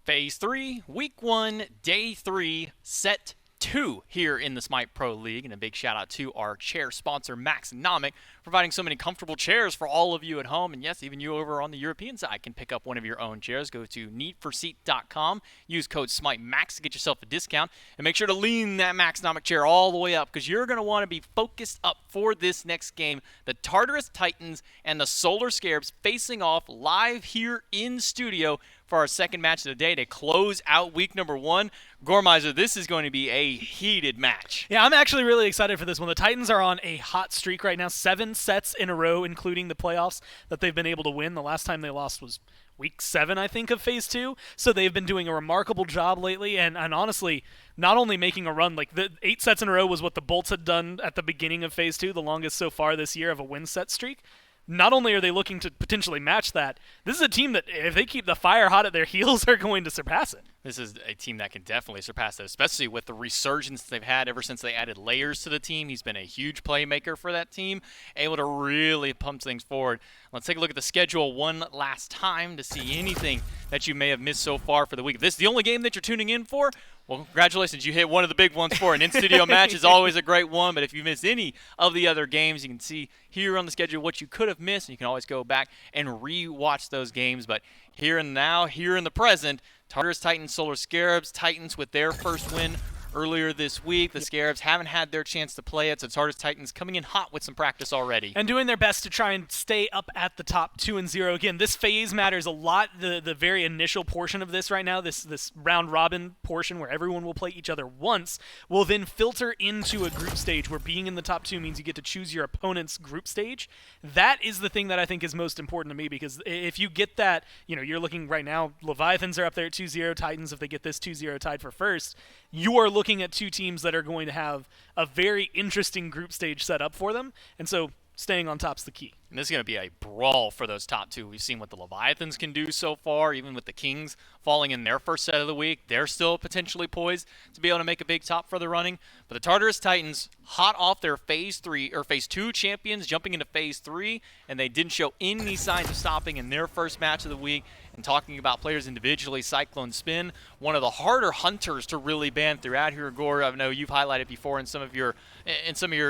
Phase 3, Week 1, Day 3, Set 2 here in the SMITE Pro League. And a big shout out to our chair sponsor, Maxnomic, providing so many comfortable chairs for all of you at home. And yes, even you over on the European side can pick up one of your own chairs. Go to needforseat.com, use code SMITEMAX to get yourself a discount. And make sure to lean that Maxnomic chair all the way up because you're going to want to be focused up for this next game. The Tartarus Titans and the Solar Scarabs facing off live here in studio for our second match of the day to close out week number 1. Gormizer, this is going to be a heated match. Yeah, I'm actually really excited for this one. The Titans are on a hot streak right now, 7 sets in a row, including the playoffs that they've been able to win. The last time they lost was week 7, I think, of Phase 2. So they've been doing a remarkable job lately, and honestly, not only making a run, like the 8 sets in a row was what the Bolts had done at the beginning of Phase 2, the longest so far this year of a win set streak. Not only are they looking to potentially match that, this is a team that, if they keep the fire hot at their heels, are going to surpass it. This is a team that can definitely surpass that, especially with the resurgence they've had ever since they added layers to the team. He's been a huge playmaker for that team, able to really pump things forward. Let's take a look at the schedule one last time to see anything that you may have missed so far for the week. If this is the only game that you're tuning in for, well, congratulations. You hit one of the big ones for an in-studio match. Is always a great one, but if you missed any of the other games, you can see here on the schedule what you could have missed, and you can always go back and re-watch those games. But here and now, here in the present, Tartarus Titans, Solar Scarabs, Titans with their first win earlier this week. The Scarabs haven't had their chance to play it, so Tartarus Titans coming in hot with some practice already. And doing their best to try and stay up at the top 2-0. Again, this phase matters a lot. The very initial portion of this right now, this round-robin portion where everyone will play each other once, will then filter into a group stage where being in the top 2 means you get to choose your opponent's group stage. That is the thing that I think is most important to me, because if you get that, you're looking right now, Leviathans are up there at 2-0, Titans, if they get this 2-0 tied for first, you are looking at 2 teams that are going to have a very interesting group stage set up for them, and so staying on top's the key. And this is going to be a brawl for those top 2. We've seen what the Leviathans can do so far, even with the Kings falling in their first set of the week. They're still potentially poised to be able to make a big top for the running. But the Tartarus Titans, hot off their Phase 2 champions, jumping into Phase 3, and they didn't show any signs of stopping in their first match of the week. And talking about players individually, Cyclone Spin, one of the harder hunters to really ban throughout here. Gore, I know you've highlighted before in some of your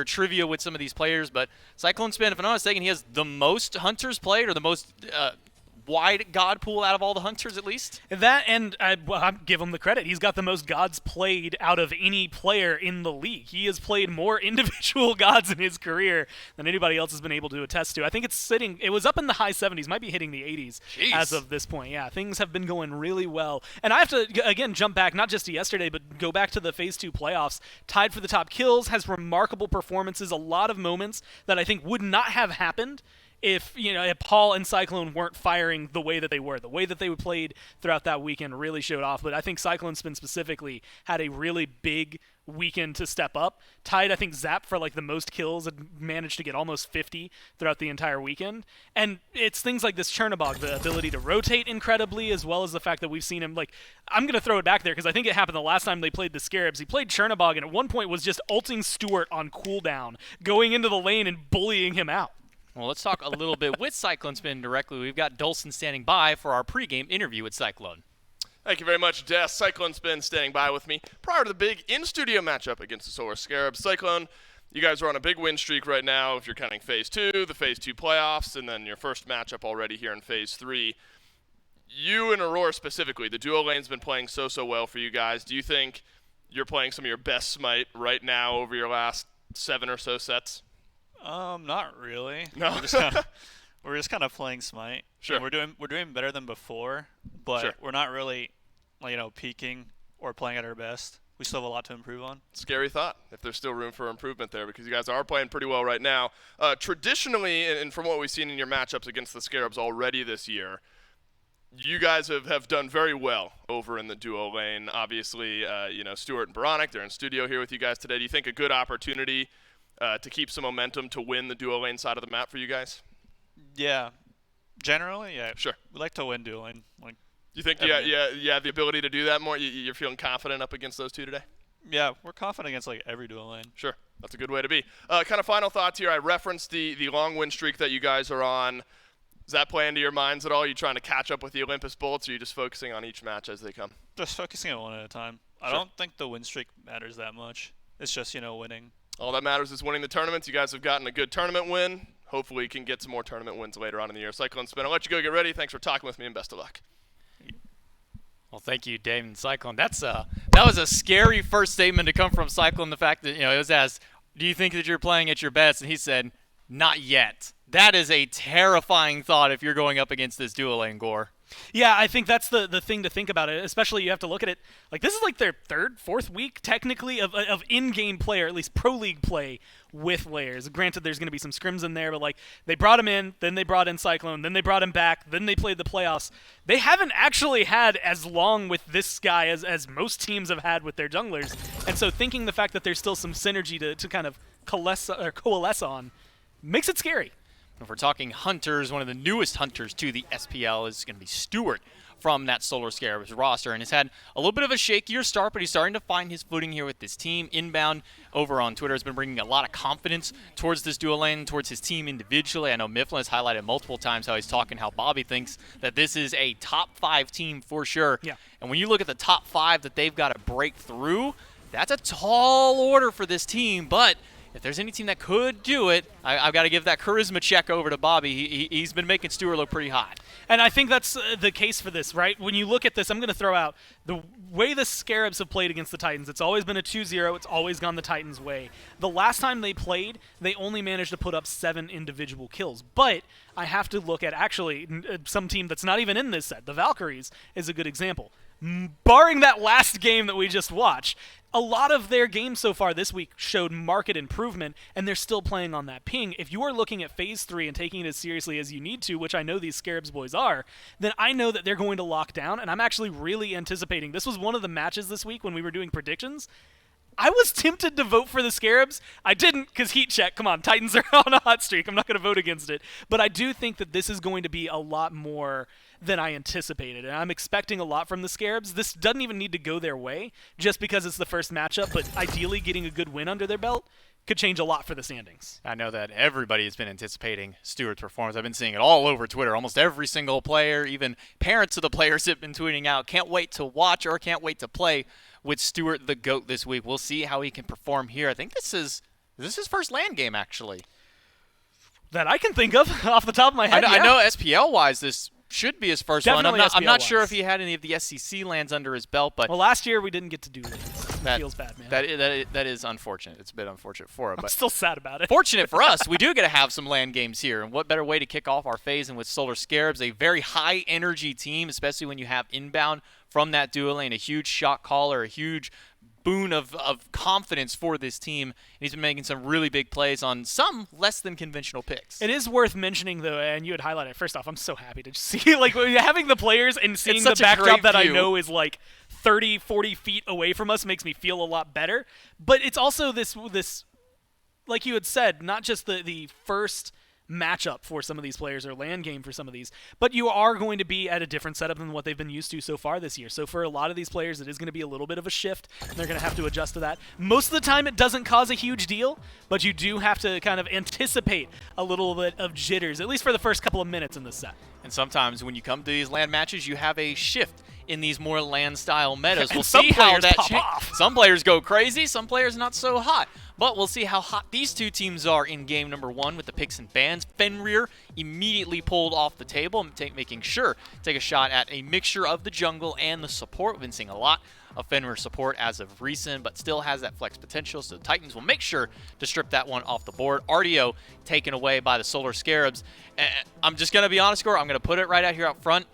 trivia with some of these players, but Cyclone Spin, if I'm not mistaken, he has the most hunters played, or the most wide god pool out of all the hunters, at least. That, and I give him the credit. He's got the most gods played out of any player in the league. He has played more individual gods in his career than anybody else has been able to attest to. I think it was up in the high 70s, might be hitting the 80s as of this point. Yeah, things have been going really well. And I have to, again, jump back, not just to yesterday, but go back to the Phase 2 playoffs. Tied for the top kills, has remarkable performances, a lot of moments that I think would not have happened if Paul and Cyclone weren't firing the way that they were. The way that they played throughout that weekend really showed off. But I think Cyclone Spin specifically had a really big weekend to step up. Tied, I think, Zap for like the most kills and managed to get almost 50 throughout the entire weekend. And it's things like this Chernobog, the ability to rotate incredibly, as well as the fact that we've seen him, I'm going to throw it back there because I think it happened the last time they played the Scarabs. He played Chernobog and at one point was just ulting Stewart on cooldown, going into the lane and bullying him out. Well, let's talk a little bit with Cyclone Spin directly. We've got Dolson standing by for our pregame interview with Cyclone. Thank you very much, Des. Cyclone Spin standing by with me prior to the big in-studio matchup against the Solar Scarabs. Cyclone, you guys are on a big win streak right now if you're counting Phase 2, the Phase 2 playoffs, and then your first matchup already here in Phase 3. You and Aurora specifically, the duo lane's been playing so well for you guys. Do you think you're playing some of your best Smite right now over your last 7 or so sets? Not really. No. We're just kind of playing Smite. Sure. And we're doing better than before, but Sure. We're not really, peaking or playing at our best. We still have a lot to improve on. Scary thought, if there's still room for improvement there, because you guys are playing pretty well right now. Traditionally, and from what we've seen in your matchups against the Scarabs already this year, you guys have done very well over in the duo lane. Obviously, Stuart and Baronic, they're in studio here with you guys today. Do you think a good opportunity to keep some momentum to win the duo lane side of the map for you guys? Yeah. Generally, yeah. Sure. We like to win duo lane. You think you have the ability to do that more? You're feeling confident up against those 2 today? Yeah, we're confident against every duo lane. Sure. That's a good way to be. Kind of final thoughts here. I referenced the long win streak that you guys are on. Does that play into your minds at all? Are you trying to catch up with the Olympus Bolts, or are you just focusing on each match as they come? Just focusing on one at a time. I Sure. don't think the win streak matters that much. It's just, winning. All that matters is winning the tournaments. You guys have gotten a good tournament win. Hopefully you can get some more tournament wins later on in the year. Cyclone Spin, I'll let you go get ready. Thanks for talking with me, and best of luck. Well, thank you, Dave and Cyclone. That was a scary first statement to come from Cyclone. The fact that, it was asked, do you think that you're playing at your best? And he said, not yet. That is a terrifying thought if you're going up against this dual lane Gore. Yeah, I think that's the thing to think about it. Especially you have to look at it like this is like their third, fourth week technically of in-game play, or at least pro league play with layers. Granted, there's going to be some scrims in there, but like they brought him in, then they brought in Cyclone, then they brought him back, then they played the playoffs. They haven't actually had as long with this guy as most teams have had with their junglers. And so thinking the fact that there's still some synergy to kind of coalesce on makes it scary. If we're talking hunters, one of the newest hunters to the SPL is going to be Stewart from that Solar Scarabs roster, and has had a little bit of a shakier start, but he's starting to find his footing here with this team. Inbound over on Twitter has been bringing a lot of confidence towards this dual lane, towards his team individually. I know Mifflin has highlighted multiple times how he's talking how Bobby thinks that this is a top 5 team for sure. Yeah. And when you look at the top 5 that they've got to break through, that's a tall order for this team, but if there's any team that could do it, I've got to give that charisma check over to Bobby. He's been making Stewart look pretty hot. And I think that's the case for this, right? When you look at this, I'm going to throw out the way the Scarabs have played against the Titans. It's always been a 2-0. It's always gone the Titans' way. The last time they played, they only managed to put up 7 individual kills. But I have to look at actually some team that's not even in this set. The Valkyries is a good example. Barring that last game that we just watched, a lot of their games so far this week showed market improvement, and they're still playing on that ping. If you are looking at Phase 3 and taking it as seriously as you need to, which I know these Scarabs boys are, then I know that they're going to lock down, and I'm actually really anticipating. This was one of the matches this week when we were doing predictions. I was tempted to vote for the Scarabs. I didn't because heat check. Come on, Titans are on a hot streak. I'm not going to vote against it. But I do think that this is going to be a lot more than I anticipated, and I'm expecting a lot from the Scarabs. This doesn't even need to go their way just because it's the first matchup, but ideally getting a good win under their belt could change a lot for the standings. I know that everybody has been anticipating Stewart's performance. I've been seeing it all over Twitter. Almost every single player, even parents of the players have been tweeting out, can't wait to watch or can't wait to play with Stewart the GOAT this week. We'll see how he can perform here. I think this is his first LAN game, actually. That I can think of off the top of my head. I know SPL-wise this should be his first Definitely one. I'm not SPL sure wise. if he had any of the SEC lands under his belt, but Well, last year we didn't get to do this. that Feels bad, man. that is unfortunate. It's a bit unfortunate for him, I'm but still sad about it. fortunate for us, we do get to have some LAN games here. And what better way to kick off our phase than with Solar Scarabs, a very high-energy team, especially when you have inbound from that dual lane, a huge shot caller, a huge boon of confidence for this team. And he's been making some really big plays on some less than conventional picks. It is worth mentioning, though, and you had highlighted. First off, I'm so happy to see like having the players and seeing the such a backdrop great that I view. know is like 30, 40 feet away from us makes me feel a lot better. But it's also this like you had said, not just the first matchup for some of these players or LAN game for some of these, but you are going to be at a different setup than what they've been used to so far this year. So for a lot of these players, it is going to be a little bit of a shift, and they're going to have to adjust to that. Most of the time, it doesn't cause a huge deal, but you do have to kind of anticipate a little bit of jitters, at least for the first couple of minutes in the set. And sometimes when you come to these LAN matches, you have a shift in these more LAN-style metas. We'll some see how players that pop changes. off. Some players go crazy, some players not so hot. But we'll see how hot these two teams are in game number 1 with the picks and bans. Fenrir immediately pulled off the table, making sure to take a shot at a mixture of the jungle and the support. We've been seeing a lot of Fenrir support as of recent, but still has that flex potential, so the Titans will make sure to strip that one off the board. RDO taken away by the Solar Scarabs. I'm just going to be honest, Gore. I'm going to put it right out here up front.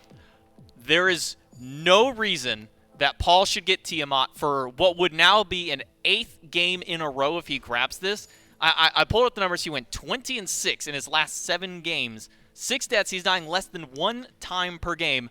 There is no reason that Paul should get Tiamat for what would now be an 8th game in a row if he grabs this. I pulled up the numbers. He went 20-6 in his last 7 games. 6 deaths. He's dying less than 1 time per game.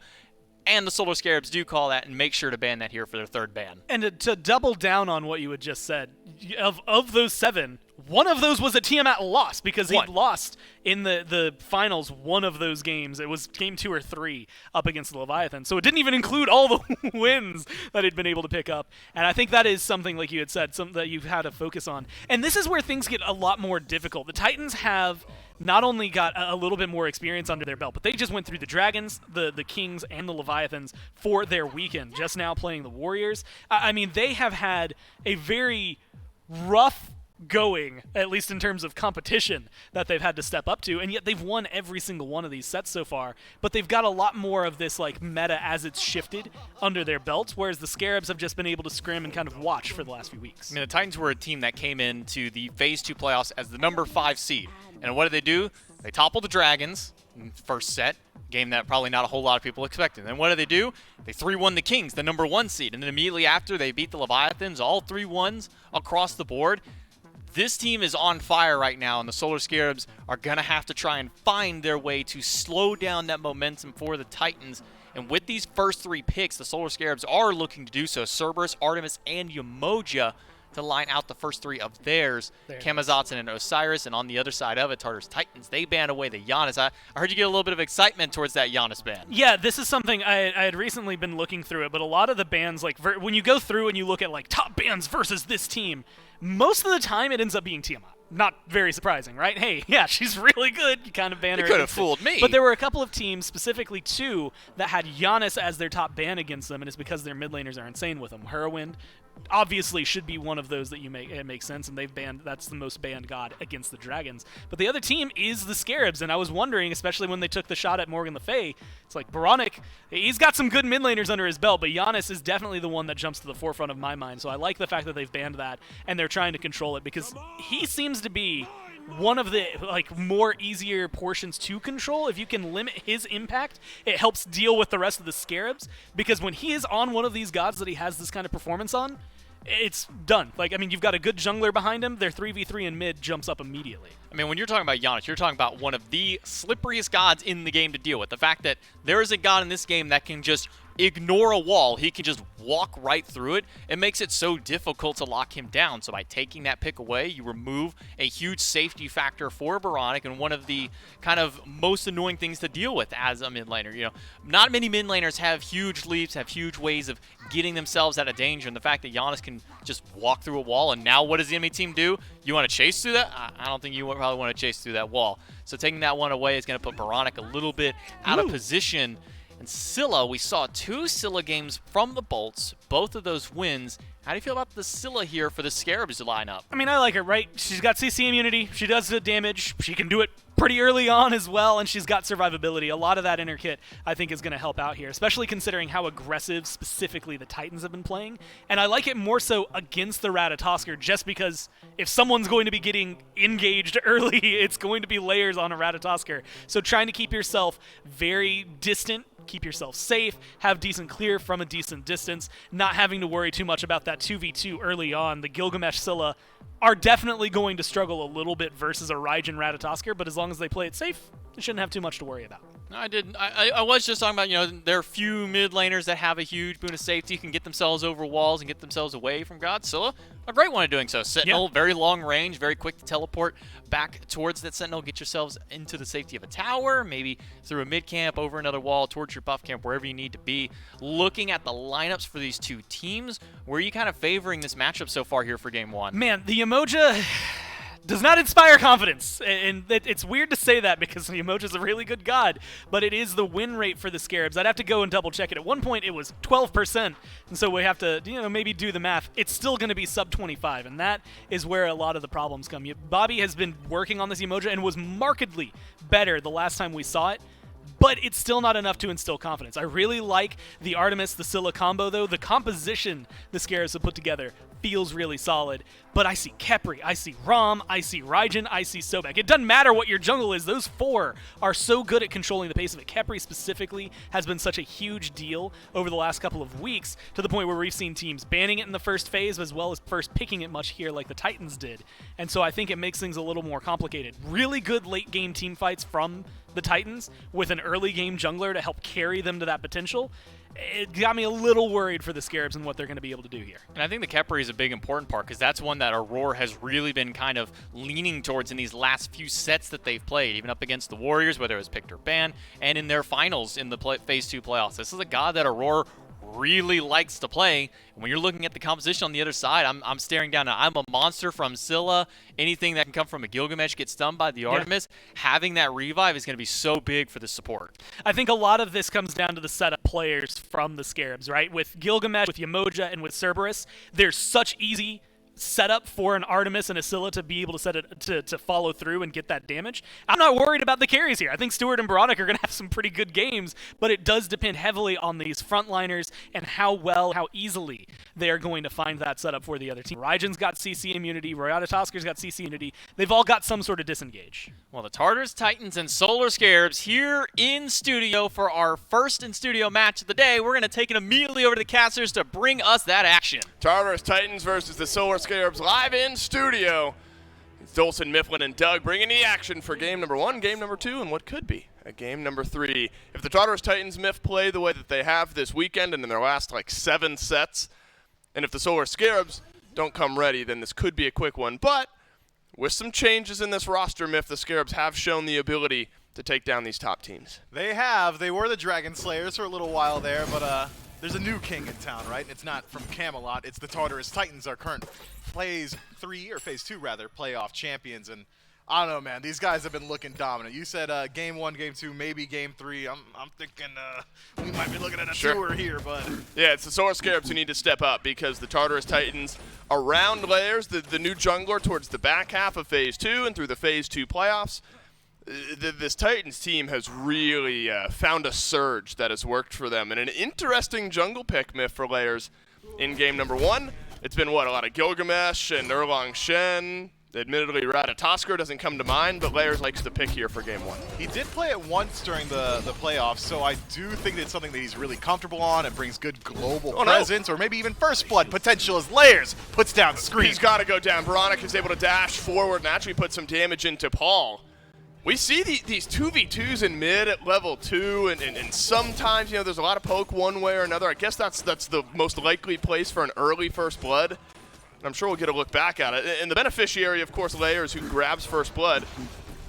And the Solar Scarabs do call that and make sure to ban that here for their 3rd ban. And to double down on what you had just said, of those 7, one of those was a Tiamat loss because he lost in the finals one of those games. It was game 2 or 3 up against the Leviathan. So it didn't even include all the wins that he'd been able to pick up. And I think that is something, like you had said, something that you've had to focus on. And this is where things get a lot more difficult. The Titans have not only got a little bit more experience under their belt, but they just went through the Dragons, the Kings, and the Leviathans for their weekend, just now playing the Warriors. I mean, they have had a very rough going, at least in terms of competition, that they've had to step up to, and yet they've won every single one of these sets so far. But they've got a lot more of this like meta as it's shifted under their belts, whereas the Scarabs have just been able to scrim and kind of watch for the last few weeks. I mean, the Titans were a team that came into the Phase 2 playoffs as the number 5 seed. And what did they do? They toppled the Dragons in the first set, game that probably not a whole lot of people expected. And what did they do? They 3-1 the Kings, the number 1 seed. And then immediately after, they beat the Leviathans, all 3-1s across the board. This team is on fire right now, and the Solar Scarabs are going to have to try and find their way to slow down that momentum for the Titans. And with these first 3 picks, the Solar Scarabs are looking to do so. Cerberus, Artemis, and Umoja to line out the first 3 of theirs. Kamazatzen and Osiris, and on the other side of it, Tartarus Titans. They ban away the Giannis. I heard you get a little bit of excitement towards that Giannis ban. Yeah, this is something I had recently been looking through it, but a lot of the bans, like when you go through and you look at like top bans versus this team, most of the time it ends up being Tiamat. Not very surprising, right? Hey, yeah, she's really good. You kind of ban her. You could have fooled me. But there were a couple of teams, specifically 2, that had Giannis as their top ban against them, and it's because their mid laners are insane with them. Whirlwind obviously should be one of those that it makes sense, and they've banned, that's the most banned god against the Dragons. But the other team is the Scarabs, and I was wondering, especially when they took the shot at Morgan Le Fay, it's like Baronic, he's got some good mid laners under his belt, but Giannis is definitely the one that jumps to the forefront of my mind. So I like the fact that they've banned that, and they're trying to control it, because he seems to be one of the like more easier portions to control. If you can limit his impact, it helps deal with the rest of the Scarabs, because when he is on one of these gods that he has this kind of performance on, it's done. Like, I mean, you've got a good jungler behind him, their 3v3 in mid jumps up immediately. I mean, when you're talking about Giannis, you're talking about one of the slipperiest gods in the game to deal with. The fact that there is a god in this game that can just ignore a wall, he can just walk right through it. It makes it so difficult to lock him down. So by taking that pick away, you remove a huge safety factor for Baronic, and one of the kind of most annoying things to deal with as a mid laner. You know, not many mid laners have huge leaps, have huge ways of getting themselves out of danger, and the fact that Giannis can just walk through a wall, and now what does the enemy team do? You want to chase through that? I don't think you probably want to chase through that wall. So taking that one away is going to put Baronic a little bit out of position. And Scylla, we saw 2 Scylla games from the Bolts, both of those wins. How do you feel about the Scylla here for the Scarabs lineup? I mean, I like her, right? She's got CC immunity, she does the damage, she can do it pretty early on as well, and she's got survivability. A lot of that in her kit, I think, is going to help out here, especially considering how aggressive specifically the Titans have been playing. And I like it more so against the Ratatosker, just because if someone's going to be getting engaged early, it's going to be layers on a Ratatosker. So trying to keep yourself very distant, keep yourself safe, have decent clear from a decent distance, not having to worry too much about that 2v2 early on. The Gilgamesh Scylla are definitely going to struggle a little bit versus a Raijin Ratatosker, but as long as they play it safe, they shouldn't have too much to worry about. No, I didn't. I was just talking about, you know, there are few mid laners that have a huge boon of safety, can get themselves over walls and get themselves away from Godzilla. A great one at doing so. Sentinel, very long range, very quick to teleport back towards that Sentinel. Get yourselves into the safety of a tower, maybe through a mid camp, over another wall, towards your buff camp, wherever you need to be. Looking at the lineups for these 2 teams, where are you kind of favoring this matchup so far here for Game 1? Man, the Umoja does not inspire confidence, and it's weird to say that because Umoja's a really good god, but it is the win rate for the Scarabs. I'd have to go and double check it. At one point it was 12%, and so we have to, you know, maybe do the math. It's still going to be sub 25, and that is where a lot of the problems come. Bobby has been working on this Umoja and was markedly better the last time we saw it, but it's still not enough to instill confidence. I really like the Artemis, the Scylla combo, though. The composition the Scarabs have put together feels really solid. But I see Khepri, I see Rom, I see Raijin, I see Sobek. It doesn't matter what your jungle is. Those 4 are so good at controlling the pace of it. Khepri specifically has been such a huge deal over the last couple of weeks, to the point where we've seen teams banning it in the first phase as well as first picking it much here like the Titans did. And so I think it makes things a little more complicated. Really good late game team fights from the Titans with an early game jungler to help carry them to that potential. It got me a little worried for the Scarabs and what they're going to be able to do here. And I think the Khepri is a big important part, because that's one that Aurora has really been kind of leaning towards in these last few sets that they've played, even up against the Warriors, whether it was picked or banned, and in their finals in the Phase 2 playoffs. This is a god that Aurora really likes to play. And when you're looking at the composition on the other side, I'm staring down. I'm a monster from Scylla. Anything that can come from a Gilgamesh gets stunned by the Artemis. Having that revive is going to be so big for the support. I think a lot of this comes down to the setup players from the Scarabs, right? With Gilgamesh, with Yamoja, and with Cerberus, there's such easy setup for an Artemis and a Scylla to be able to set it to follow through and get that damage. I'm not worried about the carries here. I think Stewart and Baronic are going to have some pretty good games, but it does depend heavily on these frontliners and how easily they are going to find that setup for the other team. Raijin's got CC immunity, Rayataskar's got CC immunity. They've all got some sort of disengage. Well, the Tartarus, Titans, and Solar Scarabs here in studio for our first in-studio match of the day. We're going to take it immediately over to the casters to bring us that action. Tartarus Titans versus the Solar Scarabs live in studio. It's Dolson, Mifflin, and Doug bringing the action for game number 1, game number 2, and what could be a game number 3. If the Tartarus Titans Miff play the way that they have this weekend and in their last 7 sets, and if the Solar Scarabs don't come ready, then this could be a quick one. But with some changes in this roster, Miff, the Scarabs have shown the ability to take down these top teams. They have. They were the Dragon Slayers for a little while there, but there's a new king in town, right? And it's not from Camelot. It's the Tartarus Titans, our current Phase 2 playoff champions. And I don't know, man. These guys have been looking dominant. You said game 1, game 2, maybe game 3. I'm thinking we might be looking at a tour here, but yeah, it's the Solar Scarabs who need to step up because the Tartarus Titans around layers, the new jungler towards the back half of Phase 2 and through the Phase 2 playoffs. This Titans team has really found a surge that has worked for them. And an interesting jungle pick, Miff, for layers in game number 1. It's been, a lot of Gilgamesh and Erlang Shen. Admittedly, Ratatoskr doesn't come to mind, but Layers likes the pick here for game 1. he did play it once during the playoffs, so I do think it's something that he's really comfortable on and brings good global presence, or maybe even first blood potential as Layers puts down Scream. He's got to go down. Baronic is able to dash forward and actually put some damage into Paul. We see these 2v2s in mid at level 2, and sometimes, there's a lot of poke one way or another. I guess that's the most likely place for an early first blood. And I'm sure we'll get a look back at it. And the beneficiary, of course, Layers, who grabs first blood.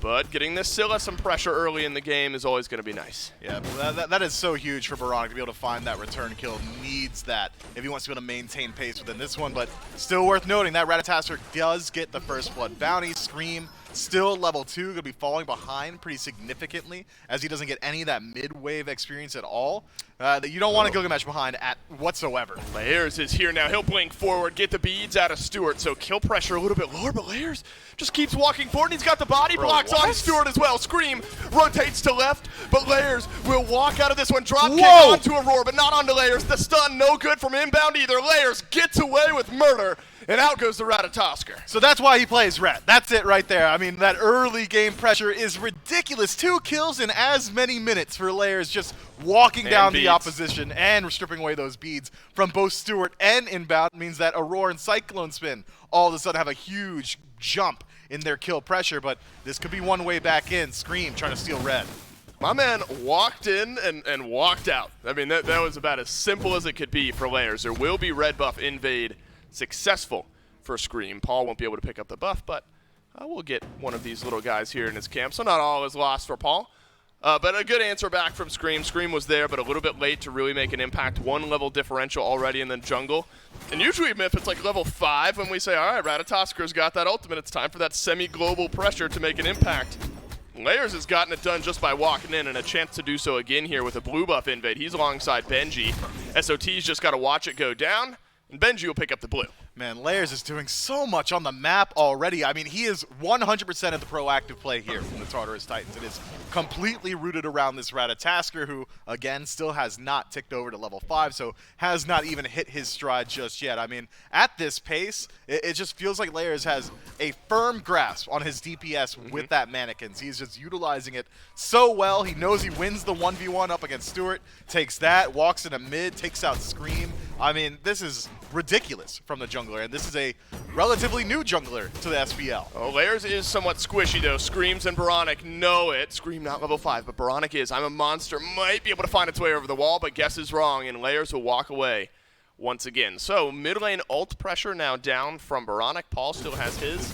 But getting this Scylla some pressure early in the game is always going to be nice. Yeah, that is so huge for Baronic to be able to find that return kill. Needs that if he wants to be able to maintain pace within this one. But still worth noting that Ratatoskr does get the first blood bounty. Scream still level 2, going to be falling behind pretty significantly as he doesn't get any of that mid-wave experience at all. That you don't want to Gilgamesh behind at whatsoever. Layers is here now. He'll blink forward, get the beads out of Stewart, so kill pressure a little bit lower, but Layers just keeps walking forward, and he's got the body blocks on Stewart as well. Scream rotates to left, but Layers will walk out of this one. Drop kick onto Aurora, but not onto Layers. The stun, no good from inbound either. Layers gets away with murder, and out goes the Ratatoskr. So that's why he plays Rat. That's it right there. I mean, that early game pressure is ridiculous. 2 kills in as many minutes for Layers, just walking down the opposition and stripping away those beads from both Stewart and inbound means that Aurora and Cyclone Spin all of a sudden have a huge jump in their kill pressure, but this could be one way back in. Scream trying to steal red. My man walked in and walked out. I mean, that was about as simple as it could be for Layers. There will be red buff invade successful for Scream. Paul won't be able to pick up the buff, but we'll get one of these little guys here in his camp, so not all is lost for Paul. But a good answer back from Scream. Scream was there, but a little bit late to really make an impact. 1 level differential already in the jungle. And usually, Miff, it's like level 5 when we say, all right, Ratatoskr's got that ultimate. It's time for that semi-global pressure to make an impact. Layers has gotten it done just by walking in, and a chance to do so again here with a blue buff invade. He's alongside Benji. SOT's just got to watch it go down, and Benji will pick up the blue. Man, Layers is doing so much on the map already. I mean, he is 100% of the proactive play here from the Tartarus Titans. It is completely rooted around this Ratatoskr, who, again, still has not ticked over to level 5, so has not even hit his stride just yet. I mean, at this pace, it just feels like Layers has a firm grasp on his DPS with that mannequins. He's just utilizing it so well. He knows he wins the 1v1 up against Stewart, takes that, walks into mid, takes out Scream. I mean, this is ridiculous from the jungler, and this is a relatively new jungler to the SPL. Oh, Layers is somewhat squishy, though. Screams and Baronic know it. Scream not level 5, but Baronic is. I'm a monster. Might be able to find its way over the wall, but guesses wrong, and Layers will walk away once again. So, mid lane ult pressure now down from Baronic. Paul still has his.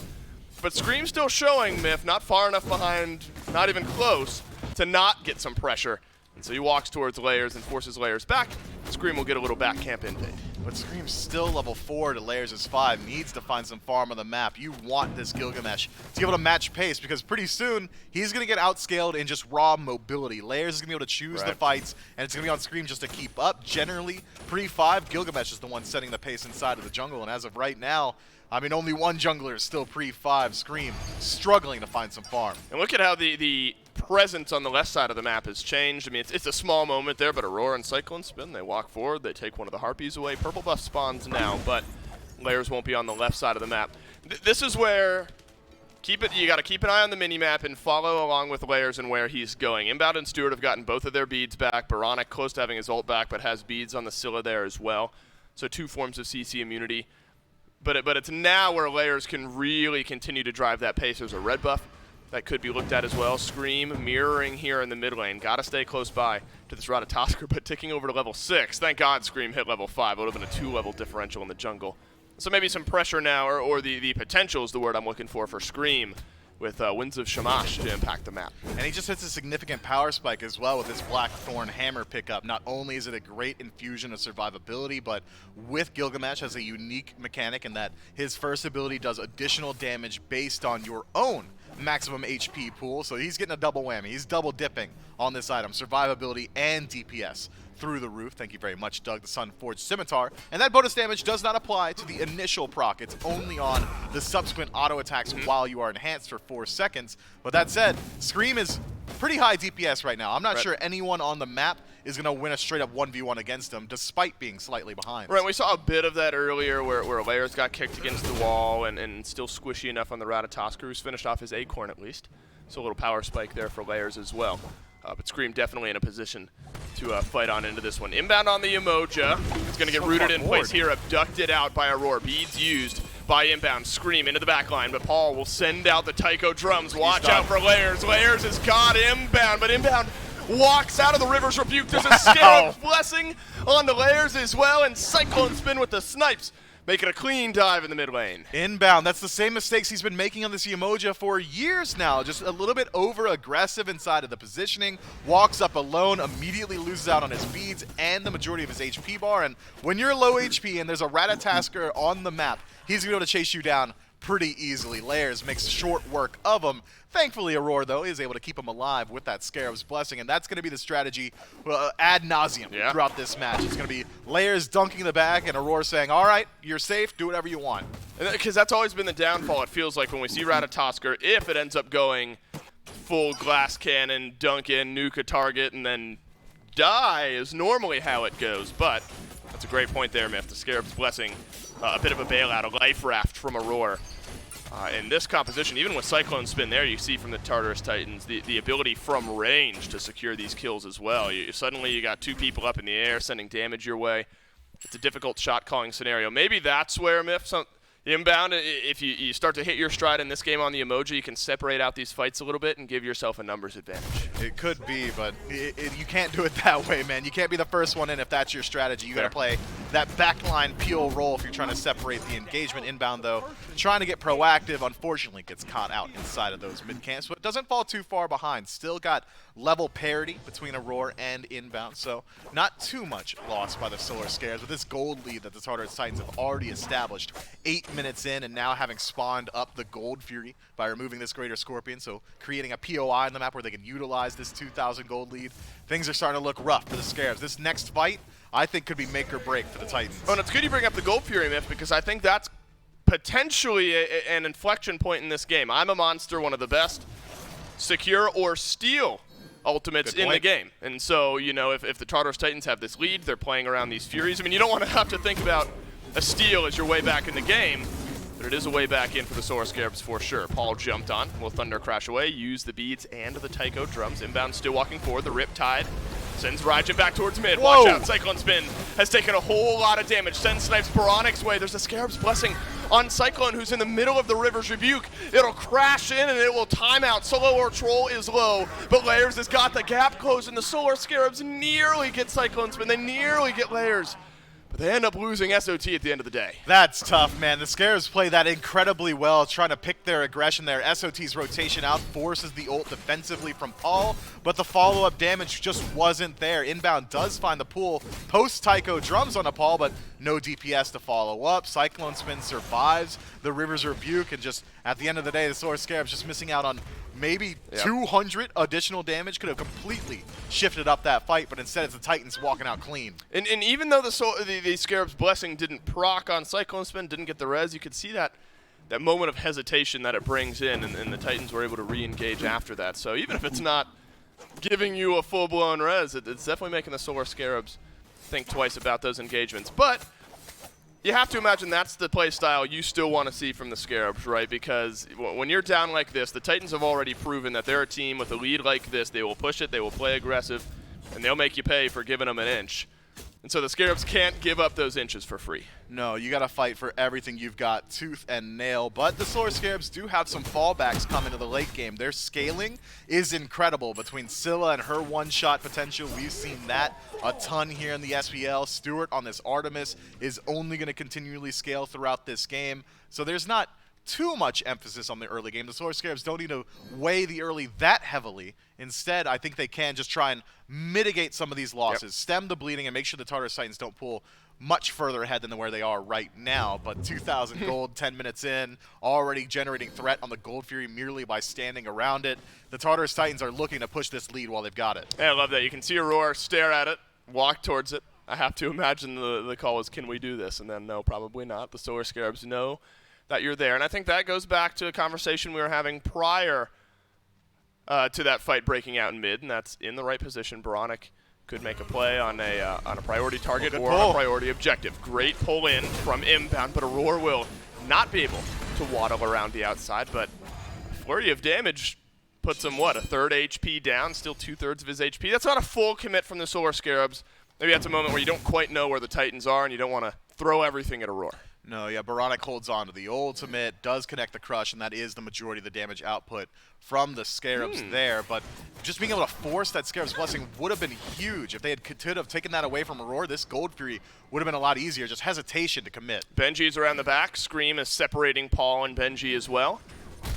But Scream still showing, Miff, not far enough behind, not even close, to not get some pressure. And so he walks towards Layers and forces Layers back. Scream will get a little back camp invade. But Scream's still level 4 to Layers is 5. Needs to find some farm on the map. You want this Gilgamesh to be able to match pace because pretty soon he's going to get outscaled in just raw mobility. Layers is going to be able to choose the fights, and it's going to be on Scream just to keep up. Generally, pre-5, Gilgamesh is the one setting the pace inside of the jungle, and as of right now, I mean, only one jungler is still pre-5. Scream struggling to find some farm. And look at how the presence on the left side of the map has changed. I mean, it's a small moment there, but Aurora and Cyclone Spin, they walk forward, they take one of the Harpies away. Purple buff spawns now, but Layers won't be on the left side of the map. This is where you got to keep an eye on the mini-map and follow along with Layers and where he's going. Inbound and Stewart have gotten both of their beads back. Baronic close to having his ult back, but has beads on the Scylla there as well. So 2 forms of CC immunity. But it's now where Layers can really continue to drive that pace. There's a red buff that could be looked at as well. Scream mirroring here in the mid lane. Got to stay close by to this Ratatosker, but ticking over to level 6. Thank God Scream hit level 5. It would have been a 2-level differential in the jungle. So maybe some pressure now, or the potential is the word I'm looking for Scream, with Winds of Shamash to impact the map. And he just hits a significant power spike as well with his Blackthorn Hammer pickup. Not only is it a great infusion of survivability, but with Gilgamesh has a unique mechanic in that his first ability does additional damage based on your own maximum HP pool. So he's getting a double whammy. He's double dipping on this item, survivability and DPS through the roof. Thank you very much, Doug, the Sunforged Scimitar. And that bonus damage does not apply to the initial proc. It's only on the subsequent auto attacks while you are enhanced for 4 seconds. But that said, Scream is pretty high DPS right now. I'm not sure anyone on the map is going to win a straight-up 1v1 against him, despite being slightly behind. Right, we saw a bit of that earlier where Layers got kicked against the wall and still squishy enough on the Ratatosker, who's finished off his Acorn at least. So a little power spike there for Layers as well. But Scream definitely in a position to fight on into this one. Inbound on the Emoja. It's going to get rooted in place here, abducted out by Aurora. Beads used by Inbound. Scream into the back line, but Paul will send out the Taiko drums. Watch out for Layers. Layers has got Inbound, but Inbound walks out of the River's Rebuke. There's a Scarabs blessing on the Layers as well, and Cyclone Spin with the snipes, making a clean dive in the mid lane. Inbound, that's the same mistakes he's been making on this Emoja for years now. Just a little bit over-aggressive inside of the positioning, walks up alone, immediately loses out on his beads and the majority of his HP bar. And when you're low HP and there's a Ratatasker on the map, he's going to be able to chase you down pretty easily. Layers makes short work of him. Thankfully, Aurora, though, is able to keep him alive with that Scarab's Blessing, and that's going to be the strategy ad nauseum throughout this match. It's going to be Layers dunking the back and Aurora saying, all right, you're safe, do whatever you want. Because that's always been the downfall, it feels like, when we see Ratatosker, if it ends up going full glass cannon, dunk in, nuke a target, and then die is normally how it goes. But that's a great point there, Myth. The Scarab's Blessing, a bit of a bailout, a life raft from Aurora. In this composition, even with Cyclone Spin there, you see from the Tartarus Titans the ability from range to secure these kills as well. Suddenly you got 2 people up in the air sending damage your way. It's a difficult shot calling scenario. Maybe that's where Myth, Inbound, if you start to hit your stride in this game on the Emoji, you can separate out these fights a little bit and give yourself a numbers advantage. It could be, but you can't do it that way, man. You can't be the first one in if that's your strategy. You got to play that backline peel role if you're trying to separate the engagement. Inbound, though, trying to get proactive, unfortunately gets caught out inside of those mid camps, but doesn't fall too far behind. Still got level parity between Aurora and Inbound, so not too much loss by the Solar Scarabs. With this gold lead that the Tartarus Titans have already established, 8 minutes in, and now having spawned up the Gold Fury by removing this Greater Scorpion, so creating a POI on the map where they can utilize this 2,000 gold lead. Things are starting to look rough for the Scarabs. This next fight, I think, could be make or break for the Titans. Oh, and it's good you bring up the Gold Fury, Myth, because I think that's potentially an inflection point in this game. I'm a Monster, one of the best secure or steal ultimates in the game. And so, you know, if the Tartarus Titans have this lead, they're playing around these Furies. I mean, you don't want to have to think about a steal as your way back in the game, but it is a way back in for the Solar Scarabs for sure. Paul jumped on, will Thunder crash away, use the beads and the Taiko drums. Inbound still walking forward, the Riptide sends Raijin back towards mid. Whoa. Watch out, Cyclone Spin has taken a whole lot of damage. Sends snipes Baronic's way. There's a Scarab's Blessing on Cyclone, who's in the middle of the River's Rebuke. It'll crash in and it will time out. Solo or Troll is low, but Layers has got the gap closed, and the Solar Scarabs nearly get Cyclone Spin. They nearly get Layers. but they end up losing SOT at the end of the day. That's tough, man. The Scarabs play that incredibly well, trying to pick their aggression there. SOT's rotation out forces the ult defensively from Paul, but the follow-up damage just wasn't there. Inbound does find the pool, post-Tycho drums on a Paul, but no DPS to follow up. Cyclone Spin survives the River's Rebuke, and just at the end of the day, the Solar Scarabs just missing out on maybe 200 additional damage. Could have completely shifted up that fight, but instead it's the Titans walking out clean. And even though the Scarab's Blessing didn't proc on Cyclone Spin, didn't get the res, you could see that moment of hesitation that it brings in, and the Titans were able to re-engage after that. So even if it's not giving you a full-blown res, it's definitely making the Solar Scarabs think twice about those engagements. But you have to imagine that's the play style you still want to see from the Scarabs, right? Because when you're down like this, the Titans have already proven that they're a team with a lead like this. They will push it, they will play aggressive, and they'll make you pay for giving them an inch. And so the Scarabs can't give up those inches for free. No, you got to fight for everything you've got, tooth and nail. But the Solar Scarabs do have some fallbacks coming to the late game. Their scaling is incredible between Scylla and her one-shot potential. We've seen that a ton here in the SPL. Stewart on this Artemis is only going to continually scale throughout this game. So there's not too much emphasis on the early game. The Solar Scarabs don't need to weigh the early that heavily. Instead, I think they can just try and mitigate some of these losses, stem the bleeding, and make sure the Tartarus Titans don't pull much further ahead than where they are right now. But 2,000 gold, 10 minutes in, already generating threat on the Gold Fury merely by standing around it. The Tartarus Titans are looking to push this lead while they've got it. Yeah, I love that. You can see Aurora stare at it, walk towards it. I have to imagine the call was, can we do this? And then, no, probably not. The Solar Scarabs know that you're there. And I think that goes back to a conversation we were having prior to that fight breaking out in mid, and that's in the right position. Baronic could make a play on a priority target or a priority objective. Great pull in from Inbound, but Aurora will not be able to waddle around the outside, but flurry of damage puts him, what, a third HP down, still 2/3 of his HP. That's not a full commit from the Solar Scarabs. Maybe that's a moment where you don't quite know where the Titans are and you don't want to throw everything at Aurora. No, yeah, Baronic holds on to the ultimate, does connect the crush, and that is the majority of the damage output from the Scarabs there. But just being able to force that Scarab's Blessing would have been huge. If they could have taken that away from Aurora, this Gold Fury would have been a lot easier. Just hesitation to commit. Benji's around the back. Scream is separating Paul and Benji as well.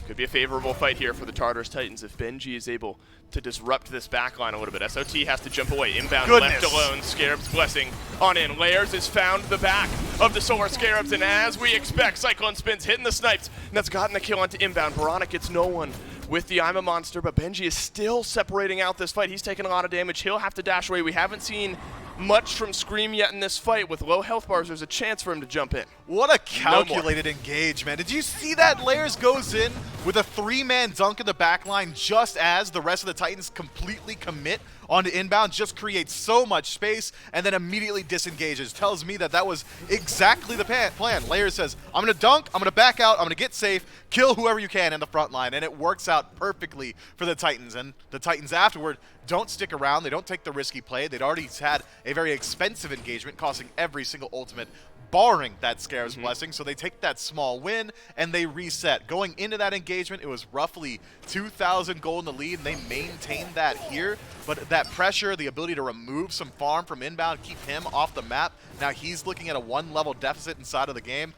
Could be a favorable fight here for the Tartarus Titans if Benji is able to disrupt this backline a little bit. SOT has to jump away. Inbound left alone. Scarab's Blessing on in. Layers has found the back of the Solar Scarabs, and as we expect, Cyclone Spin's hitting the snipes, and that's gotten the kill onto Inbound. Baronic gets no one with the I'm a Monster, but Benji is still separating out this fight. He's taking a lot of damage. He'll have to dash away. We haven't seen much from Scream yet in this fight. With low health bars, there's a chance for him to jump in. What a calculated engagement. Did you see that? Layers goes in with a 3-man dunk in the backline just as the rest of the Titans completely commit onto Inbound, just creates so much space, and then immediately disengages. Tells me that that was exactly the plan. Layers says, I'm going to dunk, I'm going to back out, I'm going to get safe, kill whoever you can in the front line, and it works out perfectly for the Titans. And the Titans afterward don't stick around, they don't take the risky play. They'd already had a very expensive engagement, costing every single ultimate, barring that Scarab's Blessing, so they take that small win and they reset. Going into that engagement, it was roughly 2,000 gold in the lead, and they maintained that here, but that pressure, the ability to remove some farm from Inbound, keep him off the map, now he's looking at a 1-level deficit inside of the game.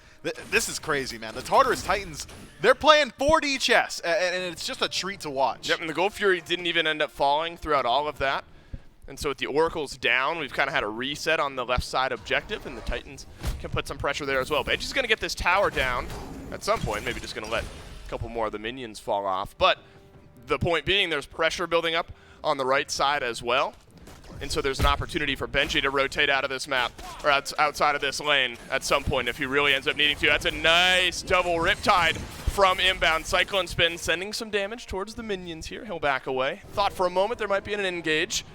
This is crazy, man. The Tartarus Titans, they're playing 4D chess, and it's just a treat to watch. Yep, and the Gold Fury didn't even end up falling throughout all of that. And so with the Oracles down, we've kind of had a reset on the left side objective, and the Titans can put some pressure there as well. Benji's going to get this tower down at some point, maybe just going to let a couple more of the minions fall off. But the point being, there's pressure building up on the right side as well. And so there's an opportunity for Benji to rotate out of this map, or outside of this lane at some point if he really ends up needing to. That's a nice double Riptide from Inbound. Cyclone Spin sending some damage towards the minions here. He'll back away. Thought for a moment there might be an engage,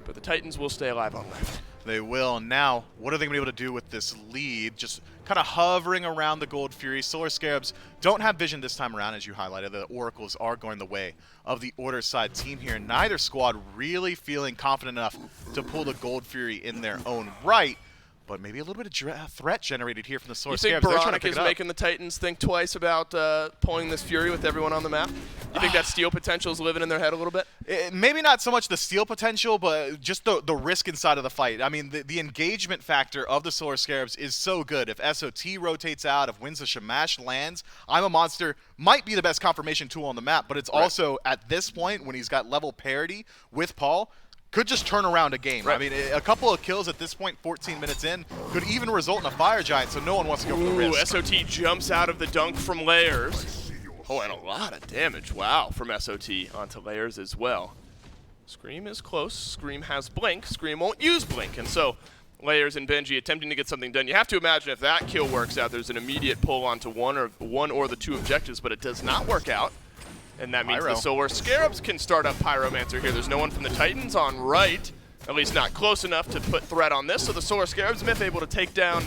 but the Titans will stay alive on left. They will. Now, what are they going to be able to do with this lead? Just kind of hovering around the Gold Fury. Solar Scarabs don't have vision this time around, as you highlighted. The Oracles are going the way of the Order side team here. Neither squad really feeling confident enough to pull the Gold Fury in their own right. but maybe a little bit of threat generated here from the Solar You think Scarabs. They're trying to Baronic pick is it up. making the Titans think twice about pulling this Fury with everyone on the map? You think that steal potential is living in their head a little bit? Maybe not so much the steal potential, but just the risk inside of the fight. I mean, the engagement factor of the Solar Scarabs is so good. If SOT rotates out, if Winds of Shamash lands, I'm a Monster might be the best confirmation tool on the map, but it's also, at this point, when he's got level parity with Paul, could just turn around a game. Right. I mean, a couple of kills at this point, 14 minutes in, could even result in a Fire Giant, so no one wants to go for the Ooh, risk. SOT jumps out of the dunk from Layers. Oh, and a lot of damage, wow, from SOT onto Layers as well. Scream is close. Scream has Blink. Scream won't use Blink, and so Layers and Benji attempting to get something done. You have to imagine if that kill works out, there's an immediate pull onto one or the two objectives, but it does not work out. And that means Pyro. the Solar Scarabs can start up Pyromancer here. There's no one from the Titans on right, at least not close enough to put threat on this. So the Solar Scarabs, Myth able to take down,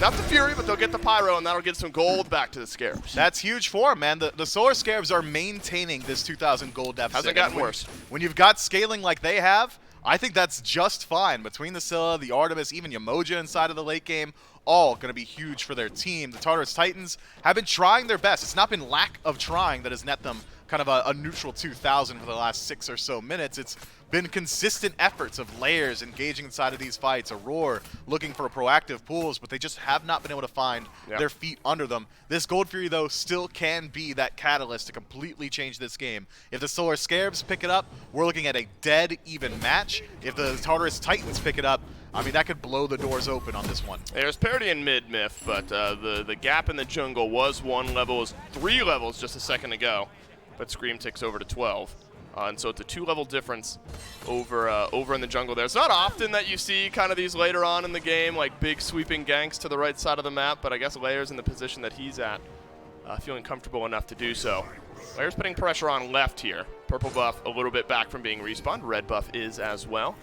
not the Fury, but they'll get the Pyro, and that'll get some gold back to the Scarabs. That's huge for him, man. The Solar Scarabs are maintaining this 2,000 gold deficit. Hasn't gotten And worse. When you've got scaling like they have, I think that's just fine. Between the Scylla, the Artemis, even Yamoja inside of the late game, all going to be huge for their team. The Tartarus Titans have been trying their best. It's not been lack of trying that has net them kind of a neutral 2,000 for the last 6 or so minutes. It's been consistent efforts of Layers engaging inside of these fights, Aurora looking for proactive pulls, but they just have not been able to find their feet under them. This Gold Fury, though, still can be that catalyst to completely change this game. If the Solar Scarabs pick it up, we're looking at a dead even match. If the Tartarus Titans pick it up, I mean, that could blow the doors open on this one. There's parity in mid, Myth, but the gap in the jungle was 1 level, it was 3 levels just a second ago, but Scream ticks over to 12. And so it's a 2-level difference over in the jungle there. It's not often that you see kind of these later on in the game, like big sweeping ganks to the right side of the map, but I guess Layers in the position that he's at, feeling comfortable enough to do so. Layers putting pressure on left here. Purple buff a little bit back from being respawned. Red buff is as well.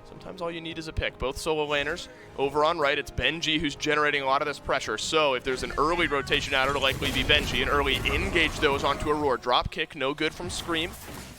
Sometimes all you need is a pick. Both solo laners. Over on right, it's Benji who's generating a lot of this pressure. So if there's an early rotation out, it'll likely be Benji. An early engage, though, is onto Aurora. Drop kick, no good from Scream.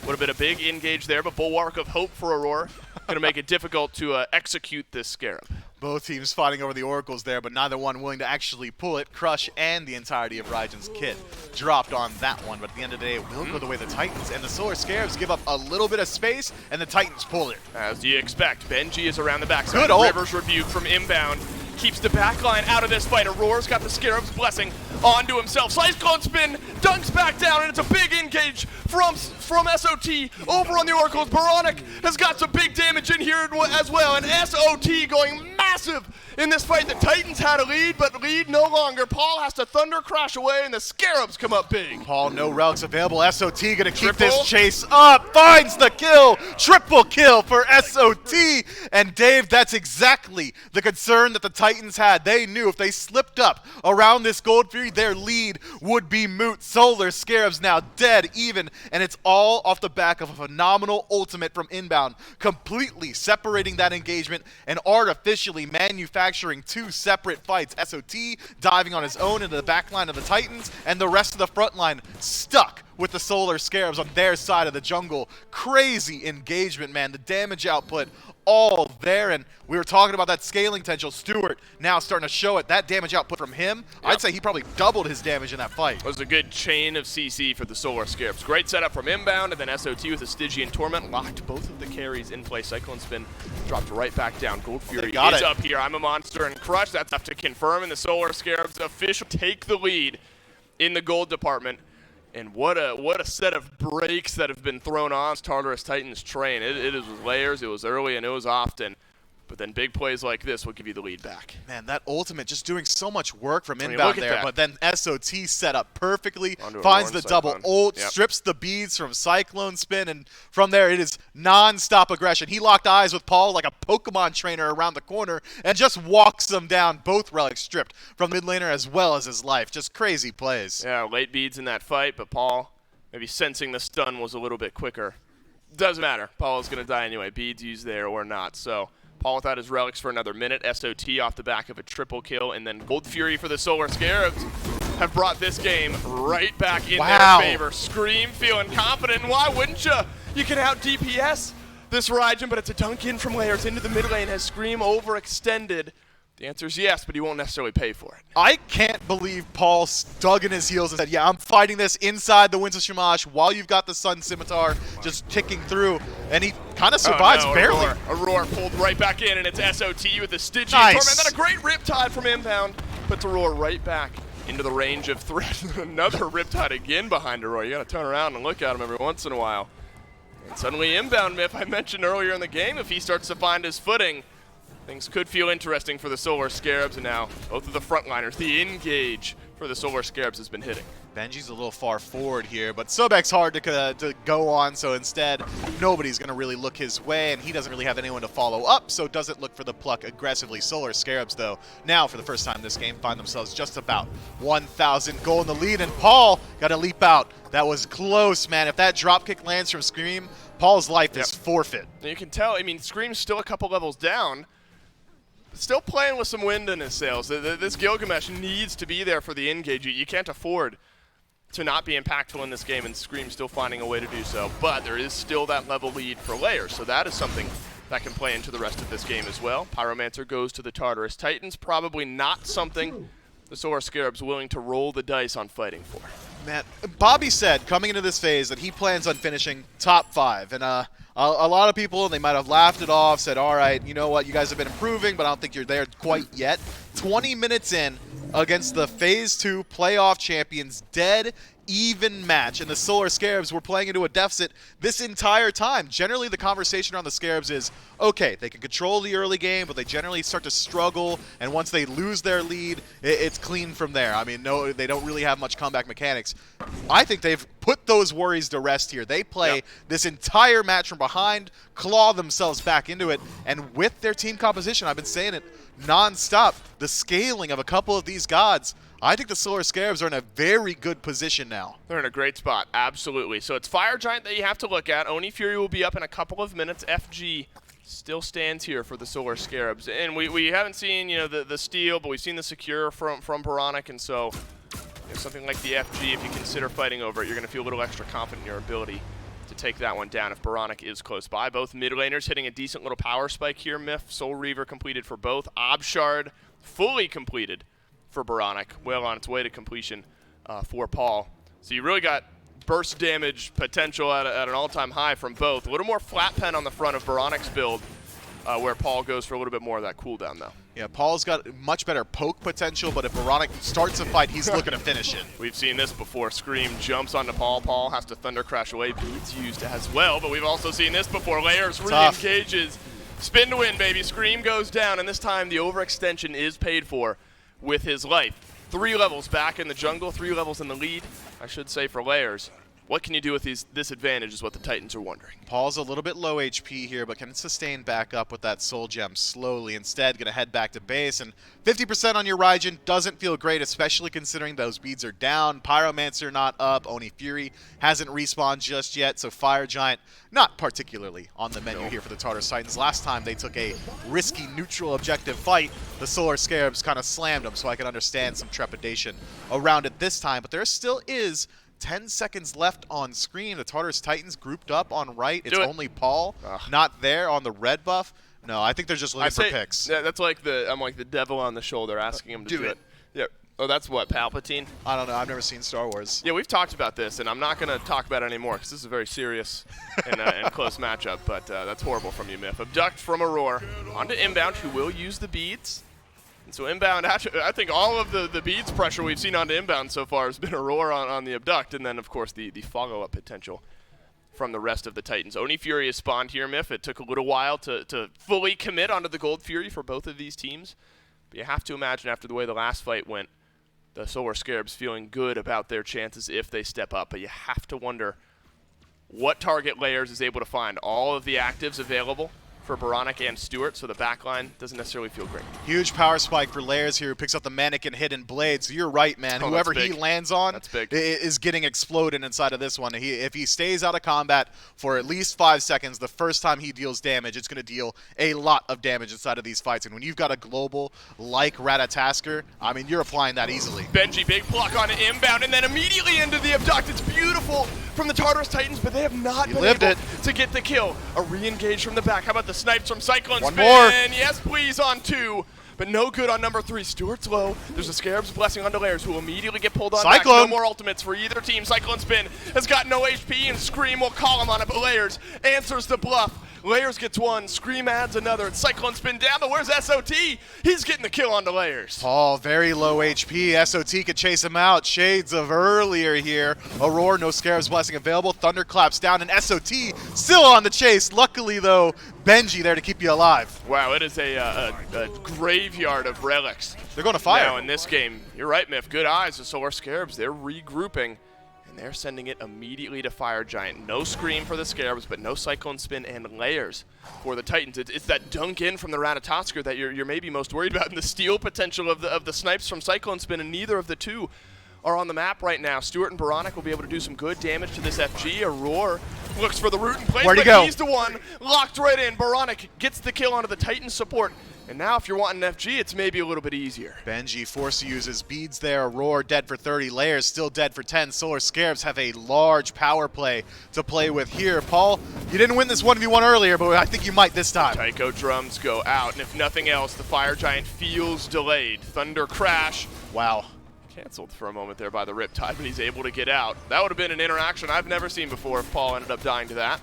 Would have been a big engage there, but Bulwark of Hope for Aurora. Going to make it difficult to execute this Scarab. Both teams fighting over the Oracles there, but neither one willing to actually pull it. Crush and the entirety of Raijin's kit dropped on that one, but at the end of the day, it will go the way of the Titans, and the Solar Scarabs give up a little bit of space, and the Titans pull it. As you expect, Benji is around the backside. Good ult. Rivers Rebuke from inbound keeps the backline out of this fight. Aurora's got the Scarab's Blessing onto himself. Cyclone spin, dunks back down, and it's a big engage from SOT over on the Oracles. Baronic has got some big damage in here as well, and SOT going massive in this fight. The Titans had a lead, but lead no longer. Paul has to thunder crash away, and the Scarabs come up big. Paul, no relics available. SOT gonna keep Triple. this chase up. Finds the kill. Triple kill for SOT. And Dave, that's exactly the concern that the Titans had. They knew if they slipped up around this Gold Fury, their lead would be moot. Solar Scarabs now dead even, and it's all off the back of a phenomenal ultimate from inbound, completely separating that engagement and artificially manufacturing 2 separate fights. SOT diving on his own into the backline of the Titans, and the rest of the front line stuck with the Solar Scarabs on their side of the jungle. Crazy engagement, man. The damage output all there, and we were talking about that scaling potential. Stewart now starting to show it. That damage output from him, I'd say he probably doubled his damage in that fight. It was a good chain of CC for the Solar Scarabs. Great setup from inbound, and then SOT with a Stygian Torment locked both of the carries in play. Cyclone Spin dropped right back down. Gold Fury got is it. up here. I'm a Monster and Crush. That's enough to confirm, and the Solar Scarabs officially take the lead in the gold department. And what a set of breaks that have been thrown on Tartarus Titans train. It was Layers, it was early, and it was often. But then big plays like this will give you the lead back. Man, that ultimate just doing so much work from I mean, inbound look at there, that. but then SOT set up perfectly, Onto a finds the Lorne double Cyclone. ult, Yep. strips the beads from Cyclone Spin, and from there it is non-stop aggression. He locked eyes with Paul like a Pokemon trainer around the corner and just walks them down, both relics stripped from mid laner as well as his life. Just crazy plays. Yeah, late beads in that fight, but Paul, maybe sensing the stun was a little bit quicker. Doesn't matter. Paul is going to die anyway, beads used there or not. So Paul without his relics for another minute. SOT off the back of a triple kill, and then Gold Fury for the Solar Scarabs have brought this game right back in Wow. their favor. Scream feeling confident, and why wouldn't you? You can out DPS this Raijin, but it's a dunk in from Layers into the mid lane as Scream overextended. The answer is yes, but he won't necessarily pay for it. I can't believe Paul dug in his heels and said, yeah, I'm fighting this inside the Winds of Shamash while you've got the Sun Scimitar just ticking through. And he kind of survives barely. Aurora pulled right back in, and it's SOT with the Stygian Nice. Torment. Then a great Riptide from Inbound. Puts Aurora right back into the range of threat. Another Riptide again behind Aurora. You got to turn around and look at him every once in a while. And suddenly Inbound, Myth, I mentioned earlier in the game, if he starts to find his footing, things could feel interesting for the Solar Scarabs, and now both of the frontliners, the engage for the Solar Scarabs has been hitting. Benji's a little far forward here, but Sobek's hard to go on, so instead nobody's going to really look his way, and he doesn't really have anyone to follow up, so doesn't look for the pluck aggressively. Solar Scarabs, though, now for the first time this game, find themselves just about 1,000 gold in the lead, and Paul got to leap out. That was close, man. If that dropkick lands from Scream, Paul's life is forfeit. And you can tell, I mean, Scream's still a couple levels down, still playing with some wind in his sails. This Gilgamesh needs to be there for the engage. You can't afford to not be impactful in this game, and Scream still finding a way to do so. But there is still that level lead for Layers, so that is something that can play into the rest of this game as well. Pyromancer goes to the Tartarus Titans. Probably not something the Solar Scarabs willing to roll the dice on fighting for. Man, Bobby said coming into this phase that he plans on finishing top 5, and a lot of people, they might have laughed it off, said, all right, you know what, you guys have been improving, but I don't think you're there quite yet. 20 minutes in against the Phase 2 playoff champions, dead even match, and the Solar Scarabs were playing into a deficit this entire time. Generally, the conversation around the Scarabs is, okay, they can control the early game, but they generally start to struggle, and once they lose their lead, it's clean from there. I mean, no, they don't really have much comeback mechanics. I think they've put those worries to rest here. They play this entire match from behind, claw themselves back into it, and with their team composition, I've been saying it non-stop, the scaling of a couple of these gods, I think the Solar Scarabs are in a very good position now. They're in a great spot, absolutely. So it's Fire Giant that you have to look at. Oni Fury will be up in a couple of minutes. FG still stands here for the Solar Scarabs. And we haven't seen, you know, the steal, but we've seen the secure from Baronic, and so something like the FG, if you consider fighting over it, you're going to feel a little extra confident in your ability to take that one down if Baronic is close by. Both mid laners hitting a decent little power spike here. Myth, Soul Reaver completed for both. Obshard fully completed for Baronic, well on its way to completion for Paul. So you really got burst damage potential at an all-time high from both. A little more flat pen on the front of Baronic's build, where Paul goes for a little bit more of that cooldown, though. Yeah, Paul's got much better poke potential, but if Baronic starts a fight, he's looking to finish it. We've seen this before. Scream jumps onto Paul. Paul has to Thunder Crash away. Beads used as well, but we've also seen this before. Layers re-engages. Spin to win, baby. Scream goes down, and this time the overextension is paid for with his life. 3 levels back in the jungle, 3 levels in the lead, I should say, for Layers. What can you do with this advantage is what the Titans are wondering. Paul's a little bit low HP here, but can sustain back up with that Soul Gem slowly. Instead, going to head back to base, and 50% on your Raijin doesn't feel great, especially considering those beads are down. Pyromancer not up. Oni Fury hasn't respawned just yet, so Fire Giant not particularly on the menu here for the Tartarus Titans. Last time they took a risky neutral objective fight, the Solar Scarabs kind of slammed them, so I can understand some trepidation around it this time, but there still is 10 seconds left on screen. The Tartarus Titans grouped up on right. It's only Paul, not there on the red buff. No, I think they're just looking for picks. Yeah, that's like I'm like the devil on the shoulder asking him to do it. Yeah. Oh, that's what, Palpatine? I don't know. I've never seen Star Wars. Yeah, we've talked about this, and I'm not going to talk about it anymore because this is a very serious and close matchup, but that's horrible from you, Myth. Abduct from Aurora onto Inbound, who will use the beads. And so Inbound, actually, I think all of the beads pressure we've seen onto Inbound so far has been Aurora on the Abduct, and then, of course, the follow-up potential from the rest of the Titans. Oni Fury has spawned here, Myth. It took a little while to fully commit onto the Gold Fury for both of these teams. But you have to imagine after the way the last fight went, the Solar Scarabs feeling good about their chances if they step up. But you have to wonder what target Layers is able to find. All of the actives available for Baronic and Stewart, so the backline doesn't necessarily feel great. Huge power spike for Layers here, who picks up the Mannequin Hidden Blade. So you're right, man. Whoever he lands on is getting exploded inside of this one. If he stays out of combat for at least 5 seconds, the first time he deals damage, it's going to deal a lot of damage inside of these fights. And when you've got a global like Ratatasker, I mean, you're applying that easily. Benji, big block on Inbound, and then immediately into the Abduct. It's beautiful from the Tartarus Titans, but they have not been able to get the kill. A re-engage from the back. How about the snipes from Cyclone Spin? One more. Yes, please, on 2. but no good on number 3. Stewart's low. There's a Scarabs blessing onto Layers, who will immediately get pulled on back. No more ultimates for either team. Cyclone Spin has got no HP, and Scream will call him on it, but Layers answers the bluff. Layers gets one, Scream adds another, and Cyclone Spin down, but where's SOT? He's getting the kill onto Layers. Paul, very low HP. SOT could chase him out. Shades of earlier here. Aurora, no Scarabs blessing available. Thunderclaps down, and SOT still on the chase. Luckily, though, Benji there to keep you alive. Wow, it is a graveyard of relics. They're going to fire. Now in this game, you're right, Miff. Good eyes. The Solar Scarabs, they're regrouping. And they're sending it immediately to Fire Giant. No Scream for the Scarabs, but no Cyclone Spin and Layers for the Titans. It's that dunk in from the Ratatosker that you're maybe most worried about, and the steal potential of the snipes from Cyclone Spin, and neither of the two are on the map right now. Stewart and Baronic will be able to do some good damage to this FG. Aurora looks for the root and place, but he's the one locked right in. Baronic gets the kill onto the Titan support. And now if you're wanting FG, it's maybe a little bit easier. Benji forced to use his beads there. Aurora dead for 30. Layers still dead for 10. Solar Scarabs have a large power play to play with here. Paul, you didn't win this 1v1 earlier, but I think you might this time. Tycho drums go out, and if nothing else, the Fire Giant feels delayed. Thunder Crash. Wow. Canceled for a moment there by the Riptide, but he's able to get out. That would have been an interaction I've never seen before if Paul ended up dying to that.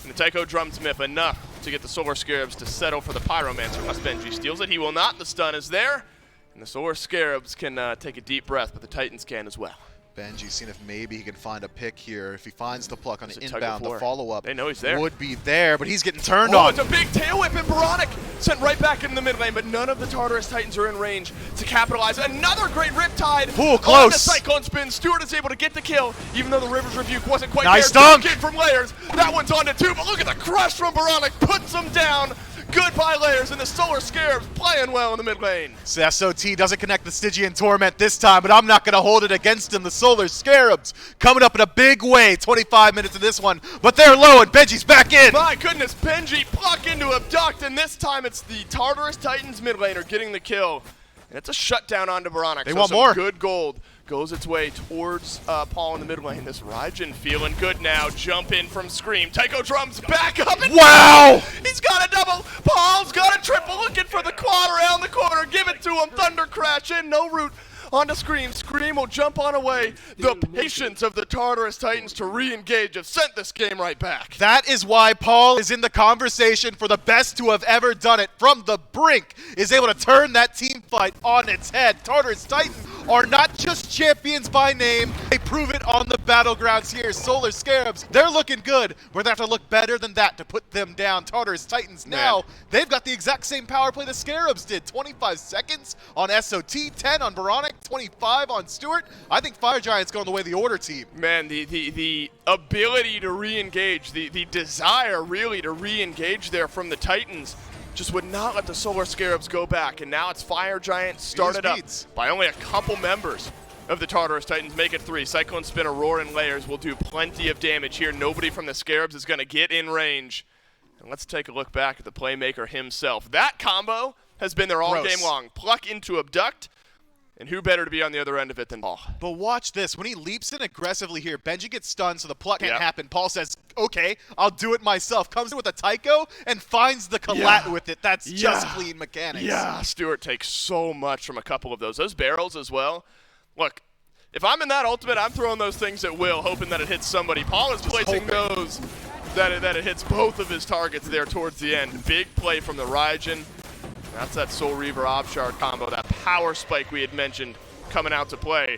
And the Tycho drums Miff enough to get the Solar Scarabs to settle for the Pyromancer unless Benji steals it. He will not. The stun is there. And the Solar Scarabs can take a deep breath, but the Titans can as well. Benji seeing if maybe he can find a pick here. If he finds the pluck on the inbound, the follow-up they know he's there. would be there, but he's getting turned on. It's a big tail whip, and Baronic sent right back into the mid lane, but none of the Tartarus Titans are in range to capitalize. Another great Riptide. Close. On the Cyclone Spin. Stewart is able to get the kill, even though the River's Rebuke wasn't quite nice there. dunk. Kick from Layers. That one's on to 2, but look at the crush from Baronic. Puts him down. Goodbye, Layers, and the Solar Scarabs playing well in the mid lane. SOT doesn't connect the Stygian Torment this time, but I'm not going to hold it against him. The Solar Scarabs coming up in a big way. 25 minutes of this one, but they're low, and Benji's back in. My goodness, Benji pluck into Abduct, and this time it's the Tartarus Titans mid laner getting the kill. And it's a shutdown onto Baronic. They want more. Good gold goes its way towards Paul in the mid lane. This Raijin feeling good now. Jump in from Scream. Tycho drums back up. And wow! He's got a double. Paul's got a triple. Looking for the quad around the corner. Give it to him. Thunder Crash in. No root. On to Scream. Scream will jump on away. The patience of the Tartarus Titans to re-engage have sent this game right back. That is why Paul is in the conversation for the best to have ever done it. From the brink, is able to turn that team fight on its head. Tartarus Titans are not just champions by name. They prove it on the battlegrounds here. Solar Scarabs, they're looking good, but they have to look better than that to put them down. Tartarus Titans now, they've got the exact same power play the Scarabs did. 25 seconds on SOT, 10 on Baronic, 25 on Stewart. I think Fire Giant's going the way of the Order team. Man, the ability to re-engage, the desire really to re-engage there from the Titans just would not let the Solar Scarabs go back. And now it's Fire Giant started up by only a couple members of the Tartarus Titans. Make it 3. Cyclone Spin, Aurora, and Layers will do plenty of damage here. Nobody from the Scarabs is going to get in range. And let's take a look back at the playmaker himself. That combo has been there all game long. Pluck into Abduct. And who better to be on the other end of it than Paul? But watch this. When he leaps in aggressively here, Benji gets stunned, so the pluck can't happen. Paul says, okay, I'll do it myself. Comes in with a Tycho and finds the collat with it. That's just clean mechanics. Yeah, Stewart takes so much from a couple of those. Those barrels as well. Look, if I'm in that ultimate, I'm throwing those things at will, hoping that it hits somebody. Paul is placing those that it hits both of his targets there towards the end. Big play from the Raijin. That's that Soul Reaver Obshard combo, that power spike we had mentioned coming out to play.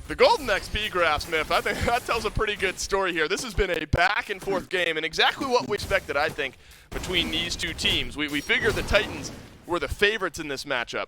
The Golden XP graph, Smith, I think that tells a pretty good story here. This has been a back and forth game, and exactly what we expected, I think, between these two teams. We figured the Titans were the favorites in this matchup.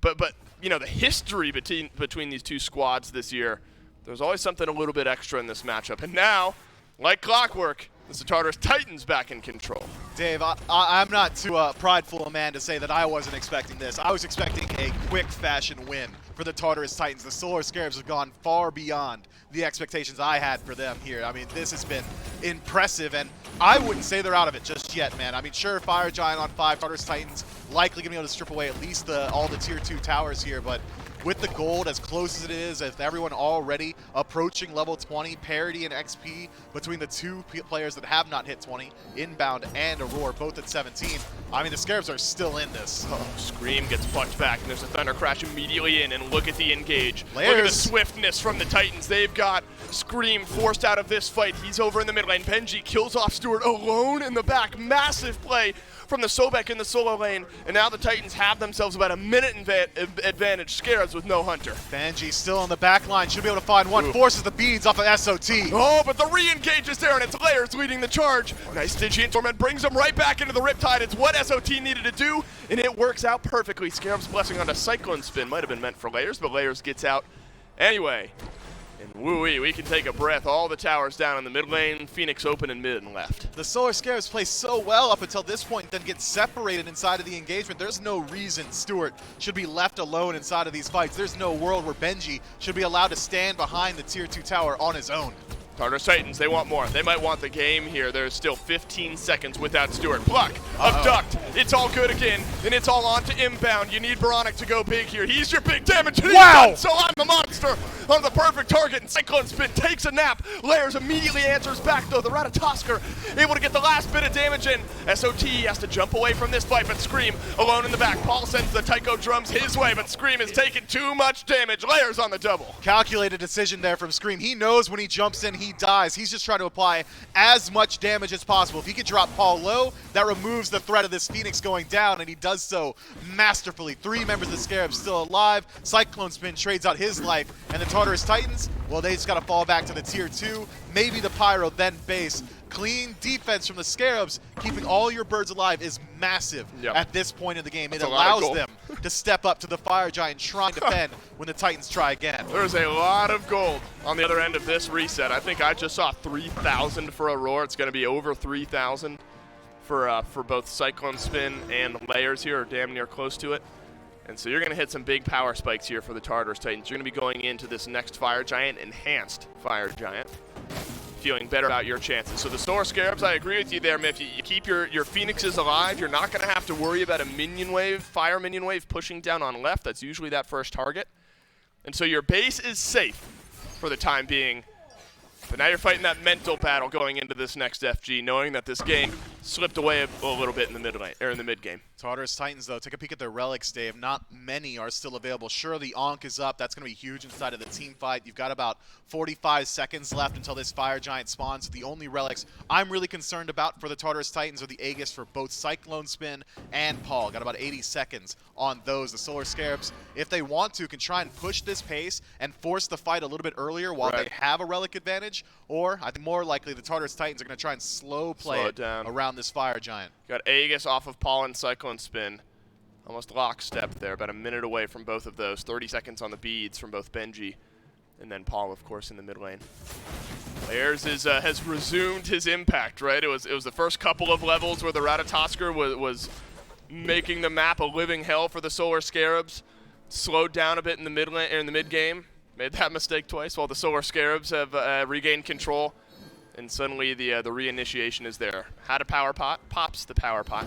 But you know, the history between these two squads this year, there's always something a little bit extra in this matchup. And now, like clockwork, it's the Tartarus Titans back in control. Dave, I'm not too prideful a man to say that I wasn't expecting this. I was expecting a quick fashion win for the Tartarus Titans. The Solar Scarabs have gone far beyond the expectations I had for them here. I mean, this has been impressive, and I wouldn't say they're out of it just yet, man. I mean, sure, Fire Giant on 5, Tartarus Titans likely going to be able to strip away at least all the tier 2 towers here, but with the gold as close as it is, with everyone already approaching level 20, parity in XP between the two players that have not hit 20, Inbound and Aurora, both at 17. I mean, the Scarabs are still in this. Oh, Scream gets plucked back, and there's a Thunder Crash immediately in, and look at the engage. Layers. Look at the swiftness from the Titans. They've got Scream forced out of this fight. He's over in the mid lane. Benji kills off Stewart alone in the back. Massive play from the Sobek in the solo lane, and now the Titans have themselves about a minute advantage. Scarabs with no Hunter. Benji still on the back line, should be able to find one, forces the beads off of SOT. Oh, but the re-engage is there, and it's Layers leading the charge. Nice Stygian Torment brings him right back into the Riptide. It's what SOT needed to do, and it works out perfectly. Scarabs blessing onto Cyclone Spin. Might have been meant for Layers, but Layers gets out anyway. And woo-wee, we can take a breath. All the towers down in the mid lane. Phoenix open in mid and left. The Solar Scarabs play so well up until this point, then get separated inside of the engagement. There's no reason Stewart should be left alone inside of these fights. There's no world where Benji should be allowed to stand behind the tier 2 tower on his own. Tartarus Titans, they want more. They might want the game here. There's still 15 seconds without Stewart. Pluck, abduct, it's all good again, and it's all on to Inbound. You need Baronic to go big here. He's your big damage, and he's done, so I'm the monster on the perfect target, and Cyclone Spin takes a nap. Layers immediately answers back, though. The Ratatosker able to get the last bit of damage in. SOT has to jump away from this fight, but Scream alone in the back. Paul sends the Tycho drums his way, but Scream is taking too much damage. Layers on the double. Calculated decision there from Scream. He knows when he jumps in, he dies. He's just trying to apply as much damage as possible. If he could drop Paul low, that removes the threat of this Phoenix going down, and he does so masterfully. 3 members of the Scarabs still alive. Cyclone Spin trades out his life, and the Tartarus Titans, well, they just got to fall back to the tier 2, maybe the Pyro, then base. Clean defense from the Scarabs, keeping all your birds alive is massive at this point in the game. It allows them to step up to the Fire Giant, trying to defend when the Titans try again. There's a lot of gold on the other end of this reset. I think I just saw 3,000 for Aurora. It's going to be over 3,000 for both Cyclone Spin and Layers here, or damn near close to it. And so you're going to hit some big power spikes here for the Tartarus Titans. You're going to be going into this next Fire Giant, Enhanced Fire Giant, feeling better about your chances. So the Solar Scarabs, I agree with you there, Miff. You keep your Phoenixes alive. You're not going to have to worry about a minion wave, fire minion wave pushing down on left. That's usually that first target. And so your base is safe for the time being. But now you're fighting that mental battle going into this next FG, knowing that this game slipped away a little bit in the mid lane, or in the mid game. Tartarus Titans, though, take a peek at their relics, Dave. Not many are still available. Sure, the Ankh is up. That's going to be huge inside of the team fight. You've got about 45 seconds left until this Fire Giant spawns. The only relics I'm really concerned about for the Tartarus Titans are the Aegis for both Cyclone Spin and Paul. Got about 80 seconds on those. The Solar Scarabs, if they want to, can try and push this pace and force the fight a little bit earlier while they have a relic advantage. Or, I think more likely, the Tartarus Titans are going to try and slow it down around this Fire Giant. Got Aegis off of Paul and Cyclone Spin. Almost lockstep there, about a minute away from both of those. 30 seconds on the beads from both Benji and then Paul, of course, in the mid lane. Layers has resumed his impact, right? It was the first couple of levels where the Ratatosker was making the map a living hell for the Solar Scarabs. Slowed down a bit in the mid game. Made that mistake twice while the Solar Scarabs have regained control. And suddenly the reinitiation is there. Had a power pot, pops the power pot.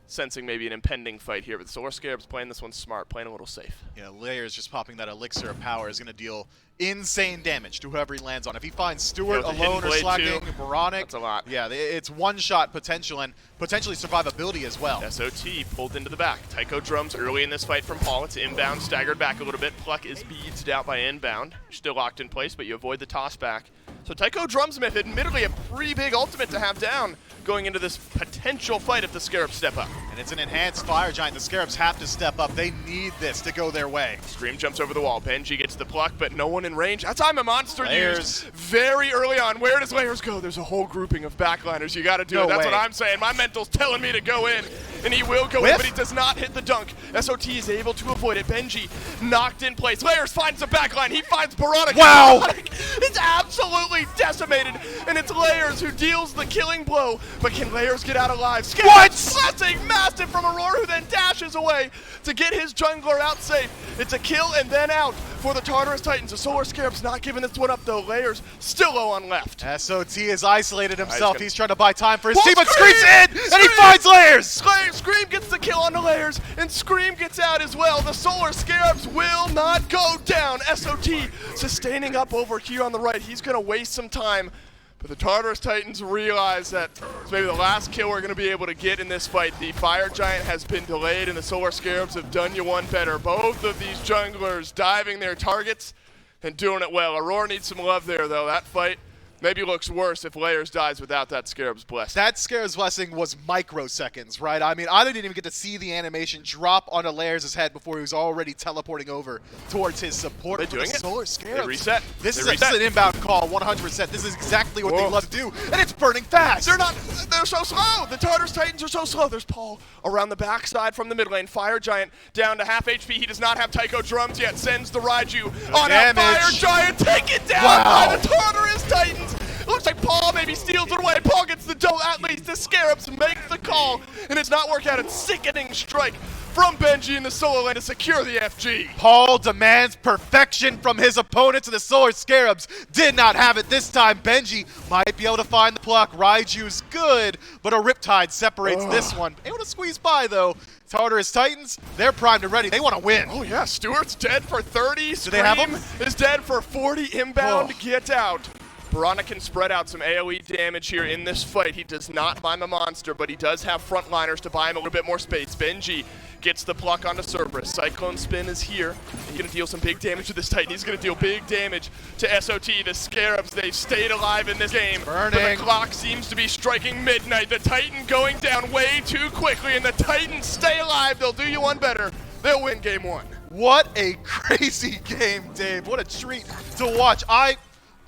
Sensing maybe an impending fight here, but the Solar Scarabs playing this one smart, playing a little safe. Yeah, Layers just popping that elixir of power is going to deal insane damage to whoever he lands on. If he finds Stewart alone or slacking Baronic, that's a lot. Yeah, it's one-shot potential and potentially survivability as well. SOT pulled into the back. Tycho drums early in this fight from Paul. It's Inbound, staggered back a little bit. Pluck is beadsed out by Inbound. Still locked in place, but you avoid the toss back. So Tycho drums Myth, admittedly a pretty big ultimate to have down going into this potential fight if the Scarabs step up. And it's an enhanced Fire Giant. The Scarabs have to step up. They need this to go their way. Scream jumps over the wall. Benji gets the pluck, but no one in range. That's I'm a monster Layers. used very early on. Where does Layers go? There's a whole grouping of backliners. You got to do it. That's what I'm saying. My mental's telling me to go in, and he will go in, but he does not hit the dunk. SOT is able to avoid it. Benji knocked in place. Layers finds the backline. He finds Baronic. Wow! It's absolutely decimated, and it's Layers who deals the killing blow. But can Layers get out alive? What? Blessing massive from Aurora, who then dashes away to get his jungler out safe. It's a kill and then out for the Tartarus Titans. The Solar Scarabs not giving this one up, though. Layers still low on left. SOT has isolated himself. gonna- He's trying to buy time for his Well, team, but Scream! Scream's in, and he Scream! finds Layers! Scream gets the kill on the Layers, and Scream gets out as well. The Solar Scarabs will not go down. SOT sustaining up over here on the right. He's going to waste some time. But the Tartarus Titans realize that it's maybe the last kill we're going to be able to get in this fight. The Fire Giant has been delayed, and the Solar Scarabs have done you one better. Both of these junglers diving their targets and doing it well. Aurora needs some love there, though. That fight maybe looks worse if Layers dies without that Scarab's blessing. That Scarab's blessing was microseconds, right? I mean, I didn't even get to see the animation drop onto Layers' head before he was already teleporting over towards his support. They for doing the it? Solar Scarabs. They reset. This They is reset. an inbound call, 100%. This is exactly what they Whoa. love to do, and it's burning fast. They're so slow. The Tartarus Titans are so slow. There's Paul around the backside from the mid lane. Fire Giant down to half HP. He does not have Tycho drums yet. Sends the Raiju on a damage. Fire Giant. Taken down Wow. by the Tartarus Titans. Looks like Paul maybe steals it away. Paul gets the dough. At least the Scarabs make the call, and it's not working out. A sickening strike from Benji in the solo lane to secure the FG. Paul demands perfection from his opponents, and the Solar Scarabs did not have it this time. Benji might be able to find the pluck. Raiju's good, but a Riptide separates this one. Able to squeeze by, though. Tartarus Titans, they're primed and ready. They want to win. Oh yeah, Stewart's dead for 30. Do they have Scream him? is dead for 40 inbound. Oh. Get out. Piranha can spread out some AoE damage here in this fight. He does not buy him a monster, but he does have frontliners to buy him a little bit more space. Benji gets the pluck onto Cerberus. Cyclone Spin is here. He's going to deal some big damage to this Titan. He's going to deal big damage to SOT. The Scarabs, they've stayed alive in this game. But Burning. the clock seems to be striking midnight. The Titan going down way too quickly, and the Titans stay alive. They'll do you one better. They'll win game one. What a crazy game, Dave. What a treat to watch.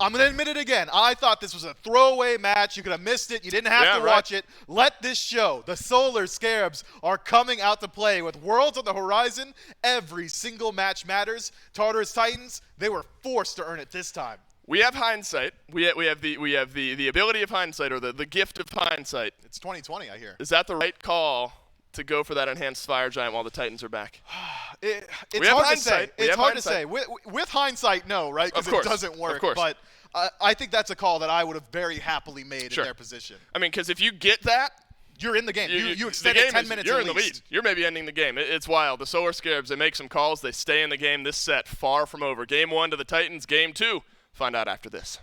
I'm going to admit it again. I thought this was a throwaway match. You could have missed it. You didn't have to watch it. Let this show. The Solar Scarabs are coming out to play with Worlds on the horizon. Every single match matters. Tartarus Titans, they were forced to earn it this time. We have hindsight. We have the ability of hindsight, or the gift of hindsight. It's 2020, I hear. Is that the right call to go for that enhanced Fire Giant while the Titans are back? It's We have hard to say. hindsight. We It's have hard to hindsight. say. With hindsight, no, right? Because Of course. it doesn't work. Of course. But I think that's a call that I would have very happily made Sure. in their position. I mean, because if you get that, You're in the game. You the extend game it 10 is- minutes You're at in the least. lead. You're maybe ending the game. It's wild. The Solar Scarabs, they make some calls. They stay in the game. This set far from over. Game one to the Titans. Game two, find out after this.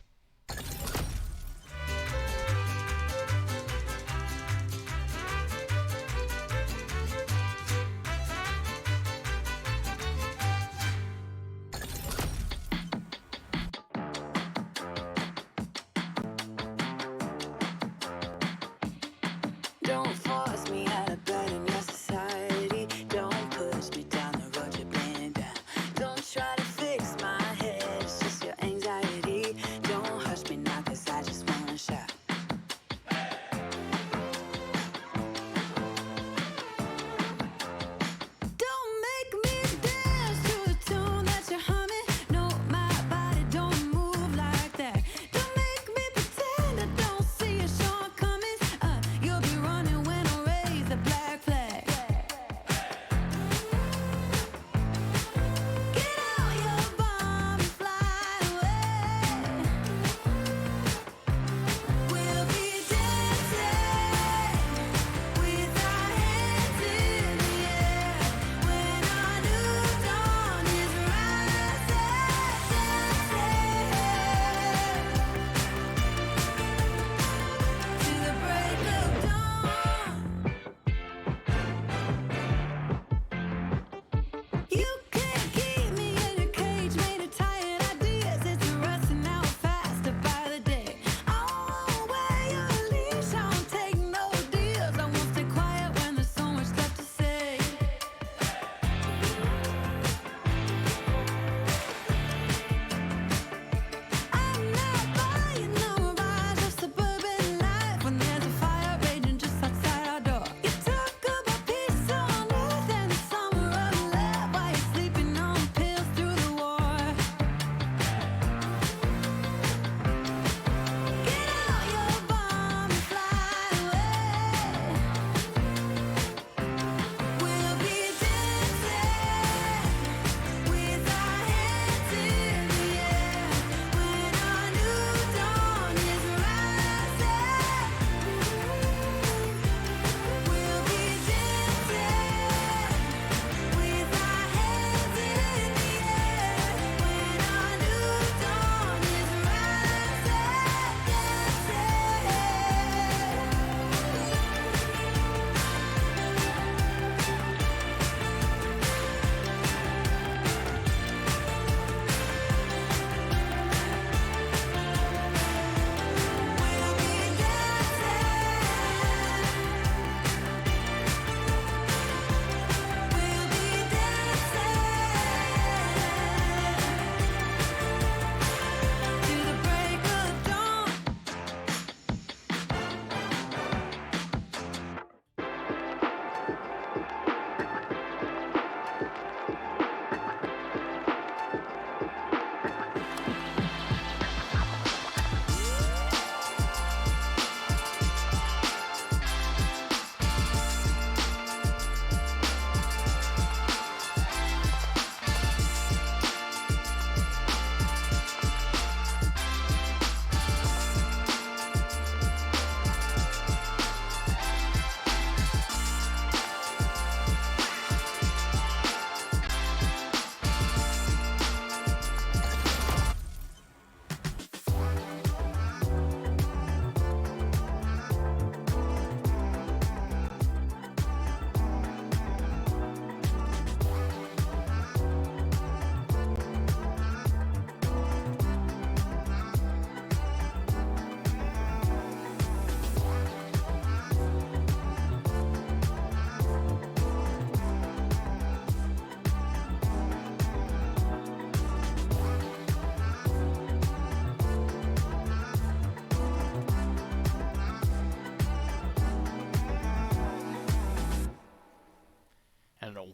Don't force me out of bed in your society. Don't push me down the road you're bringing down. Don't try to fix my head, it's just your anxiety. Don't hush me now, 'cause I just wanna shout. Don't make me dance to the tune that you're humming. No, my body don't move like that. Don't make me pretend I don't see your shortcomings. You'll be running when I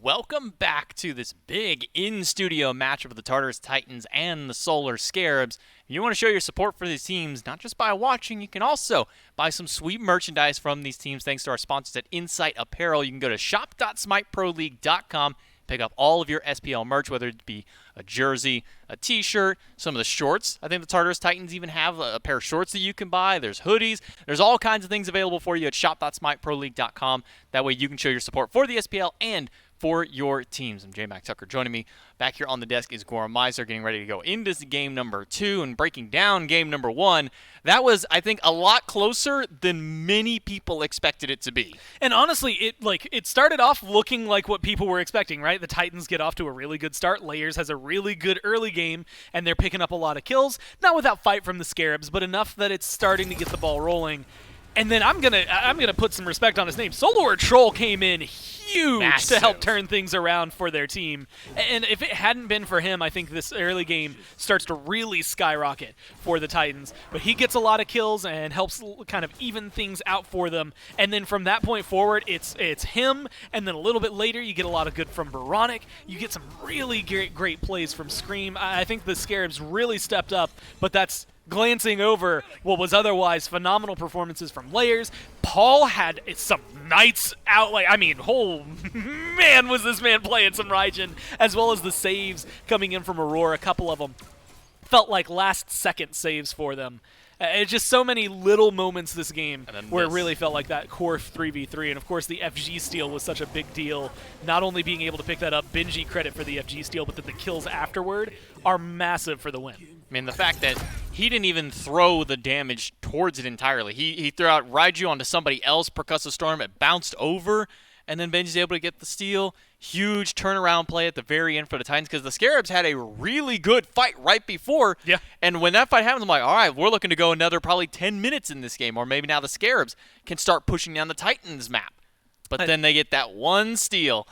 welcome back to this big in-studio matchup of the Tartarus Titans and the Solar Scarabs. If you want to show your support for these teams, not just by watching, you can also buy some sweet merchandise from these teams thanks to our sponsors at Insight Apparel. You can go to shop.smiteproleague.com, pick up all of your SPL merch, whether it be a jersey, a t-shirt, some of the shorts. I think the Tartarus Titans even have a pair of shorts that you can buy. There's hoodies. There's all kinds of things available for you at shop.smiteproleague.com. That way you can show your support for the SPL and for your teams. I'm J. Mac Tucker. Joining me back here on the desk is Goran Meiser, getting ready to go into game number 2 and breaking down game number 1. That was, I think, a lot closer than many people expected it to be. And honestly, it started off looking like what people were expecting, right? The Titans get off to a really good start. Layers has a really good early game, and they're picking up a lot of kills. Not without fight from the Scarabs, but enough that it's starting to get the ball rolling. And then I'm gonna put some respect on his name. Solar Troll came in huge Massive. to help turn things around for their team. And if it hadn't been for him, I think this early game starts to really skyrocket for the Titans. But he gets a lot of kills and helps kind of even things out for them. And then from that point forward, it's him. And then a little bit later, you get a lot of good from Baronic. You get some really great plays from Scream. I think the Scarabs really stepped up, but that's glancing over what was otherwise phenomenal performances from Layers. Paul had some nights out, oh man, was this man playing some Raijin, as well as the saves coming in from Aurora. A couple of them felt like last-second saves for them. It's just so many little moments this game where it really felt like that core 3v3. And, of course, the FG steal was such a big deal. Not only being able to pick that up, Benji credit for the FG steal, but that the kills afterward are massive for the win. I mean, the fact that he didn't even throw the damage towards it entirely. He threw out Raiju onto somebody else, Percussive Storm, it bounced over, and then Benji's able to get the steal. Huge turnaround play at the very end for the Titans because the Scarabs had a really good fight right before. Yeah. And when that fight happens, I'm like, all right, we're looking to go another probably 10 minutes in this game, or maybe now the Scarabs can start pushing down the Titans map. But then they get that one steal,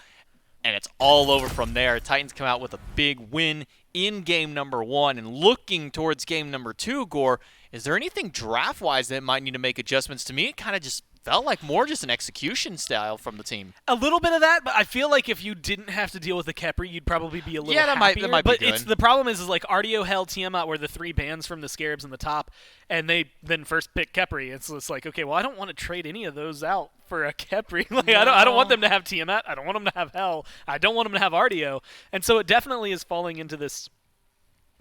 and it's all over from there. Titans come out with a big win in game number 1. And looking towards game number 2, Gore, is there anything draft-wise that might need to make adjustments? To me, it kind of just felt like more just an execution style from the team. A little bit of that, but I feel like if you didn't have to deal with the Khepri, you'd probably be a little happier. That might be but good. The problem is like Ardio, Hell, Tiamat were the 3 bans from the Scarabs in the top, and they then first pick Khepri. It's just like, okay, well, I don't want to trade any of those out for a Khepri. I don't want them to have Tiamat. I don't want them to have Hell. I don't want them to have Ardio. And so it definitely is falling into this,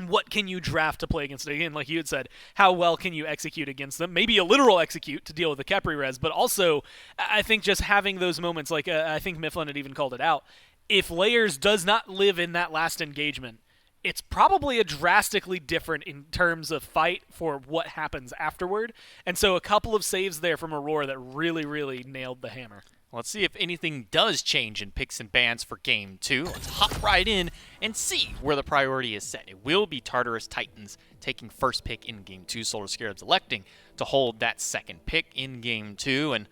what can you draft to play against it? Again, like you had said, how well can you execute against them? Maybe a literal execute to deal with the Khepri res, but also I think just having those moments, like I think Mifflin had even called it out, if Layers does not live in that last engagement, it's probably a drastically different in terms of fight for what happens afterward. And so a couple of saves there from Aurora that really, really nailed the hammer. Let's see if anything does change in picks and bans for game 2. Let's hop right in and see where the priority is set. It will be Tartarus Titans taking first pick in game 2. Solar Scarabs electing to hold that second pick in game 2. And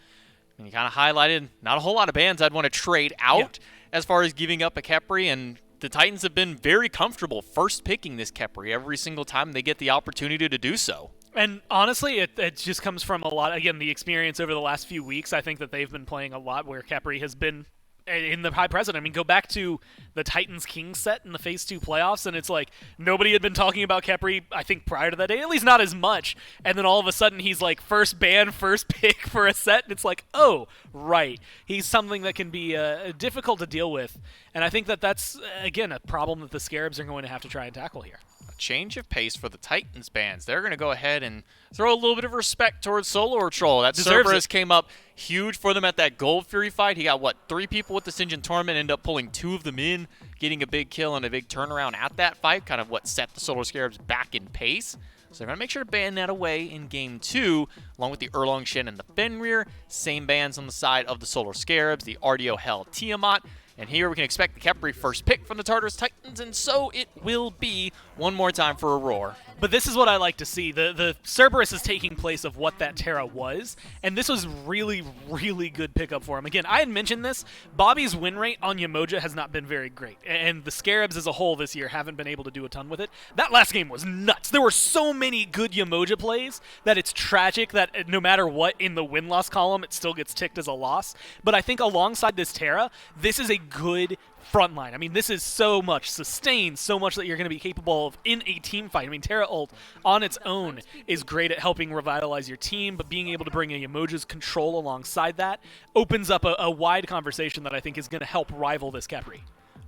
you kind of highlighted not a whole lot of bans I'd want to trade out as far as giving up a Khepri. And the Titans have been very comfortable first picking this Khepri every single time they get the opportunity to do so. And honestly, it just comes from a lot, again, the experience over the last few weeks. I think that they've been playing a lot where Khepri has been in the high present. I mean, go back to the Titans-Kings set in the Phase 2 playoffs, and it's like nobody had been talking about Khepri, I think, prior to that day, at least not as much. And then all of a sudden, he's like first ban, first pick for a set, and it's like, oh, right. He's something that can be difficult to deal with. And I think that that's, again, a problem that the Scarabs are going to have to try and tackle here. Change of pace for the Titans bans. They're going to go ahead and throw a little bit of respect towards Solar Troll. That Cerberus came up huge for them at that Gold Fury fight. He got, 3 people with the Sinjin Tournament, ended up pulling 2 of them in, getting a big kill and a big turnaround at that fight, kind of what set the Solar Scarabs back in pace. So they're going to make sure to ban that away in game 2, along with the Erlong Shen and the Fenrir. Same bans on the side of the Solar Scarabs, the Ardio, Hell, Tiamat. And here we can expect the Khepri first pick from the Tartarus Titans, and so it will be one more time for Aurora. But this is what I like to see. The Cerberus is taking place of what that Terra was, and this was really, really good pickup for him. Again, I had mentioned this. Bobby's win rate on Yamoja has not been very great, and the Scarabs as a whole this year haven't been able to do a ton with it. That last game was nuts. There were so many good Yamoja plays that it's tragic that no matter what in the win-loss column, it still gets ticked as a loss. But I think alongside this Terra, this is a good front line. I mean, this is so much sustain, so much that you're going to be capable of in a team fight. I mean, Terra ult on its own is great at helping revitalize your team, but being able to bring a Yamoja's control alongside that opens up a wide conversation that I think is going to help rival this Khepri.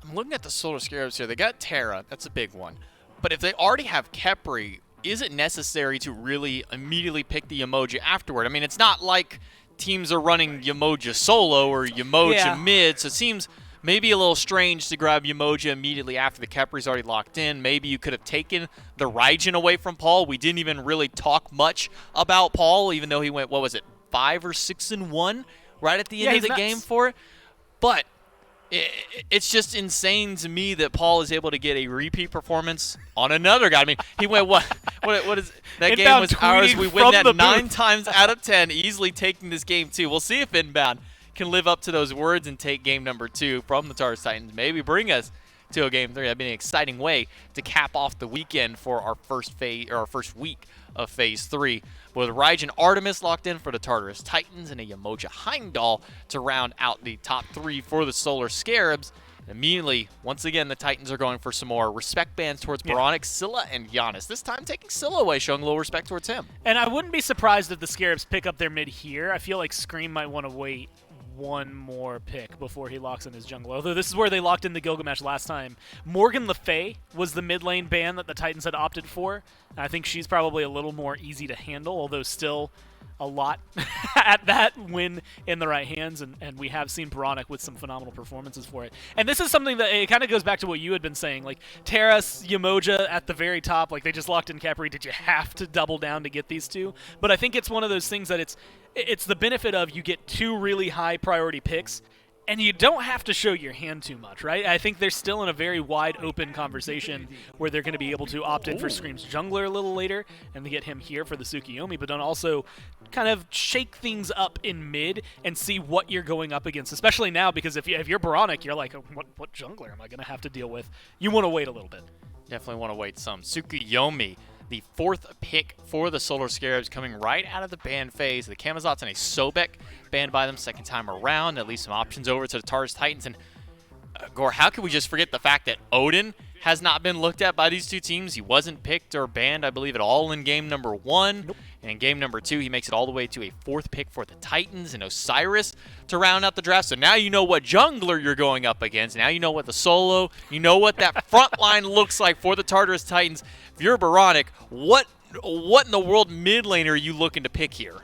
I'm looking at the Solar Scarabs here. They got Terra. That's a big one. But if they already have Khepri, is it necessary to really immediately pick the Yamoja afterward? I mean, it's not like teams are running Yamoja solo or Yamoja mid, so it seems maybe a little strange to grab Yamoja immediately after the Khepri's already locked in. Maybe you could have taken the Raijin away from Paul. We didn't even really talk much about Paul, even though he went, 5 or 6-1 right at the end of the game for it. But it's just insane to me that Paul is able to get a repeat performance on another guy. I mean, he went, what is that game Inbound was ours. We win that the 9 booth. times out of 10, easily taking this game too. We'll see if Inbound can live up to those words and take game number 2 from the Tartarus Titans. Maybe bring us to a game 3. That'd be an exciting way to cap off the weekend for our first week of Phase 3. With Raijin Artemis locked in for the Tartarus Titans and a Yamoja Heimdall to round out the top 3 for the Solar Scarabs. Immediately, once again, the Titans are going for some more respect bans towards Baronic, Scylla, and Giannis. This time taking Scylla away, showing a little respect towards him. And I wouldn't be surprised if the Scarabs pick up their mid here. I feel like Scream might want to wait one more pick before he locks in his jungle. Although this is where they locked in the Gilgamesh last time. Morgan Le Fay was the mid lane ban that the Titans had opted for. I think she's probably a little more easy to handle, although still a lot at that when in the right hands, and we have seen Baronic with some phenomenal performances for it. And this is something that it kind of goes back to what you had been saying, like Terras, Yamoja at the very top, like they just locked in Khepri. Did you have to double down to get these two? But I think it's one of those things that it's the benefit of you get 2 really high priority picks, and you don't have to show your hand too much, right? I think they're still in a very wide open conversation where they're going to be able to opt in for Scream's jungler a little later and to get him here for the Tsukiyomi, but then also kind of shake things up in mid and see what you're going up against, especially now because if you're Baronic, you're like, what jungler am I going to have to deal with? You want to wait a little bit. Definitely want to wait some. Tsukiyomi, the 4th pick for the Solar Scarabs, coming right out of the ban phase. The Camazotz and a Sobek banned by them 2nd time around. At least some options over to the Tartarus Titans. And Gore, how could we just forget the fact that Odin has not been looked at by these 2 teams? He wasn't picked or banned, I believe, at all in game number 1. Nope. And in game number 2, he makes it all the way to a 4th pick for the Titans and Osiris to round out the draft. So now you know what jungler you're going up against. Now you know what the solo, you know what that front line looks like for the Tartarus Titans. If you're Baronic, what in the world mid lane are you looking to pick here?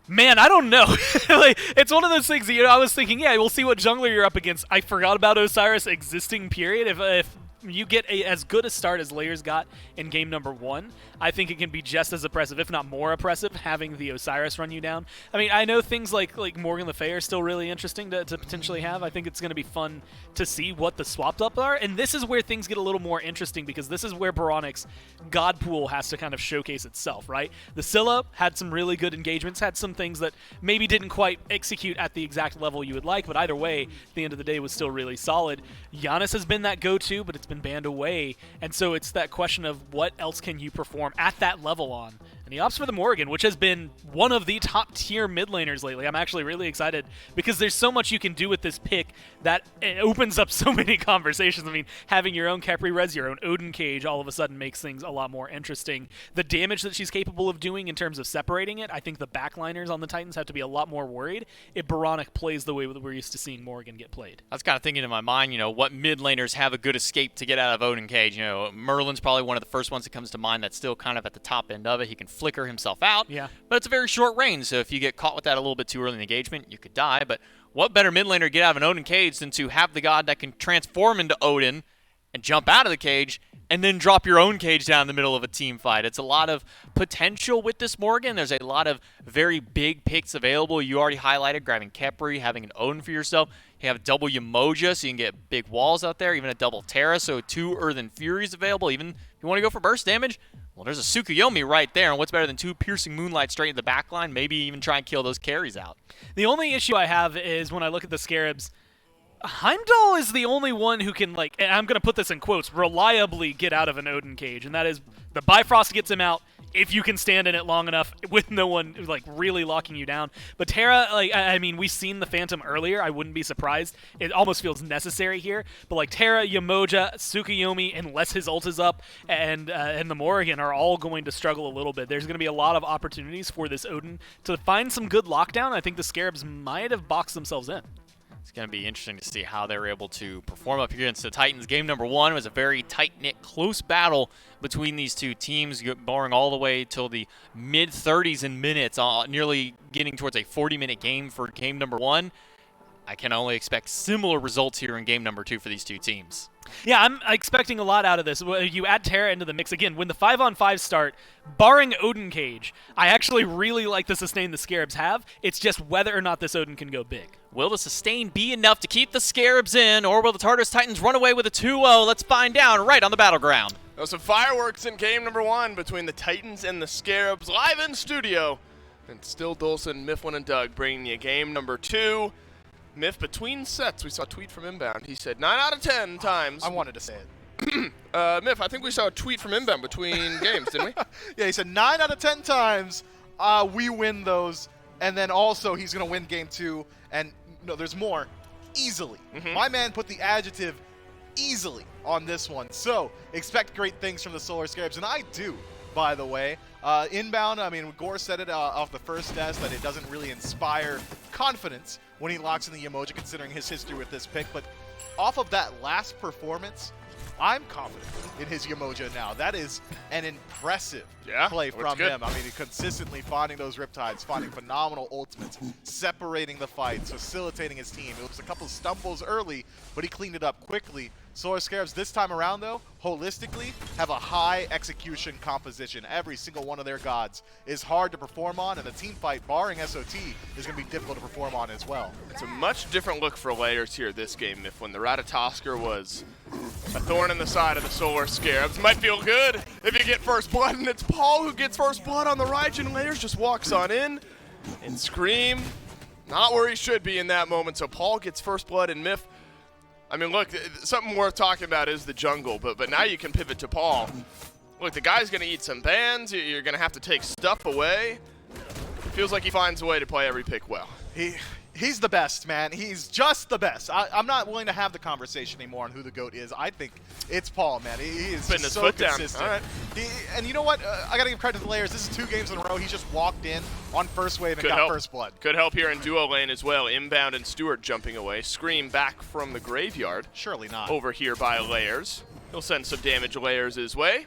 Man, I don't know. Like, it's one of those things that, I was thinking, yeah, we'll see what jungler you're up against. I forgot about Osiris existing, period. If you get as good a start as Layers got in game number 1, I think it can be just as oppressive, if not more oppressive, having the Osiris run you down. I mean, I know things like Morgan Le Fay are still really interesting to potentially have. I think it's going to be fun to see what the swapped up are, and this is where things get a little more interesting because this is where Baronic's God Pool has to kind of showcase itself, right? The Scylla had some really good engagements, had some things that maybe didn't quite execute at the exact level you would like, but either way, at the end of the day, was still really solid. Giannis has been that go-to, but it's been banned away, and so it's that question of what else can you perform at that level on. And he opts for the Morgan, which has been one of the top tier mid laners lately. I'm actually really excited because there's so much you can do with this pick that it opens up so many conversations. I mean, having your own hi-rez, your own Odin cage, all of a sudden makes things a lot more interesting. The damage that she's capable of doing in terms of separating it, I think the backliners on the Titans have to be a lot more worried if Baronic plays the way that we're used to seeing Morgan get played. I was kind of thinking in my mind, what mid laners have a good escape to get out of Odin cage. Merlin's probably one of the first ones that comes to mind that's still kind of at the top end of it. He can flicker himself out, but it's a very short range, so if you get caught with that a little bit too early in the engagement, you could die. But what better mid laner to get out of an Odin cage than to have the god that can transform into Odin and jump out of the cage and then drop your own cage down in the middle of a team fight? It's a lot of potential with this Morgan. There's a lot of very big picks available. You already highlighted grabbing Khepri, having an Odin for yourself. You have a double Yamoja, so you can get big walls out there, even a double Terra, so 2 Earthen Furies available. Even if you want to go for burst damage, Well, there's a Tsukuyomi right there, and what's better than 2 piercing moonlight straight in the back line? Maybe even try and kill those carries out. The only issue I have is when I look at the Scarabs, Heimdall is the only one who can, like, and I'm going to put this in quotes, reliably get out of an Odin cage, and that is the Bifrost gets him out if you can stand in it long enough with no one, like, really locking you down. But Terra, like, I mean, we've seen the Phantom earlier. I wouldn't be surprised. It almost feels necessary here. But, like, Terra, Yamoja, Tsukuyomi, unless his ult is up, and the Morrigan are all going to struggle a little bit. There's going to be a lot of opportunities for this Odin to find some good lockdown. I think the Scarabs might have boxed themselves in. It's going to be interesting to see how they were able to perform up here against the Titans. Game number 1 was a very tight-knit, close battle between these two teams, barring all the way till the mid-30s in minutes, nearly getting towards a 40-minute game for game number 1. I can only expect similar results here in game number 2 for these two teams. Yeah, I'm expecting a lot out of this. You add Terra into the mix. Again, when the 5-on-5 start, barring Odin Cage, I actually really like the sustain the Scarabs have. It's just whether or not this Odin can go big. Will the sustain be enough to keep the Scarabs in, or will the Tartarus Titans run away with a 2-0? Let's find out right on the battleground. There was some fireworks in game number 1 between the Titans and the Scarabs live in studio. And still Dolson, Mifflin, and Doug bringing you game number 2. Miff, between sets, we saw a tweet from Inbound. He said 9 out of 10 times. I wanted to say it. Miff, I think we saw a tweet from Inbound between games, didn't we? Yeah, he said 9 out of 10 times we win those. And then also he's going to win game 2. And no, there's more. Easily. My man put the adjective easily on this one. So expect great things from the Solar Scarabs. And I do, by the way. Inbound, I mean, Gore said it off the first test that it doesn't really inspire confidence when he locks in the Yamoja, considering his history with this pick. But off of that last performance, I'm confident in his Yamoja now. That is an impressive play from him. I mean, he consistently finding those riptides, finding phenomenal ultimates, separating the fights, facilitating his team. It was a couple stumbles early, but he cleaned it up quickly. Solar Scarabs this time around, though, holistically, have a high execution composition. Every single one of their gods is hard to perform on, and the team fight, barring SOT, is going to be difficult to perform on as well. It's a much different look for Layers here this game. If when the Ratatosker was a thorn in the side of the Solar Scarabs, might feel good if you get first blood, and it's Paul who gets first blood on the Raijin. Layers just walks on in, and Scream, not where he should be in that moment, so Paul gets first blood, and Miff, I mean, look, something worth talking about is the jungle, but now you can pivot to Paul. Look, the guy's going to eat some bans. You're going to have to take stuff away. Feels like he finds a way to play every pick well. He's the best, man. He's just the best. I'm not willing to have the conversation anymore on who the GOAT is. I think it's Paul, man. He is Putting just his so foot down. consistent. All right. And you know what? I got to give credit to the Layers. This is 2 games in a row. He just walked in on first wave and Could got help. first blood. Could help here in duo lane as well. Inbound and Stewart jumping away. Scream back from the graveyard. Surely not. Over here by Layers. He'll send some damage Layers his way.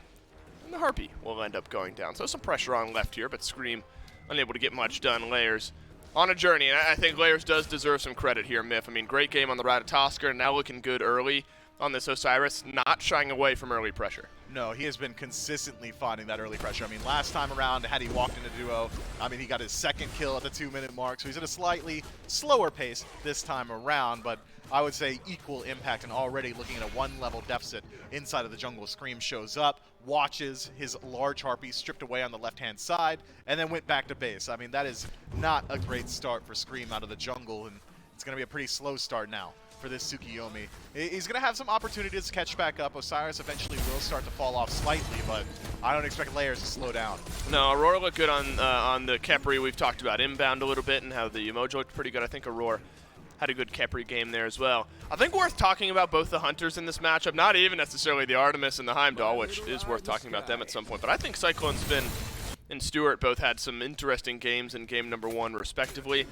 And the Harpy will end up going down. So some pressure on left here, but Scream unable to get much done. Layers on a journey, and I think Layers does deserve some credit here, Miff. I mean, great game on the Ratatosker, and now looking good early on this Osiris, not shying away from early pressure. No, he has been consistently finding that early pressure. I mean, last time around, had he walked into duo, I mean, he got his second kill at the 2-minute mark, so he's at a slightly slower pace this time around, but I would say equal impact, and already looking at a 1-level deficit inside of the jungle. Scream shows up, watches his large Harpy stripped away on the left-hand side, and then went back to base. I mean, that is not a great start for Scream out of the jungle, and it's going to be a pretty slow start now for this Tsukuyomi. He's going to have some opportunities to catch back up. Osiris eventually will start to fall off slightly, but I don't expect Layers to slow down. No, Aurora looked good on the Kepri. We've talked about Inbound a little bit and how the Emoji looked pretty good. I think Aurora had a good Kepri game there as well. I think worth talking about both the Hunters in this matchup, not even necessarily the Artemis and the Heimdall, which is worth talking about them at some point, but I think Cyclone Spin and Stewart both had some interesting games in game number 1 respectively.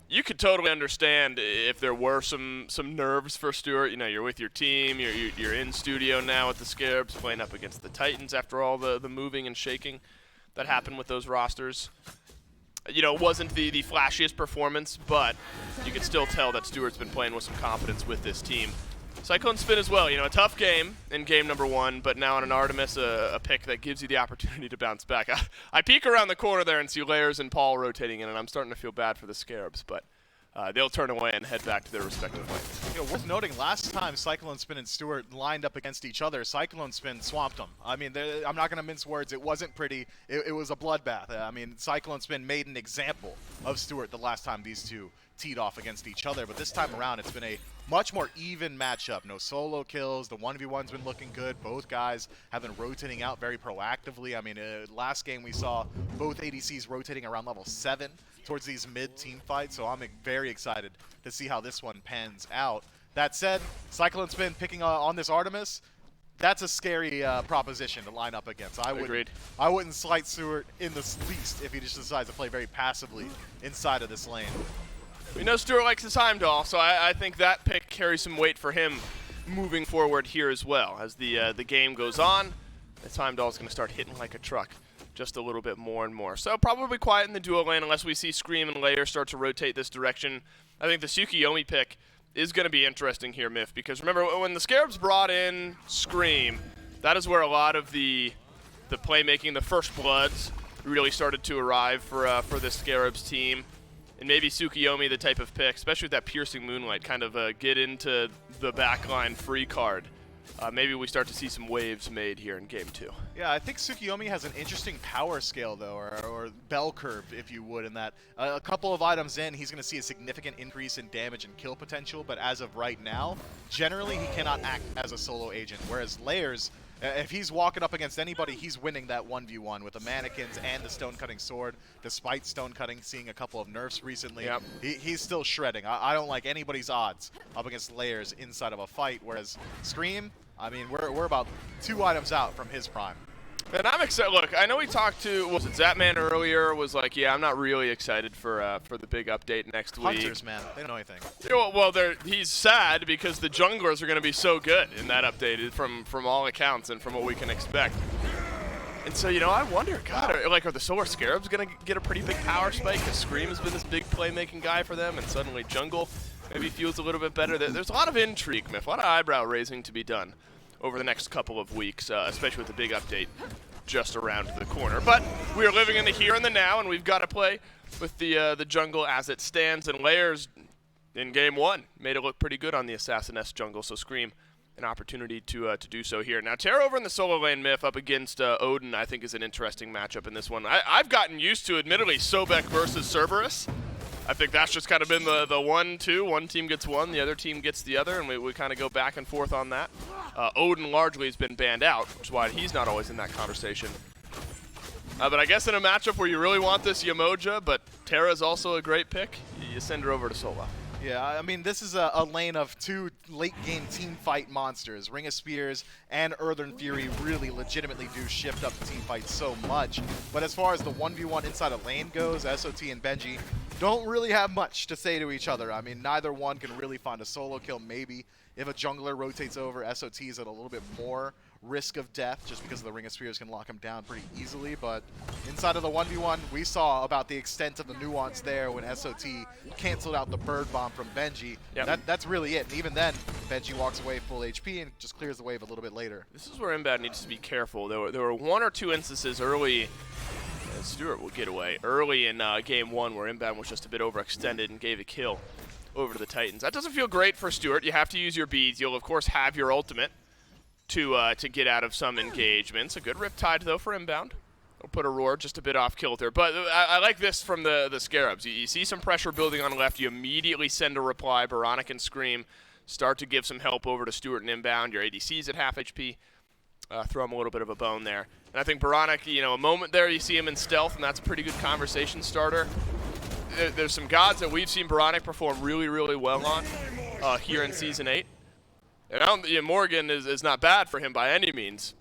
You could totally understand if there were some nerves for Stewart. You know, you're with your team, you're in studio now with the Scarabs, playing up against the Titans after all the moving and shaking that happened with those rosters. You know, it wasn't the flashiest performance, but you could still tell that Stewart's been playing with some confidence with this team. Cyclone Spin as well, you know, a tough game in game number 1, but now on an Artemis, a pick that gives you the opportunity to bounce back. I peek around the corner there and see Layers and Paul rotating in, and I'm starting to feel bad for the Scarabs, but they'll turn away and head back to their respective lanes. You know, worth noting, last time Cyclone Spin and Stewart lined up against each other, Cyclone Spin swamped them. I mean, I'm not going to mince words. It wasn't pretty. It was a bloodbath. I mean, Cyclone Spin made an example of Stewart the last time these two teed off against each other. But this time around, it's been a much more even matchup. No solo kills. The 1v1's been looking good. Both guys have been rotating out very proactively. I mean, last game we saw both ADCs rotating around level 7 towards these mid-team fights, so I'm very excited to see how this one pans out. That said, Cyclone Spin picking on this Artemis, that's a scary proposition to line up against. Agreed. I wouldn't slight Stewart in the least if he just decides to play very passively inside of this lane. We know Stewart likes his Heimdall, so I think that pick carries some weight for him moving forward here as well. As the game goes on, this Heimdall's going to start hitting like a truck just a little bit more and more. So probably quiet in the duo lane unless we see Scream and Layer start to rotate this direction. I think the Tsukiyomi pick is going to be interesting here, Myth, because remember when the Scarabs brought in Scream, that is where a lot of the playmaking, the first bloods, really started to arrive for this Scarabs team. And maybe Tsukiyomi the type of pick, especially with that Piercing Moonlight, kind of get into the backline free card. Maybe we start to see some waves made here in Game 2. Yeah, I think Tsukiyomi has an interesting power scale, though, or bell curve, if you would, in that a couple of items in, he's going to see a significant increase in damage and kill potential, but as of right now, generally he cannot act as a solo agent, whereas Layers, if he's walking up against anybody, he's winning that 1v1 with the mannequins and the stone-cutting sword, despite stone-cutting seeing a couple of nerfs recently. Yep. He's still shredding. I don't like anybody's odds up against Layers inside of a fight, whereas Scream, I mean, we're about 2 items out from his prime. And I'm excited. Look, I know we talked to, was it Zapman earlier, was like, yeah, I'm not really excited for the big update next week. Hunters, man, they don't know anything. Yeah, well, he's sad because the junglers are going to be so good in that update from all accounts and from what we can expect. And so, you know, I wonder, God, are the Solar Scarabs going to get a pretty big power spike? Because Scream has been this big playmaking guy for them, and suddenly Jungle maybe feels a little bit better. There's a lot of intrigue, Myth, a lot of eyebrow raising to be done over the next couple of weeks, especially with the big update just around the corner. But we are living in the here and the now, and we've got to play with the jungle as it stands. And Layers in Game 1 made it look pretty good on the Assassin-esque jungle, so Scream an opportunity to do so here. Now, Terra over in the solo lane, Myth, up against Odin, I think is an interesting matchup in this one. I've gotten used to, admittedly, Sobek versus Cerberus. I think that's just kind of been the 1-2. One team gets one, the other team gets the other, and we kind of go back and forth on that. Odin largely has been banned out, which is why he's not always in that conversation. But I guess in a matchup where you really want this Yamoja, but Terra's also a great pick, you send her over to solo. Yeah, I mean, this is a lane of 2 late-game team fight monsters. Ring of Spears and Earthern Fury really legitimately do shift up the team fight so much. But as far as the 1v1 inside a lane goes, SOT and Benji don't really have much to say to each other. I mean, neither one can really find a solo kill. Maybe if a jungler rotates over, SOT is at a little bit more risk of death just because the Ring of Spears can lock him down pretty easily. But inside of the 1v1, we saw about the extent of the nuance there when SOT canceled out the bird bomb from Benji. Yep. That's really it. And even then, Benji walks away full HP and just clears the wave a little bit later. This is where Inbound needs to be careful. There were 1 or 2 instances early, Stewart will get away, early in Game 1 where Inbound was just a bit overextended and gave a kill over to the Titans. That doesn't feel great for Stewart. You have to use your beads. You'll, of course, have your ultimate to get out of some engagements. A good Riptide, though, for Inbound. We'll put a Roar just a bit off kilter. But I like this from the Scarabs. You see some pressure building on the left. You immediately send a reply. Baronic and Scream start to give some help over to Stewart and Inbound. Your ADC's at half HP. Throw him a little bit of a bone there. And I think Baronic, you know, a moment there, you see him in stealth, and that's a pretty good conversation starter. There's some gods that we've seen Baronic perform really, really well on here in Season 8. And Morgan is not bad for him by any means.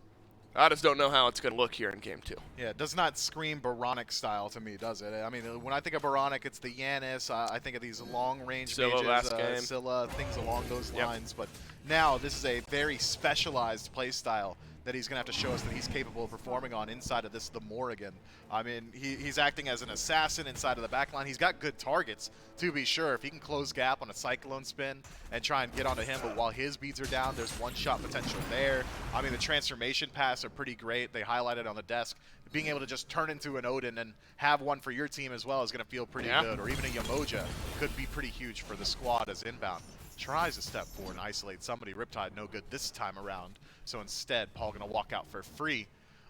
I just don't know how it's going to look here in Game 2. Yeah, it does not scream Baronic style to me, does it? I mean, when I think of Baronic, it's the Yanis. I think of these long-range Scylla mages, last game. Scylla, things along those Yep. lines. But now this is a very specialized play style that he's going to have to show us that he's capable of performing on inside of this, the Morrigan. I mean, he's acting as an assassin inside of the backline. He's got good targets, to be sure. If he can close gap on a Cyclone spin and try and get onto him, but while his beads are down, there's one-shot potential there. I mean, the transformation paths are pretty great. They highlighted on the desk. Being able to just turn into an Odin and have one for your team as well is going to feel pretty good. Or even a Yamoja could be pretty huge for the squad as inbound. Tries to step forward and isolate somebody. Riptide no good this time around. So instead, Paul going to walk out for free.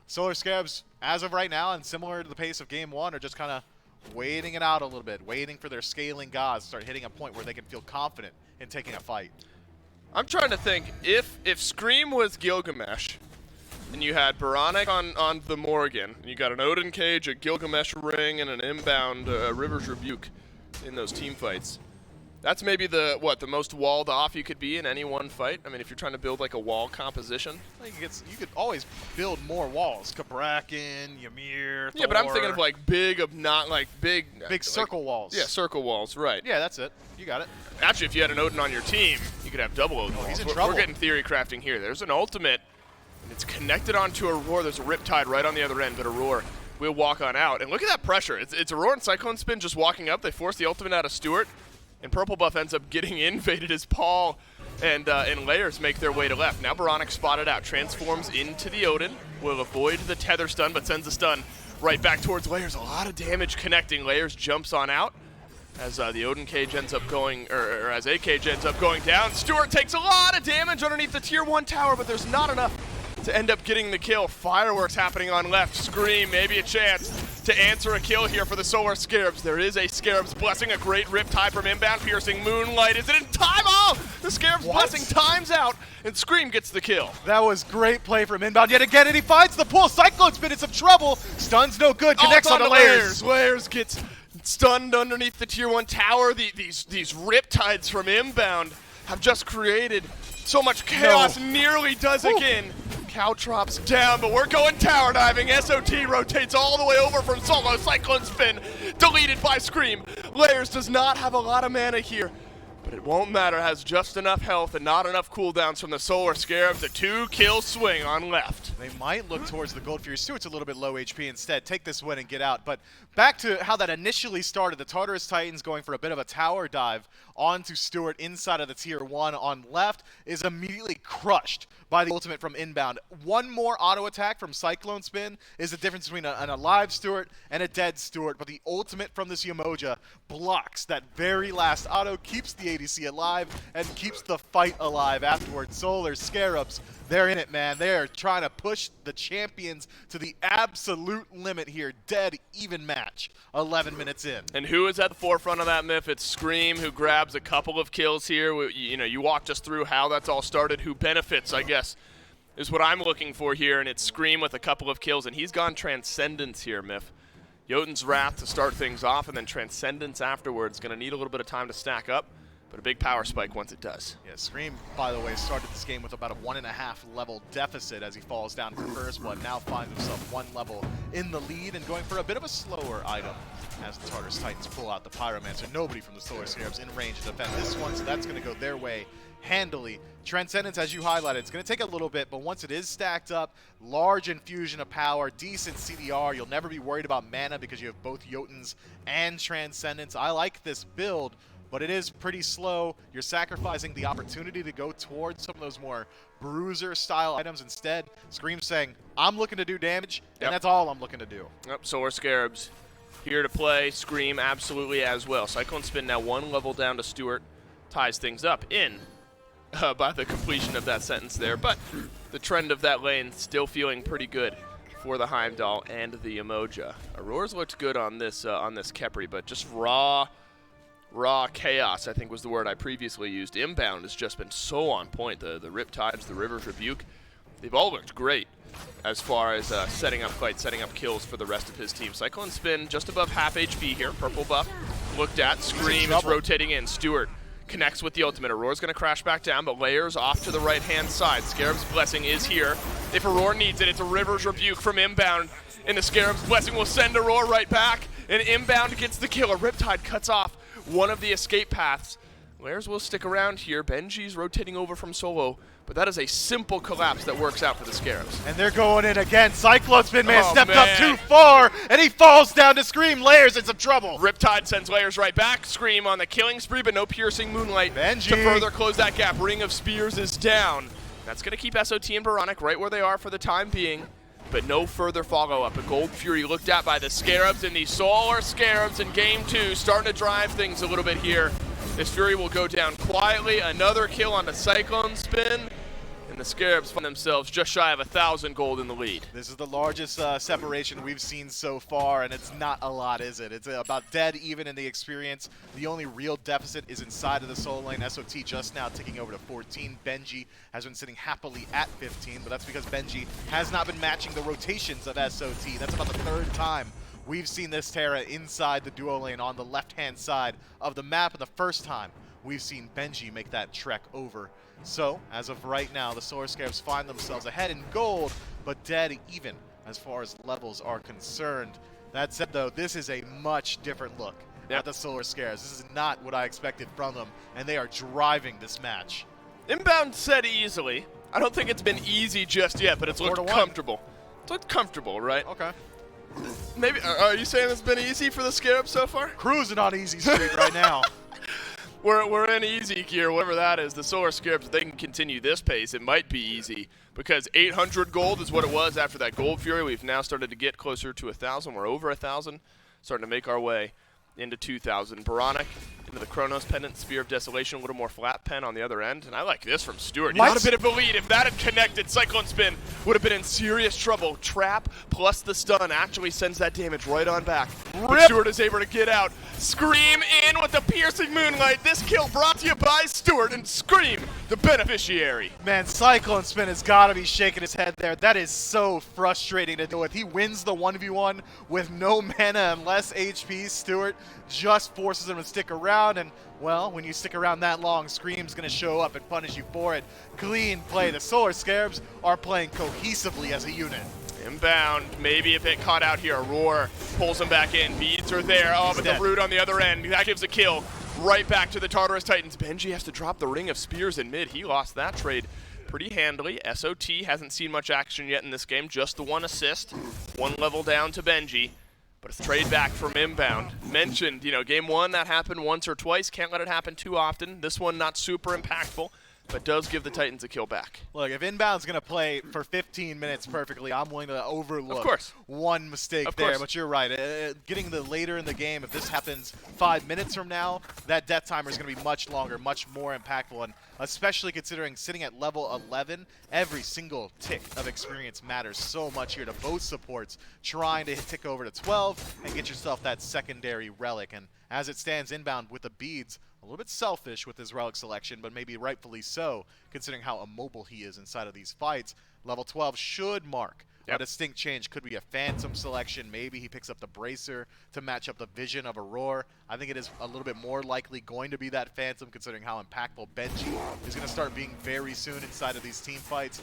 Solar Scarabs, as of right now, and similar to the pace of game one, are just kind of waiting it out a little bit, waiting for their scaling gods to start hitting a point where they can feel confident in taking a fight. I'm trying to think, if Scream was Gilgamesh, and you had Baronic on the Morrigan, and you got an Odin Cage, a Gilgamesh Ring, and an inbound River's Rebuke in those team fights. That's maybe the most walled off you could be in any one fight. I mean, if you're trying to build like a wall composition. You could always build more walls. Kabrakan, Ymir, Thor. Yeah, but I'm thinking of like big circle walls. Yeah, circle walls, right. Yeah, that's it. You got it. Actually, if you had an Odin on your team, you could have double Odin walls. He's in We're trouble. getting theory crafting here. There's an ultimate, and it's connected onto Aurora. There's a Riptide right on the other end, but Aurora will walk on out. And look at that pressure. It's Aurora and Cyclone Spin just walking up. They force the ultimate out of Stewart. And Purple Buff ends up getting invaded as Paul and Layers make their way to left. Now Baronic spotted out, transforms into the Odin, will avoid the tether stun, but sends the stun right back towards Layers. A lot of damage connecting. Layers jumps on out as the Odin cage ends up going, or as A cage ends up going down. Stewart takes a lot of damage underneath the tier 1 tower, but there's not enough to end up getting the kill. Fireworks happening on left. Scream, maybe a chance to answer a kill here for the Solar Scarabs. There is a Scarabs Blessing, a great Riptide from inbound, piercing Moonlight. Is it in time? Oh! The Scarabs Blessing times out, and Scream gets the kill. That was great play from inbound yet again, and he finds the pull. Cyclone Spin in some trouble. Stun's no good. Connects on the Layers. Layers gets stunned underneath the tier 1 tower. These Riptides from inbound have just created so much chaos. Nearly does again. Caltrops down, but we're going tower diving. SOT rotates all the way over from solo. Cyclone Spin deleted by Scream. Layers does not have a lot of mana here, but it won't matter. Has just enough health and not enough cooldowns from the Solar Scarabs. A 2-kill swing on left. They might look towards the Gold Fury. Stewart's a little bit low HP instead. Take this win and get out. But back to how that initially started. The Tartarus Titans going for a bit of a tower dive onto Stewart inside of the tier 1 on left is immediately crushed by the ultimate from inbound. One more auto attack from Cyclone Spin is the difference between an alive Stewart and a dead Stewart, but the ultimate from this Yamoja blocks that very last auto, keeps the ADC alive, and keeps the fight alive afterwards. Solar Scarabs, they're in it, man. They're trying to push the champions to the absolute limit here. Dead even match, 11 minutes in. And who is at the forefront of that, Myth? It's Scream, who grabs a couple of kills here. You walked us through how that's all started. Who benefits, I guess, is what I'm looking for here. And it's Scream with a couple of kills. And he's gone Transcendence here, Myth. Jotun's Wrath to start things off, and then Transcendence afterwards. Going to need a little bit of time to stack up, but a big power spike once it does. Yeah, Scream, by the way, started this game with about a 1.5 level deficit as he falls down to first blood. Now finds himself 1 level in the lead and going for a bit of a slower item as the Tartarus Titans pull out the Pyromancer. Nobody from the Solar Scarabs in range to defend this one, so that's going to go their way handily. Transcendence, as you highlighted, it's going to take a little bit, but once it is stacked up, large infusion of power, decent CDR, you'll never be worried about mana because you have both Jotuns and Transcendence. I like this build, but it is pretty slow. You're sacrificing the opportunity to go towards some of those more bruiser-style items. Instead, Scream's saying, I'm looking to do damage, and that's all I'm looking to do. Yep, Solar Scarabs here to play. Scream absolutely as well. Cyclone Spin now 1 level down to Stewart. Ties things up in by the completion of that sentence there. But the trend of that lane still feeling pretty good for the Heimdall and the Yamoja. Aurora's looked good on this Khepri, but just raw chaos, I think was the word I previously used. Inbound has just been so on point. The Riptides, the River's Rebuke, they've all looked great as far as setting up fights, setting up kills for the rest of his team. Cyclone Spin just above half HP here. Purple buff looked at. Scream is rotating in. Stewart connects with the ultimate. Aurora's going to crash back down, but Layers off to the right-hand side. Scarab's Blessing is here. If Aurora needs it, it's a River's Rebuke from inbound, and the Scarab's Blessing will send Aurora right back, and inbound gets the kill. A Riptide cuts off one of the escape paths. Layers will stick around here. Benji's rotating over from solo. but that is a simple collapse that works out for the Scarabs. And they're going in again. Cyclone Spin Man Oh, stepped man. up too far, and he falls down to Scream. Layers in some trouble. Riptide sends Layers right back. Scream on the killing spree, but no piercing Moonlight Benji. to further close that gap. Ring of Spears is down. That's going to keep SOT and Baronic right where they are for the time being, but no further follow-up. A Gold Fury looked at by the Scarabs, and the Solar Scarabs in Game 2 starting to drive things a little bit here. This Fury will go down quietly. Another kill on the Cyclone Spin, and the Scarabs find themselves just shy of 1,000 gold in the lead. This is the largest separation we've seen so far, and it's not a lot, is it? It's about dead even in the experience. The only real deficit is inside of the solo lane. SOT just now ticking over to 14. Benji has been sitting happily at 15, but that's because Benji has not been matching the rotations of SOT. That's about the third time we've seen this Terra inside the duo lane on the left-hand side of the map, and the first time we've seen Benji make that trek over. So, as of right now, the Solar Scarabs find themselves ahead in gold, but dead even as far as levels are concerned. That said, though, this is a much different look at the Solar Scarabs. This is not what I expected from them, and they are driving this match. Inbound said easily. I don't think it's been easy just yet, but it's looked 4-1. comfortable. It's looked comfortable, right? Okay. Maybe, are you saying it's been easy for the Scarabs so far? Cruising on easy street right now. We're in easy gear, whatever that is. The Solar Scarabs, if they can continue this pace, it might be easy, because 800 gold is what it was after that Gold Fury. We've now started to get closer to 1,000. We're over 1,000, starting to make our way into 2,000. Baronic into the Chronos Pendant, Sphere of Desolation, a little more flat pen on the other end. And I like this from Stewart. Not a bit of a lead. If that had connected, Cyclone Spin would have been in serious trouble. Trap plus the stun actually sends that damage right on back. But Stewart is able to get out. Scream in with the piercing Moonlight. This kill brought to you by Stewart and Scream, the beneficiary. Man, Cyclone Spin has got to be shaking his head there. That is so frustrating to deal with. He wins the 1v1 with no mana and less HP. Stewart just forces him to stick around, and, well, when you stick around that long, Scream's going to show up and punish you for it. Clean play. The Solar Scarabs are playing cohesively as a unit. Inbound, maybe if it caught out here. Roar pulls him back in. Beads are there. Oh, but the root on the other end. That gives a kill right back to the Tartarus Titans. Benji has to drop the Ring of Spears in mid. He lost that trade pretty handily. SOT hasn't seen much action yet in this game. Just the one assist. One level down to Benji. But a trade back from Inbound. Mentioned, game one, that happened once or twice. Can't let it happen too often. This one not super impactful, but does give the Titans a kill back. Look, if Inbound's going to play for 15 minutes perfectly, I'm willing to overlook Of course. one mistake Of there. course. But you're right. Getting the later in the game, if this happens 5 minutes from now, that death timer is going to be much longer, much more impactful. And especially considering sitting at level 11, every single tick of experience matters so much here to both supports, trying to tick over to 12 and get yourself that secondary relic. And as it stands, Inbound with the beads, a little bit selfish with his relic selection, but maybe rightfully so, considering how immobile he is inside of these fights. Level 12 should mark a distinct change. Could be a Phantom selection. Maybe he picks up the Bracer to match up the vision of Aurora. I think it is a little bit more likely going to be that Phantom, considering how impactful Benji is going to start being very soon inside of these team fights.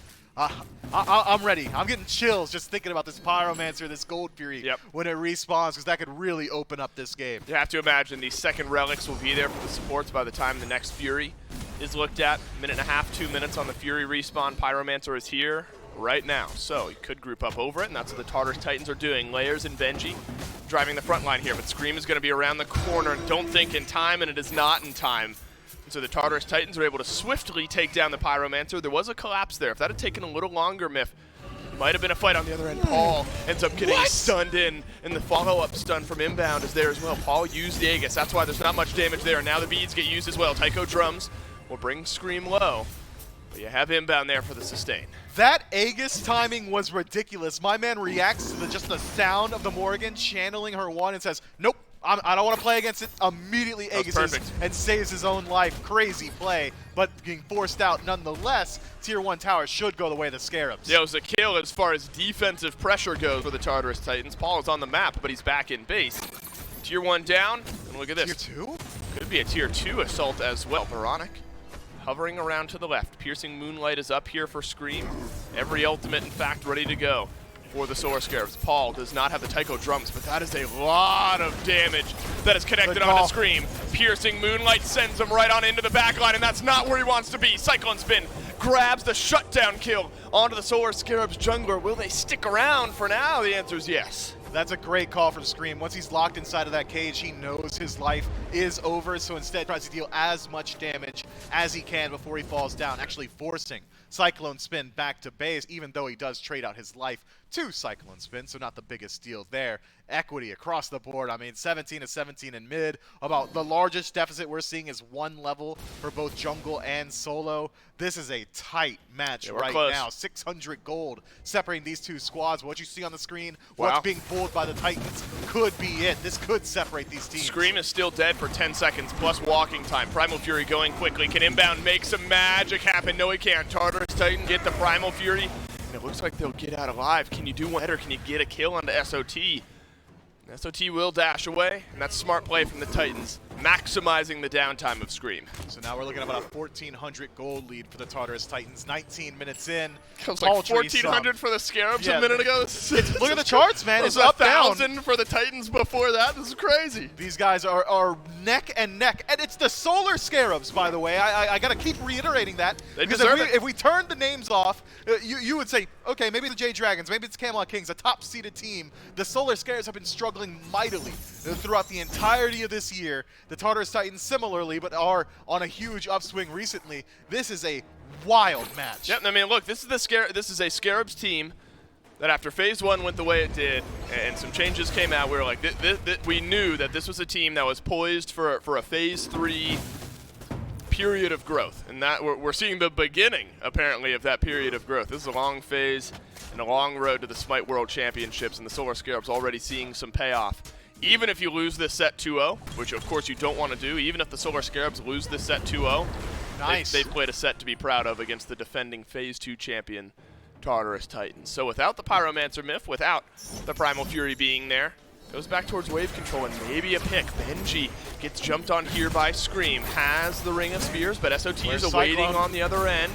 I'm ready. I'm getting chills just thinking about this Pyromancer, this Gold Fury, when it respawns, because that could really open up this game. You have to imagine these second relics will be there for the supports by the time the next Fury is looked at. Minute and a half, 2 minutes on the Fury respawn. Pyromancer is here right now, so he could group up over it, and that's what the Tartarus Titans are doing. Layers and Benji driving the front line here, but Scream is going to be around the corner. Don't think in time, and it is not in time. So the Tartarus Titans are able to swiftly take down the Pyromancer. There was a collapse there. If that had taken a little longer, Miff, might have been a fight on the other end. Paul ends up getting stunned in, and the follow-up stun from Inbound is there as well. Paul used the Aegis. That's why there's not much damage there. And now the beads get used as well. Tycho Drums will bring Scream low. But you have Inbound there for the sustain. That Aegis timing was ridiculous. My man reacts to just the sound of the Morrigan channeling her one and says, nope, I don't want to play against it. Immediately Aegises and saves his own life. Crazy play, but being forced out nonetheless. Tier 1 tower should go the way of the Scarabs. Yeah, it was a kill as far as defensive pressure goes for the Tartarus Titans. Paul is on the map, but he's back in base. Tier 1 down, and look at this. Tier 2? Could be a Tier 2 assault as well. Baronic hovering around to the left. Piercing Moonlight is up here for Scream. Every ultimate, in fact, ready to go. for the Solar Scarabs. Paul does not have the Taiko drums, but that is a lot of damage that is connected onto Scream. Piercing Moonlight sends him right on into the backline, and that's not where he wants to be. Cyclone Spin grabs the shutdown kill onto the Solar Scarabs jungler. Will they stick around for now? The answer is yes. That's a great call from Scream. Once he's locked inside of that cage, he knows his life is over, so instead tries to deal as much damage as he can before he falls down, actually forcing Cyclone Spin back to base, even though he does trade out his life to Cyclone Spin, so not the biggest deal there. Equity across the board. I mean, 17-17 in mid. About the largest deficit we're seeing is 1 level for both jungle and solo. This is a tight match right now. 600 gold separating these two squads. What you see on the screen, what's being pulled by the Titans could be it. This could separate these teams. Scream is still dead for 10 seconds plus walking time. Primal Fury going quickly. Can inbound make some magic happen? No, he can't. Tartarus Titan get the Primal Fury. And it looks like they'll get out alive. Can you do one better? Can you get a kill onto SOT? SOT will dash away, and that's smart play from the Titans, maximizing the downtime of Scream. So now we're looking at about a 1,400 gold lead for the Tartarus Titans. 19 minutes in. It was like 1,400 for the Scarabs a minute ago. Look at the charts, man. It's up, 1,000 for the Titans before that. This is crazy. These guys are neck and neck. And it's the Solar Scarabs, by the way. I got to keep reiterating that. They because deserve it. if we turned the names off, you would say, okay, maybe the Jade Dragons, maybe it's Camelot Kings, a top-seeded team. The Solar Scarabs have been struggling mightily throughout the entirety of this year. The Tartarus Titans similarly, but are on a huge upswing recently. This is a wild match. Yep, I mean, look, this is a Scarabs team that after Phase 1 went the way it did, and some changes came out, we were like, we knew that this was a team that was poised for a Phase 3 period of growth, and that we're seeing the beginning, apparently, of that period of growth. This is a long phase and a long road to the SMITE World Championships, and the Solar Scarabs already seeing some payoff. Even if you lose this set 2-0, which of course you don't want to do, even if the Solar Scarabs lose this set 2-0, they've played a set to be proud of against the defending Phase 2 champion, Tartarus Titans. So without the Pyromancer myth, without the Primal Fury being there, goes back towards wave control and maybe a pick. Benji gets jumped on here by Scream, has the Ring of Spears, but SOT is awaiting on the other end.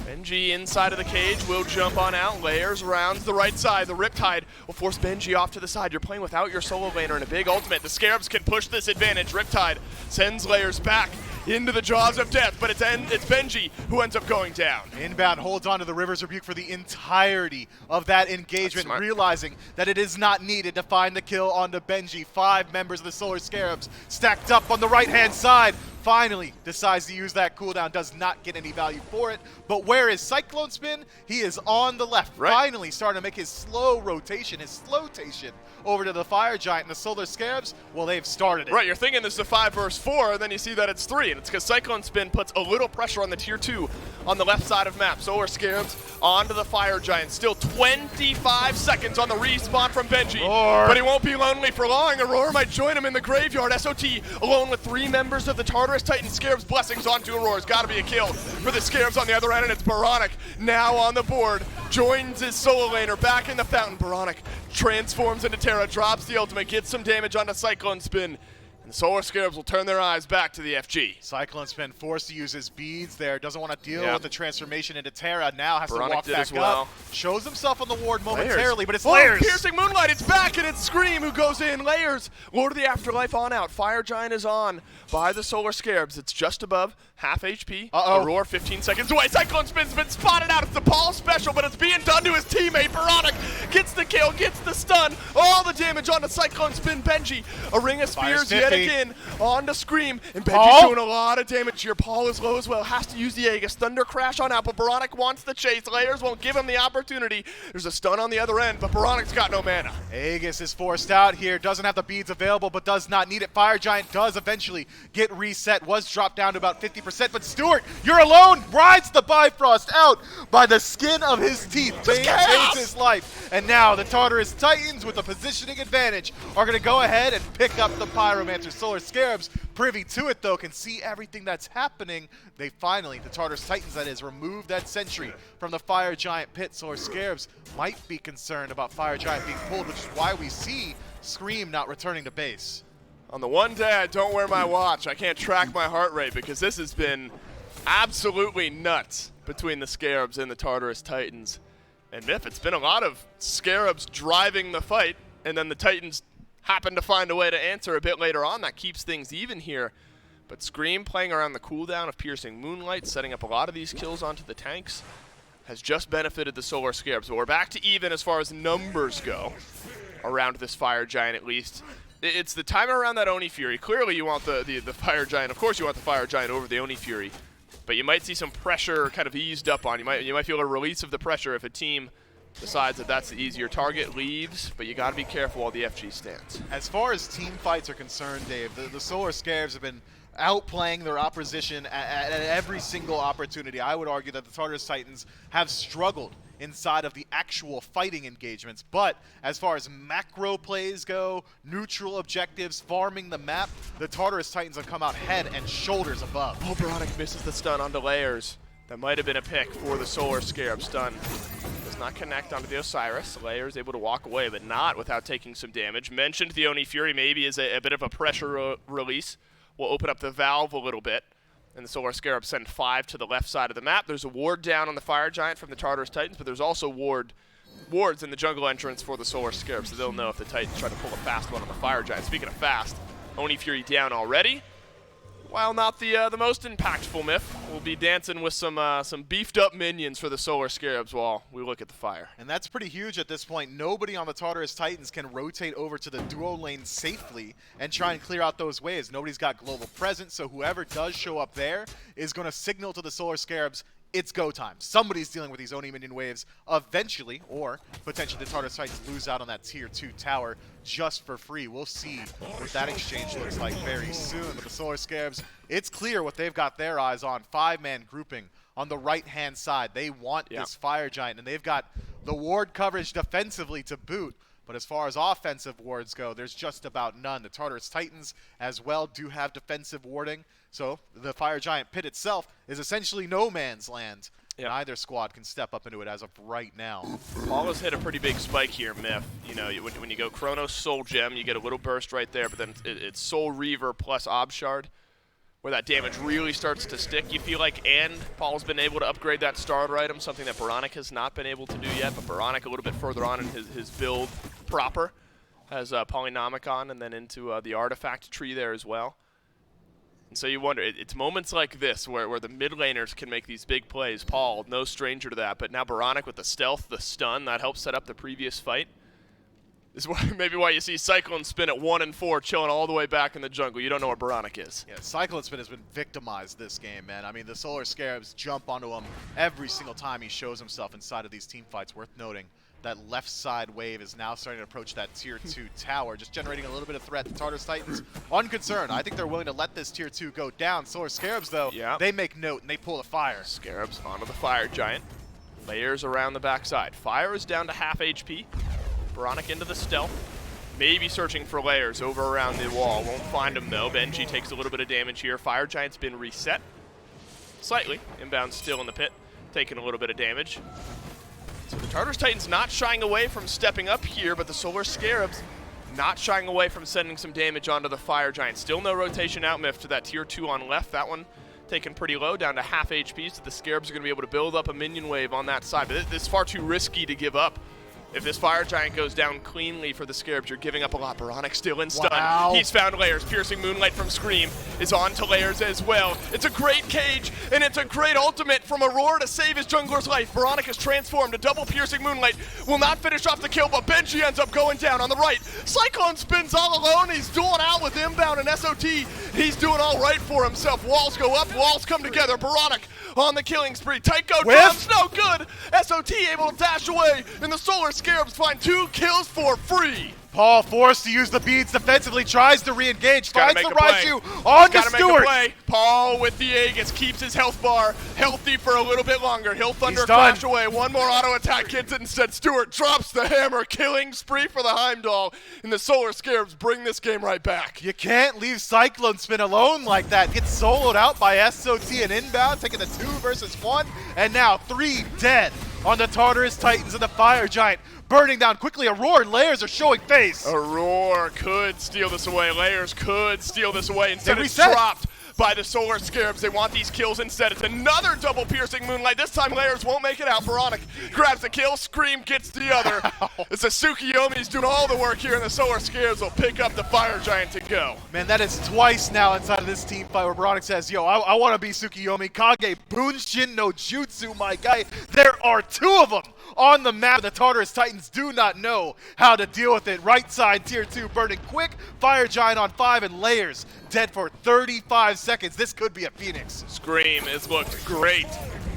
Benji inside of the cage will jump on out. Layers rounds the right side. The Riptide will force Benji off to the side. You're playing without your solo laner and a big ultimate. The Scarabs can push this advantage. Riptide sends Layers back into the jaws of death, but it's Benji who ends up going down. Inbound holds on to the River's Rebuke for the entirety of that engagement, realizing that it is not needed to find the kill onto Benji. 5 members of the Solar Scarabs stacked up on the right-hand side. Finally decides to use that cooldown, does not get any value for it. But where is Cyclone Spin? He is on the left, finally starting to make his slow rotation, his slow-tation over to the Fire Giant. And the Solar Scarabs, well, they've started it. Right, you're thinking this is a 5 versus 4, and then you see that it's 3, and it's because Cyclone Spin puts a little pressure on the tier 2 on the left side of map. Solar Scarabs onto the Fire Giant. Still 25 seconds on the respawn from Benji, but he won't be lonely for long. Aurora might join him in the graveyard. SOT alone with 3 members of the Tartarus Titan. Scarabs blessings onto Aurora's got to be a kill for the Scarabs on the other end, and it's Baronic now on the board. Joins his solo laner back in the fountain. Baronic transforms into Terra, drops the ultimate, gets some damage onto Cyclone Spin. And the Solar Scarabs will turn their eyes back to the FG. Cyclone Spin forced to use his beads there. Doesn't want to deal with the transformation into Terra. Now has Baronic to walk back up. Shows himself on the ward momentarily, but it's Layers. Piercing Moonlight, it's back, and it's Scream who goes in. Layers, Lord of the Afterlife on out. Fire Giant is on by the Solar Scarabs. It's just above half HP. Aurora 15 seconds away. Cyclone Spin's been spotted out. It's the Paul special, but it's being done to his teammate. Baronic gets the kill, gets the stun. All the damage onto Cyclone Spin. Benji, a Ring of Spears yet again on to Scream, and Benji's doing a lot of damage here. Paul is low as well, has to use the Aegis. Thunder Crash on out, but Baronic wants the chase. Layers won't give him the opportunity. There's a stun on the other end, but Baronic's got no mana. Aegis is forced out here, doesn't have the beads available, but does not need it. Fire Giant does eventually get reset, was dropped down to about 50%, but Stewart, you're alone, rides the Bifrost out by the skin of his teeth, maintains his life. And now the Tartarus Titans, with a positioning advantage, are going to go ahead and pick up the Pyromancer. Solar Scarabs, privy to it though, can see everything that's happening. They finally, the Tartarus Titans that is, remove that sentry from the Fire Giant pit. Solar Scarabs might be concerned about Fire Giant being pulled, which is why we see Scream not returning to base. On the one day I don't wear my watch, I can't track my heart rate because this has been absolutely nuts between the Scarabs and the Tartarus Titans. And Myth, it's been a lot of Scarabs driving the fight, and then the Titans happen to find a way to answer a bit later on. That keeps things even here. But Scream playing around the cooldown of Piercing Moonlight, setting up a lot of these kills onto the tanks, has just benefited the Solar Scarabs. But we're back to even as far as numbers go around this Fire Giant at least. It's the time around that Oni Fury. Clearly you want the Fire Giant. Of course you want the Fire Giant over the Oni Fury. But you might see some pressure kind of eased up on. You might feel a release of the pressure if a team decides that that's the easier target, leaves, but you got to be careful while the FG stands. As far as team fights are concerned, Dave, the Solar Scarabs have been outplaying their opposition at every single opportunity. I would argue that the Tartarus Titans have struggled inside of the actual fighting engagements, but as far as macro plays go, neutral objectives, farming the map, the Tartarus Titans have come out head and shoulders above. Oh, Baronic misses the stun onto Layers. That might have been a pick for the Solar Scarab. Stun does not connect onto the Osiris. Layers able to walk away, but not without taking some damage. Mentioned the Oni Fury maybe is a bit of a pressure release. We'll open up the valve a little bit, and the Solar Scarab send 5 to the left side of the map. There's a ward down on the Fire Giant from the Tartarus Titans, but there's also wards in the jungle entrance for the Solar Scarab, so they'll know if the Titans try to pull a fast one on the Fire Giant. Speaking of fast, Oni Fury down already. While not the most impactful Myth, we'll be dancing with some beefed up minions for the Solar Scarabs while we look at the fire. And that's pretty huge at this point. Nobody on the Tartarus Titans can rotate over to the duo lane safely and try and clear out those waves. Nobody's got global presence, so whoever does show up there is going to signal to the Solar Scarabs, it's go time. Somebody's dealing with these Oni minion waves eventually, or potentially the Tartarus Titans lose out on that tier 2 tower just for free. We'll see what that exchange looks like very soon. But the Solar Scarabs, it's clear what they've got their eyes on. 5-man grouping on the right-hand side. They want this Fire Giant, and they've got the ward coverage defensively to boot. But as far as offensive wards go, there's just about none. The Tartarus Titans as well do have defensive warding. So the Fire Giant pit itself is essentially no man's land. Yep. Neither squad can step up into it as of right now. Paul has hit a pretty big spike here, Myth. You know, when you go Chronos Soul Gem, you get a little burst right there, but then it's Soul Reaver plus Ob Shard, where that damage really starts to stick, you feel like, and Paul's been able to upgrade that starter item, something that Baronic has not been able to do yet, but Baronic a little bit further on in his build proper has Polynomicon and then into the artifact tree there as well. And so you wonder, it's moments like this where the mid laners can make these big plays. Paul, no stranger to that, but now Baronic with the stealth, the stun, that helps set up the previous fight. This is maybe why you see Cyclone Spin at 1 and 4 chilling all the way back in the jungle. You don't know where Baronic is. Yeah, Cyclone Spin has been victimized this game, man. I mean, the Solar Scarabs jump onto him every single time he shows himself inside of these team fights. Worth noting, that left side wave is now starting to approach that tier 2 tower, just generating a little bit of threat. The Tartarus Titans, unconcerned. I think they're willing to let this tier 2 go down. Solar Scarabs, though, they make note and they pull the fire. Scarabs onto the Fire Giant. Layers around the backside. Fire is down to half HP. Baronic into the stealth. Maybe searching for Layers over around the wall. Won't find him, though. Benji takes a little bit of damage here. Fire Giant's been reset. Slightly. Inbound still in the pit. Taking a little bit of damage. So the Tartarus Titans not shying away from stepping up here, but the Solar Scarabs not shying away from sending some damage onto the Fire Giant. Still no rotation out, Myth, to that tier 2 on left. That one taken pretty low, down to half HP, so the Scarabs are going to be able to build up a minion wave on that side. But this is far too risky to give up. If this Fire Giant goes down cleanly for the Scarabs, you're giving up a lot. Baronic still in stun. Wow. He's found Layers. Piercing Moonlight from Scream is on to Layers as well. It's a great cage, and it's a great ultimate from Aurora to save his jungler's life. Baronic is transformed. A double Piercing Moonlight will not finish off the kill, but Benji ends up going down on the right. Cyclone Spins all alone. He's dueling out with Inbound and SOT. He's doing all right for himself. Walls go up, walls come together. Baronic on the killing spree. Tycho drops, no good. SOT able to dash away, and the Solar Scarabs find 2 kills for free. Paul forced to use the beads defensively, tries to re-engage, finds the play. Raichu on the Stewart. Paul with the Aegis keeps his health bar healthy for a little bit longer. He'll Thunder Crash away. One more auto attack hits it instead. Stewart drops the hammer, killing spree for the Heimdall, and the Solar Scarabs bring this game right back. You can't leave Cyclone Spin alone like that. Gets soloed out by SOT and Inbound, taking the 2 versus 1, and now 3 dead on the Tartarus Titans and the Fire Giant. Burning down quickly. Aurora and Layers are showing face. Aurora could steal this away. Layers could steal this away. Instead, it's reset. dropped by the Solar Scarabs. They want these kills instead. It's another double piercing Moonlight. This time Layers won't make it out. Veronic grabs the kill, Scream gets the other. It's a Tsukiyomi's doing all the work here, and the Solar Scarabs will pick up the Fire Giant to go. Man, that is twice now inside of this team fight where Bronic says, yo, I want to be Tsukiyomi. Kage Bunshin no Jutsu, my guy. There are two of them on the map. The Tartarus Titans do not know how to deal with it. Right side, tier 2, burning quick. Fire Giant on 5, and Layers dead for 35 seconds. This could be a Phoenix. Scream has looked great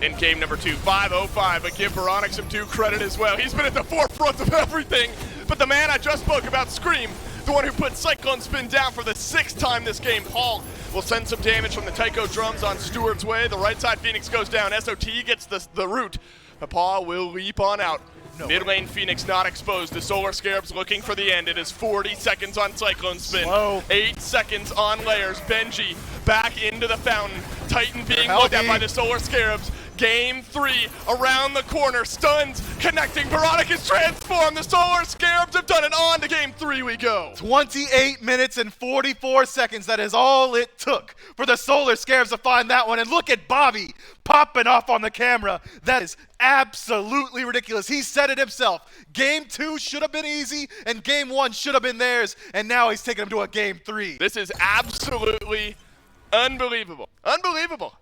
in game number 2. 5-0-5, but give Veronic some due credit as well. He's been at the forefront of everything. But the man I just spoke about, Scream, the one who put Cyclone Spin down for the 6th time this game, Paul, will send some damage from the Taiko drums on Stewart's way. The right side Phoenix goes down. SOT gets the root. But Paul will leap on out. Mid lane Phoenix not exposed. The Solar Scarabs looking for the end. It is 40 seconds on Cyclone Spin. Slow. 8 seconds on Layers. Benji back into the fountain. Titan being looked at by the Solar Scarabs. Game 3 around the corner. Stuns connecting. Veronic is transformed. The Solar Scarabs have done it. On to game 3 we go. 28 minutes and 44 seconds. That is all it took for the Solar Scarabs to find that one. And look at Bobby popping off on the camera. That is absolutely ridiculous. He said it himself. Game 2 should have been easy, and Game 1 should have been theirs. And now he's taking them to a Game 3. This is absolutely unbelievable. Unbelievable.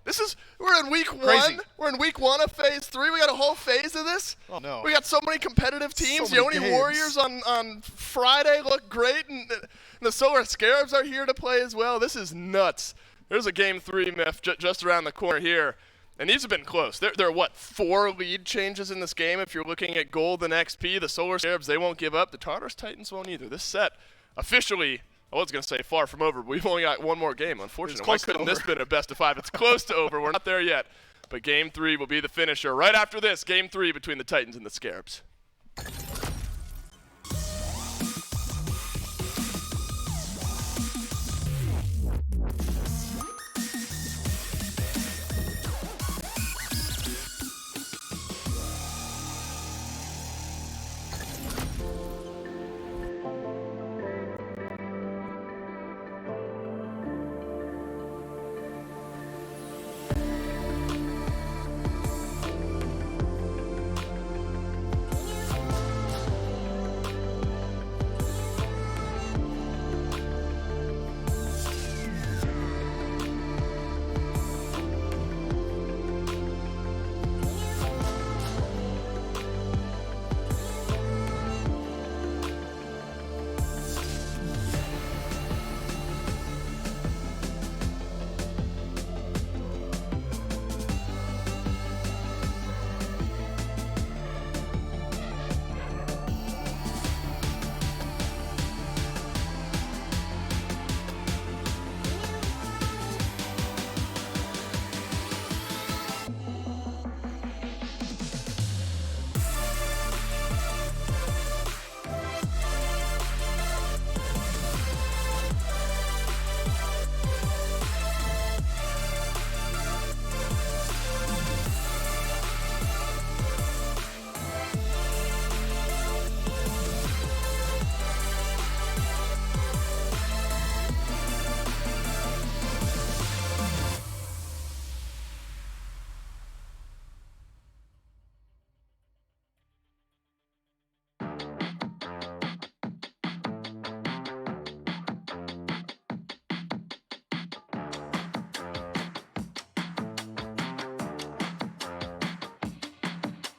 We're in week 1. Crazy. We're in week 1 of phase 3. We got a whole phase of this. Oh, no. We got so many competitive teams. So The many only games. Warriors on Friday look great, and the Solar Scarabs are here to play as well. This is nuts. There's a game 3 myth just around the corner here. And these have been close. There are, what, 4 lead changes in this game? If you're looking at gold and XP, the Solar Scarabs, they won't give up. The Tartarus Titans won't either. This set, officially, I was going to say far from over, but we've only got one more game, unfortunately. Why couldn't this been a best of 5? It's close to over. We're not there yet. But game 3 will be the finisher. Right after this, game 3 between the Titans and the Scarabs.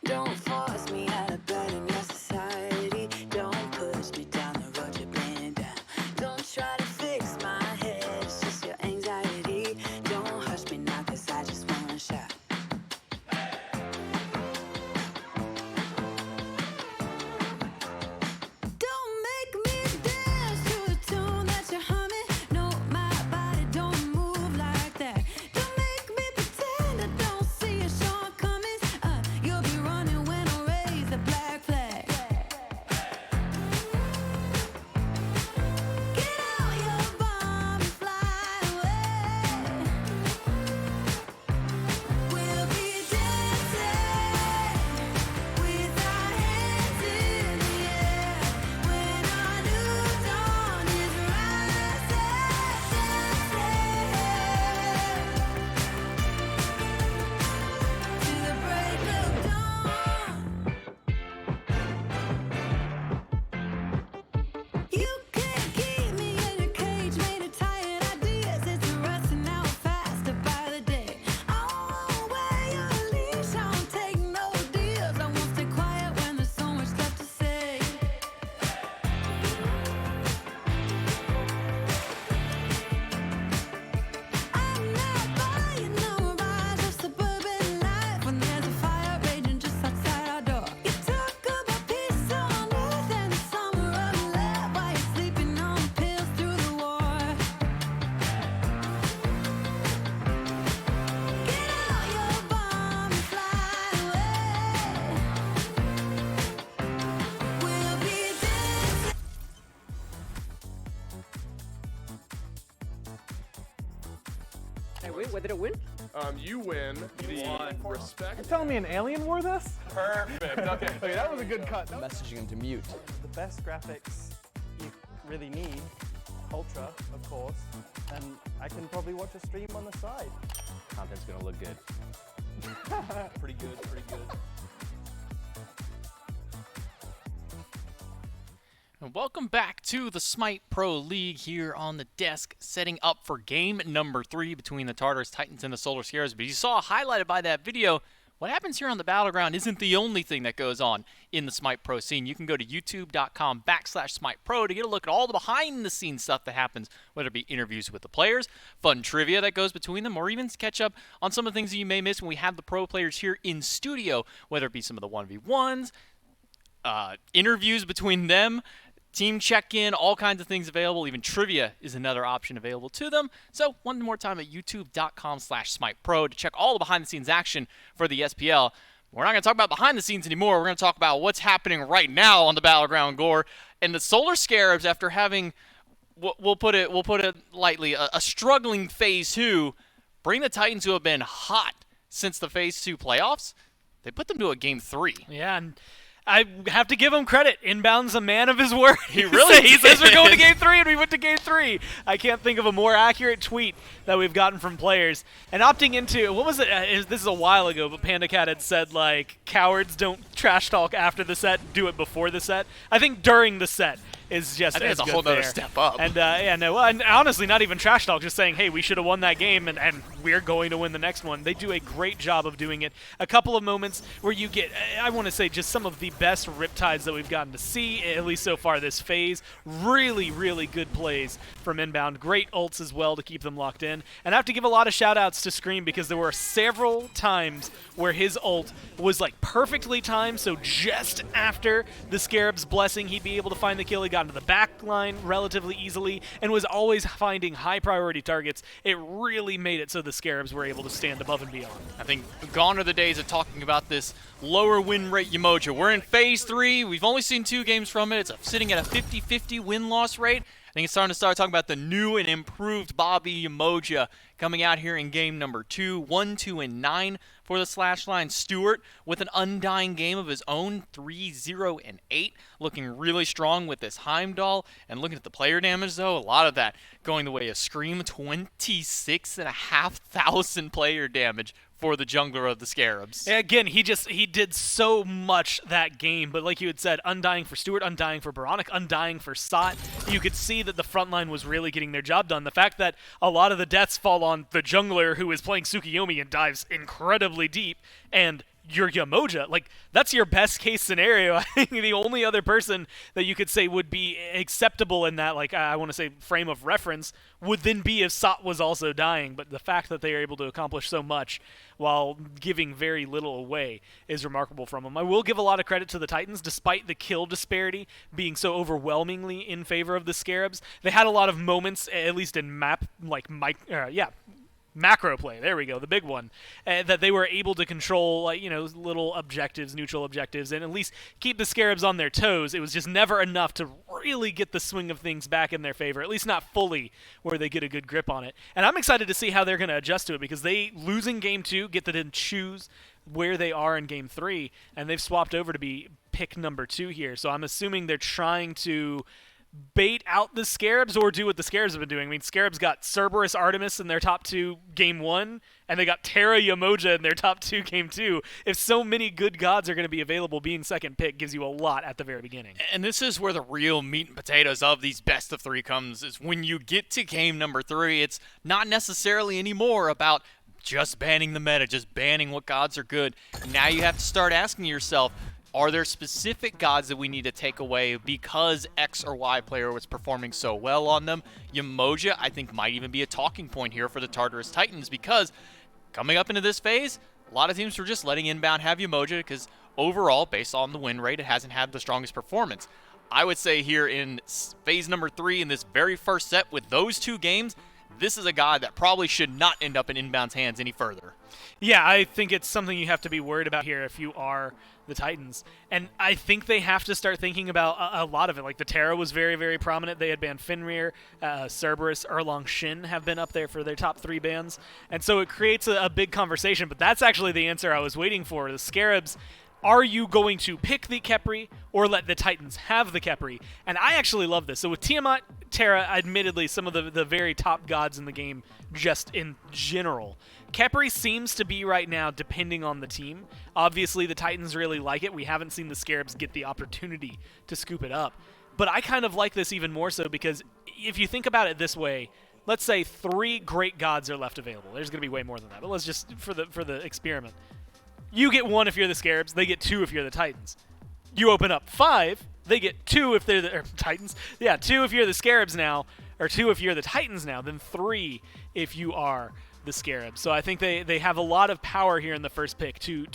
Don't force me out of bed in your society. Don't push me down the road you're bringing down. Don't try to fix my head, it's just your anxiety. Don't hush me now, cause I just wanna shout. Don't make me dance to a tune that you're humming. No, my body don't move like that. Don't make me pretend I don't see your shortcomings. You'll be running when I'm win? What did it win? You win the respect. You're telling me an alien wore this? Perfect. Okay. Okay, that was a good cut. Messaging him to mute. The best graphics you really need, ultra, of course, and I can probably watch a stream on the side. Content's gonna look good. Pretty good, pretty good. And welcome back to the SMITE Pro League here on the desk, setting up for game number 3 between the Tartarus Titans and the Solar Scarabs. But you saw highlighted by that video, what happens here on the Battleground isn't the only thing that goes on in the SMITE Pro scene. You can go to youtube.com/SMITE Pro to get a look at all the behind-the-scenes stuff that happens, whether it be interviews with the players, fun trivia that goes between them, or even catch up on some of the things that you may miss when we have the pro players here in studio, whether it be some of the 1v1s, interviews between them, team check-in, all kinds of things available. Even trivia is another option available to them. So one more time at youtube.com/SmitePro to check all the behind-the-scenes action for the SPL. We're not going to talk about behind the scenes anymore. We're going to talk about what's happening right now on the Battleground Gore. And the Solar Scarabs, after having, we'll put it lightly, a struggling Phase 2, bring the Titans, who have been hot since the Phase 2 playoffs, they put them to a Game 3. Yeah, and I have to give him credit. Inbound's a man of his word. He really he says we're going to did. Game 3, and we went to Game 3. I can't think of a more accurate tweet that we've gotten from players. And opting into, what was it? This is a while ago, but Panda Cat had said, like, cowards don't trash talk after the set, do it before the set. I think during the set is just I think as it's a good whole nother there. step up. And and honestly, not even trash talk, just saying, hey, we should have won that game, and we're going to win the next one. They do a great job of doing it. A couple of moments where you get, I want to say, just some of the best riptides that we've gotten to see, at least so far this phase. Really, really good plays from Inbound. Great ults as well to keep them locked in. And I have to give a lot of shout-outs to Scream, because there were several times where his ult was like perfectly timed, so just after the Scarab's blessing, he'd be able to find the kill. He got into the back line relatively easily and was always finding high priority targets. It really made it so the Scarabs were able to stand above and beyond. I think gone are the days of talking about this lower win rate Umoja. We're in Phase 3. We've only seen 2 games from it. It's sitting at a 50-50 win-loss rate. I think it's starting to start talking about the new and improved Bobby Umoja coming out here in game number 2. 1, 2, and 9 for the Slashline. Stewart with an undying game of his own, 3, 0, and 8. Looking really strong with this Heimdall. And looking at the player damage, though, a lot of that going the way of Scream. 26,500 player damage for the jungler of the Scarabs. Again, he did so much that game, but like you had said, undying for Stewart, undying for Baronic, undying for Sot. You could see that the front line was really getting their job done. The fact that a lot of the deaths fall on the jungler who is playing Tsukiyomi and dives incredibly deep, and your Umoja, like, that's your best case scenario. I think the only other person that you could say would be acceptable in that, like, I want to say frame of reference would then be if Sot was also dying. But the fact that they are able to accomplish so much while giving very little away is remarkable from them. I will give a lot of credit to the Titans, despite the kill disparity being so overwhelmingly in favor of the Scarabs. They had a lot of moments, at least in macro play, there we go, the big one, that they were able to control, like, little objectives, neutral objectives, and at least keep the Scarabs on their toes. It was just never enough to really get the swing of things back in their favor, at least not fully, where they get a good grip on it. And I'm excited to see how they're going to adjust to it, because they, losing Game 2, get to then choose where they are in Game 3, and they've swapped over to be pick number 2 here. So I'm assuming they're trying to bait out the Scarabs or do what the Scarabs have been doing. I mean, Scarabs got Cerberus Artemis in their top 2 Game 1, and they got Terra Umoja in their top 2 Game 2. If so many good gods are going to be available, being second pick gives you a lot at the very beginning. And this is where the real meat and potatoes of these best of 3 comes, is when you get to game number 3, it's not necessarily anymore about just banning the meta, just banning what gods are good. Now you have to start asking yourself, are there specific gods that we need to take away because X or Y player was performing so well on them? Umoja, I think, might even be a talking point here for the Tartarus Titans, because coming up into this phase, a lot of teams were just letting Inbound have Umoja because overall, based on the win rate, it hasn't had the strongest performance. I would say here in phase number 3, in this very first set with those 2 games, this is a god that probably should not end up in Inbound's hands any further. Yeah, I think it's something you have to be worried about here if you are the Titans. And I think they have to start thinking about a lot of it. Like the Terra was very, very prominent. They had banned Fenrir, Cerberus, Erlong Shin have been up there for their top 3 bans. And so it creates a big conversation, but that's actually the answer I was waiting for. The Scarabs, are you going to pick the Khepri or let the Titans have the Khepri? And I actually love this. So with Tiamat, Terra, admittedly some of the very top gods in the game just in general. Khepri seems to be right now depending on the team. Obviously the Titans really like it. We haven't seen the Scarabs get the opportunity to scoop it up. But I kind of like this even more so because if you think about it this way, let's say 3 great gods are left available. There's going to be way more than that, but let's just, for the experiment. You get 1 if you're the Scarabs, they get 2 if you're the Titans. You open up 5, they get 2 if they're the Titans. Yeah, 2 if you're the Scarabs now, or 2 if you're the Titans now, then 3 if you are the Scarabs. So I think they have a lot of power here in the first pick to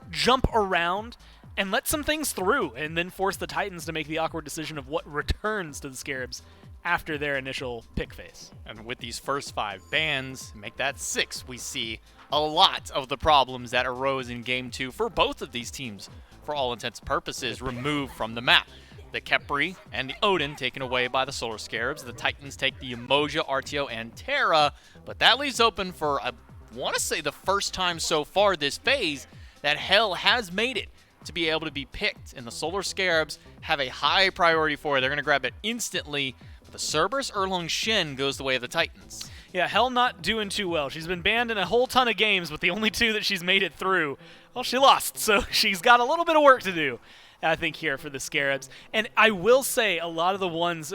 jump around and let some things through, and then force the Titans to make the awkward decision of what returns to the Scarabs after their initial pick phase. And with these first 5 bans, make that 6, we see a lot of the problems that arose in Game 2 for both of these teams, for all intents and purposes, removed from the map. The Khepri and the Odin taken away by the Solar Scarabs. The Titans take the Emoja, Artio, and Terra, but that leaves open for, I want to say, the first time so far this phase that Hell has made it to be able to be picked, and the Solar Scarabs have a high priority for it. They're going to grab it instantly, but the Cerberus Erlong Shin goes the way of the Titans. Yeah, Hell not doing too well. She's been banned in a whole ton of games, but the only 2 that she's made it through, well, she lost. So she's got a little bit of work to do, I think, here for the Scarabs. And I will say a lot of the ones,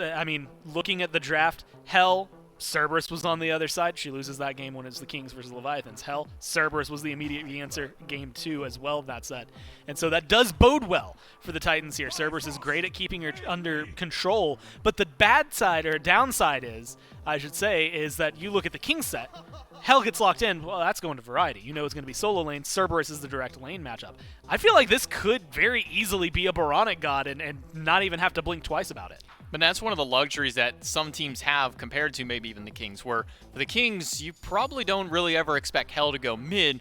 looking at the draft, Hell, Cerberus was on the other side. She loses that game when it's the Kings versus Leviathans. Hell, Cerberus was the immediate answer Game 2 as well, that set. And so that does bode well for the Titans here. Cerberus is great at keeping her under control, but the bad side, or downside is, I should say, is that you look at the King set, Hell gets locked in, well, that's going to Variety. You know it's going to be solo lane. Cerberus is the direct lane matchup. I feel like this could very easily be a Baronic God and not even have to blink twice about it. But that's one of the luxuries that some teams have compared to maybe even the Kings, where for the Kings, you probably don't really ever expect Hell to go mid.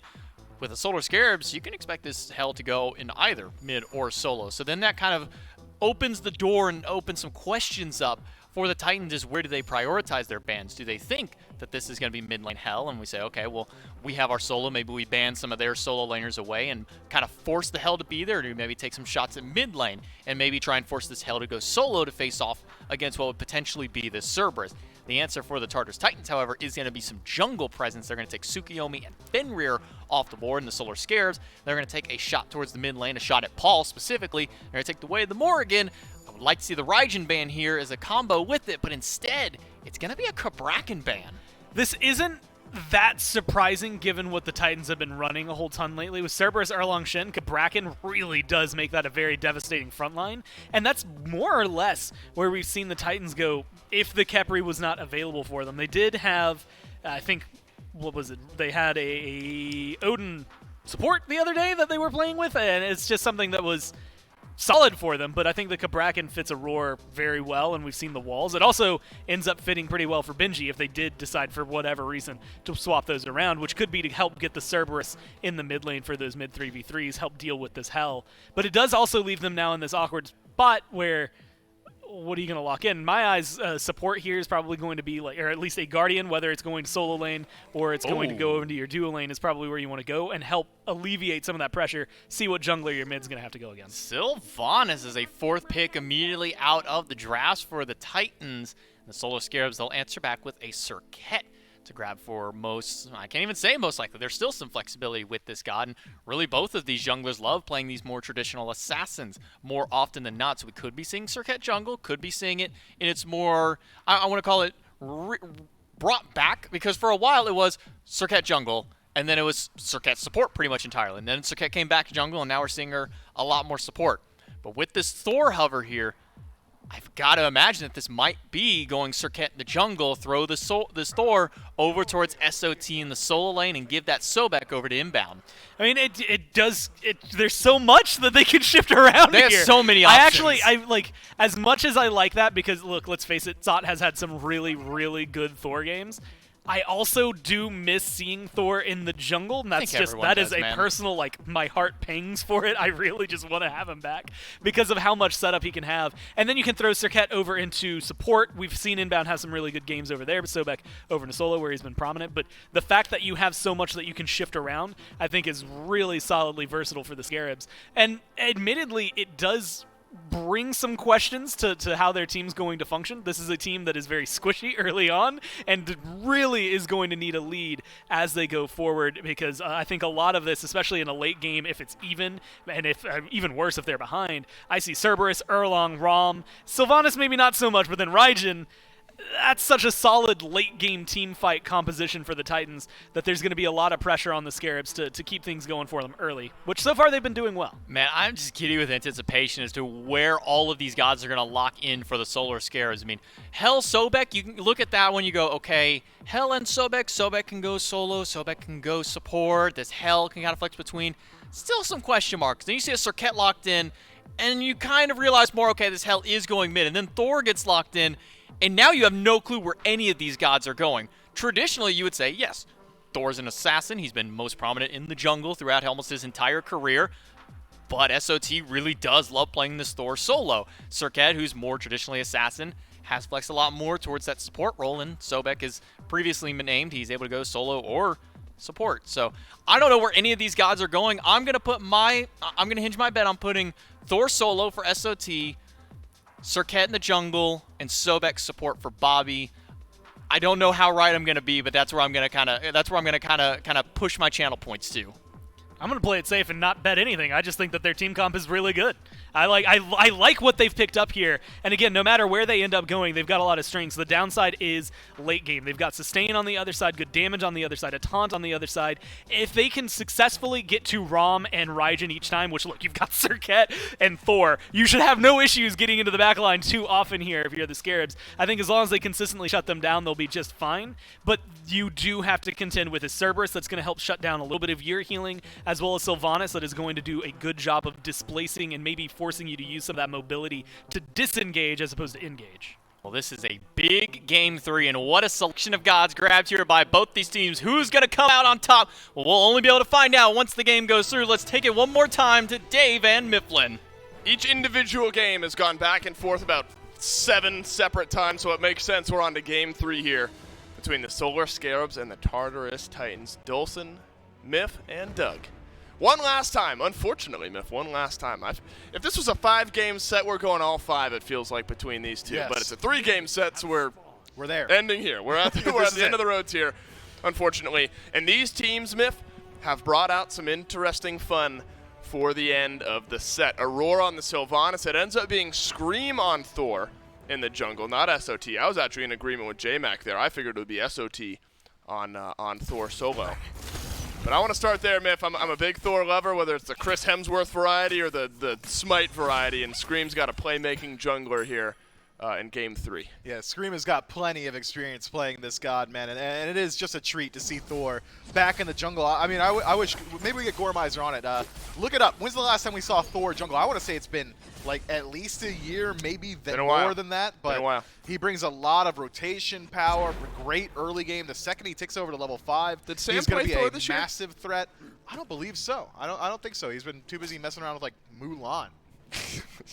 With the Solar Scarabs, you can expect this Hell to go in either mid or solo. So then that kind of opens the door and opens some questions up for the Titans is where do they prioritize their bans? Do they think that this is going to be mid lane Hell and we say, okay, well, we have our solo, maybe we ban some of their solo laners away and kind of force the Hell to be there, or do maybe take some shots at mid lane and maybe try and force this Hell to go solo to face off against what would potentially be this Cerberus? The answer for the Tartarus Titans, however, is going to be some jungle presence. They're going to take Tsukuyomi and Fenrir off the board, and the Solar Scarabs, they're going to take a shot towards the mid lane, a shot at Paul specifically. They're going to take the way of the Morrigan. I would like to see the Raijin ban here as a combo with it, but instead, it's going to be a Cabrakan ban. This isn't that surprising given what the Titans have been running a whole ton lately. With Cerberus, Erlong Shin, Cabrakan really does make that a very devastating front line, and that's more or less where we've seen the Titans go if the Khepri was not available for them. They did have, I think, what was it? They had a Odin support the other day that they were playing with, and it's just something that was solid for them, but I think the Cabrakan fits Aurora very well, and we've seen the walls. It also ends up fitting pretty well for Benji if they did decide for whatever reason to swap those around, which could be to help get the Cerberus in the mid lane for those mid 3v3s, help deal with this Hell. But it does also leave them now in this awkward spot where, what are you going to lock in? In my eyes, support here is probably going to be, like, or at least a Guardian, whether it's going solo lane or it's going to go into your duo lane is probably where you want to go and help alleviate some of that pressure. See what jungler your mid's going to have to go against. Sylvanas is a 4th pick immediately out of the drafts for the Titans. The Solar Scarabs, they'll answer back with a Serket to grab for most, I can't even say most likely. There's still some flexibility with this god, and really both of these junglers love playing these more traditional assassins more often than not. So we could be seeing Serket jungle, could be seeing it in its more, I want to call it brought back, because for a while it was Serket jungle, and then it was Serket support pretty much entirely. And then Serket came back to jungle, and now we're seeing her a lot more support. But with this Thor hover here, I've got to imagine that this might be going Serket in the jungle, throw this Thor over towards SOT in the solo lane, and give that Sobek over to inbound. I mean, it does. There's so much that they can shift around They here. have so many options. I like, as much as I like that, because look, let's face it, Zot has had some really, really good Thor games. I also do miss seeing Thor in the jungle, and that's think just everyone is does, a man. personal, like, my heart pangs for it. I really just want to have him back because of how much setup he can have. And then you can throw Serket over into support. We've seen Inbound have some really good games over there, but Sobek over into solo where he's been prominent. But the fact that you have so much that you can shift around, I think is really solidly versatile for the Scarabs. And admittedly, it does bring some questions to how their team's going to function. This is a team that is very squishy early on and really is going to need a lead as they go forward, because I think a lot of this, especially in a late game, if it's even, and if even worse if they're behind, I see Cerberus, Erlong, Rom, Sylvanas maybe not so much, but then Raijin. That's such a solid late-game team fight composition for the Titans that there's going to be a lot of pressure on the Scarabs to keep things going for them early, which so far they've been doing well. Man, I'm just giddy with anticipation as to where all of these gods are going to lock in for the Solar Scarabs. I mean, Hell, Sobek, you can look at that one, you go, okay, Hell and Sobek. Sobek can go solo, Sobek can go support, this Hell can kind of flex between. Still some question marks. Then you see a Serket locked in, and you kind of realize more, okay, this Hell is going mid. And then Thor gets locked in, and now you have no clue where any of these gods are going. Traditionally, you would say, yes, Thor's an assassin. He's been most prominent in the jungle throughout almost his entire career. But SOT really does love playing this Thor solo. Serket, who's more traditionally assassin, has flexed a lot more towards that support role, and Sobek is previously named. He's able to go solo or support. So I don't know where any of these gods are going. I'm going to hinge my bet on putting Thor solo for SOT, Serket in the jungle, and Sobek support for Bobby. I don't know how right I'm going to be, but that's where I'm going to kind of push my channel points to. I'm going to play it safe and not bet anything. I just think that their team comp is really good. I like what they've picked up here. And again, no matter where they end up going, they've got a lot of strengths. The downside is late game. They've got sustain on the other side, good damage on the other side, a taunt on the other side. If they can successfully get to Rom and Raijin each time, which, look, you've got Serket and Thor, you should have no issues getting into the backline too often here if you're the Scarabs. I think as long as they consistently shut them down, they'll be just fine. But you do have to contend with a Cerberus that's going to help shut down a little bit of your healing, as well as Sylvanas that is going to do a good job of displacing and maybe forcing you to use some of that mobility to disengage as opposed to engage. Well, this is a big Game 3, and what a selection of gods grabbed here by both these teams. Who's going to come out on top? Well, we'll only be able to find out once the game goes through. Let's take it one more time to Dave and Mifflin. Each individual game has gone back and forth about 7 separate times, so it makes sense we're on to Game 3 here between the Solar Scarabs and the Tartarus Titans. Dolson, Miff, and Doug. One last time, unfortunately, Miff, one last time. If this was a 5-game set, we're going all 5, it feels like, between these two. Yes. But it's a 3-game set, so we're there. ending here. We're at the end of the road here, unfortunately. And these teams, Miff, have brought out some interesting fun for the end of the set. Aurora on the Sylvanas. It ends up being Scream on Thor in the jungle, not SOT. I was actually in agreement with JMac there. I figured it would be SOT on Thor solo. But I want to start there, Miff. I'm a big Thor lover, whether it's the Chris Hemsworth variety or the Smite variety, and Scream's got a playmaking jungler here in Game 3. Yeah, Scream has got plenty of experience playing this god, man, and it is just a treat to see Thor back in the jungle. I mean, I wish maybe we get Gormizer on it. Look it up. When's the last time we saw Thor jungle? I want to say it's been like at least a year, maybe more than that. But been a while. He brings a lot of rotation power, great early game. The second he ticks over to level 5, Did Sam he's going play to be Thor a this year? massive threat. I don't believe so. I don't think so. He's been too busy messing around with like Mulan.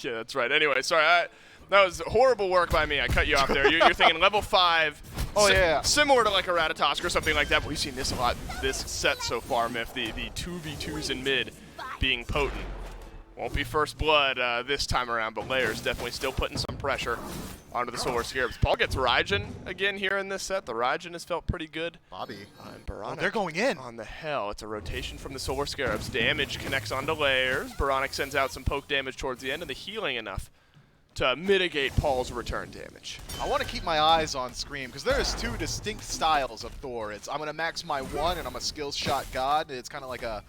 Yeah, that's right. Anyway, sorry. That was horrible work by me. I cut you off there. You're thinking level 5. Oh, yeah. Similar to like a Ratatosk or something like that. But we've seen this a lot this set so far, Miff. The 2v2s in mid being potent. Won't be first blood this time around, but Layers definitely still putting some pressure onto the Solar Scarabs. Paul gets Raijin again here in this set. The Raijin has felt pretty good. Bobby. And Baronic they're going in. on the Hell. It's a rotation from the Solar Scarabs. Damage connects onto Layers. Baronic sends out some poke damage towards the end, and the healing enough to mitigate Paul's return damage. I want to keep my eyes on Scream because there's 2 distinct styles of Thor. It's I'm going to max my 1 and I'm a skills shot god. It's kind of like a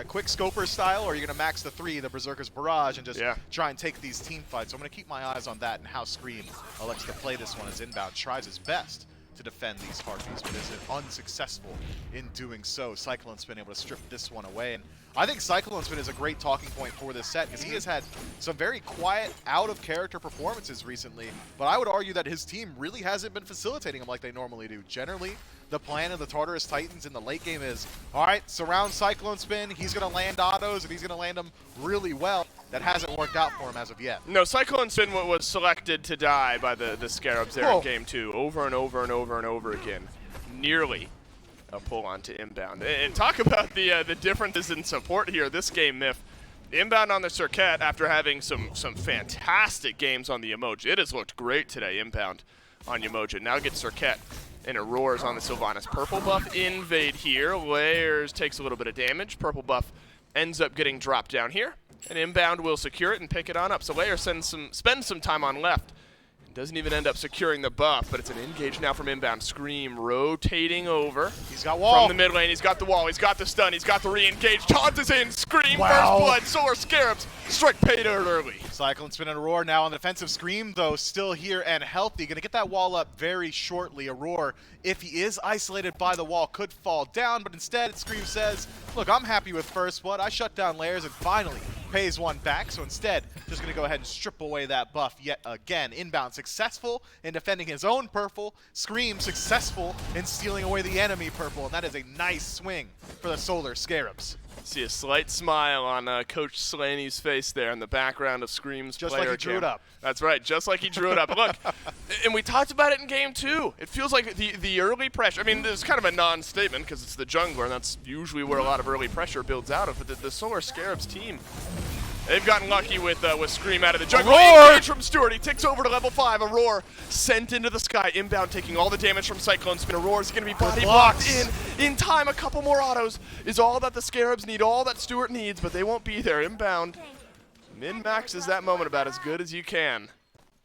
quick scoper style, or you're going to max the 3, the Berserker's Barrage, and just try and take these team fights. So I'm going to keep my eyes on that and how Scream elects to play this one as Inbound tries his best to defend these Harpies, but is unsuccessful in doing so. Cyclone's been able to strip this one away, and I think Cyclone's been is a great talking point for this set because he has had some very quiet, out-of-character performances recently, but I would argue that his team really hasn't been facilitating him like they normally do. Generally, the plan of the Tartarus Titans in the late game is, all right, surround Cyclone Spin, he's going to land autos, and he's going to land them really well. That hasn't worked out for him as of yet. No, Cyclone Spin was selected to die by the Scarabs there in game 2, over and over and over and over again. Nearly a pull on to inbound. And talk about the differences in support here this game, Miff. Inbound on the Circuit after having some fantastic games on the Emoji. It has looked great today, inbound on Emoji. Now gets Circuit and it roars on the Sylvanas. Purple buff invade here. Layers takes a little bit of damage. Purple buff ends up getting dropped down here. And inbound will secure it and pick it on up. So Layer spends some time on left. Doesn't even end up securing the buff, but it's an engage now from inbound. Scream rotating over. He's got wall. From the mid lane, he's got the wall, he's got the stun, he's got the re-engage. Taunt is in, Scream, Wow. First blood, Solar Scarabs. Strike paid out early. Cyclone Spin and Aurora now on the defensive. Scream, though, still here and healthy. Going to get that wall up very shortly. Aurora, if he is isolated by the wall, could fall down, but instead Scream says, look, I'm happy with first blood. I shut down Layers and finally pays one back, so instead just going to go ahead and strip away that buff yet again. Inbound successful in defending his own purple. Scream successful in stealing away the enemy purple, and that is a nice swing for the Solar Scarabs. See a slight smile on Coach Slaney's face there in the background of Scream's Just player like he drew it cam. up. That's right, just like he drew it up. Look, and we talked about it in game 2. It feels like the early pressure, I mean, it's kind of a non-statement because it's the jungler, and that's usually where a lot of early pressure builds out of, but the Solar Scarabs team, they've gotten lucky with Scream out of the jungle. Engage from Stewart. He ticks over to level 5. Aurora sent into the sky. Inbound taking all the damage from Cyclone Spin. Aurora's going to be body blocked in time. A couple more autos is all that the Scarabs need, all that Stewart needs, but they won't be there. Inbound min-maxes that moment about as good as you can,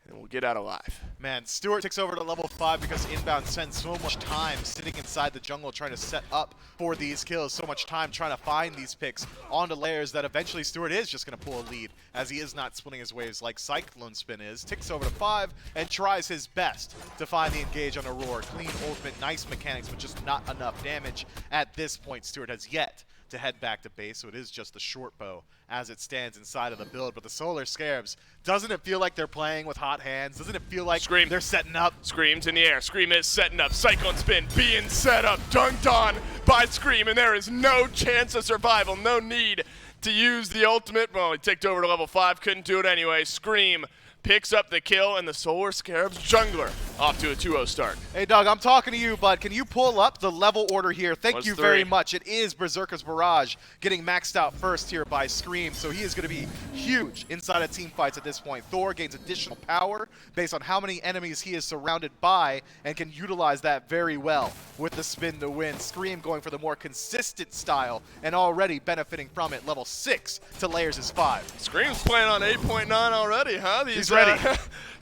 and we'll get out alive. Man, Stewart takes over to level 5 because inbound spends so much time sitting inside the jungle trying to set up for these kills, so much time trying to find these picks onto Layers that eventually Stewart is just going to pull a lead as he is not splitting his waves like Cyclone Spin is. Ticks over to 5 and tries his best to find the engage on Aurora. Clean ultimate, nice mechanics, but just not enough damage at this point. Stewart has yet to head back to base, so it is just the short bow as it stands inside of the build. But the Solar Scarabs, doesn't it feel like they're playing with hot hands? Doesn't it feel like Scream. They're setting up? Scream's in the air. Scream is setting up. Cyclone Spin being set up. Dunked on by Scream, and there is no chance of survival. No need to use the ultimate. Well, he ticked over to level 5. Couldn't do it anyway. Scream picks up the kill, and the Solar Scarabs jungler off to a 2-0 start. Hey, Doug, I'm talking to you, bud. Can you pull up the level order here? Thank What's you 3? very much. It is Berserker's Barrage getting maxed out first here by Scream, so he is going to be huge inside of team fights at this point. Thor gains additional power based on how many enemies he is surrounded by and can utilize that very well with the spin to win. Scream going for the more consistent style and already benefiting from it. Level 6 to Layers is 5. Scream's playing on 8.9 already, huh? He's ready.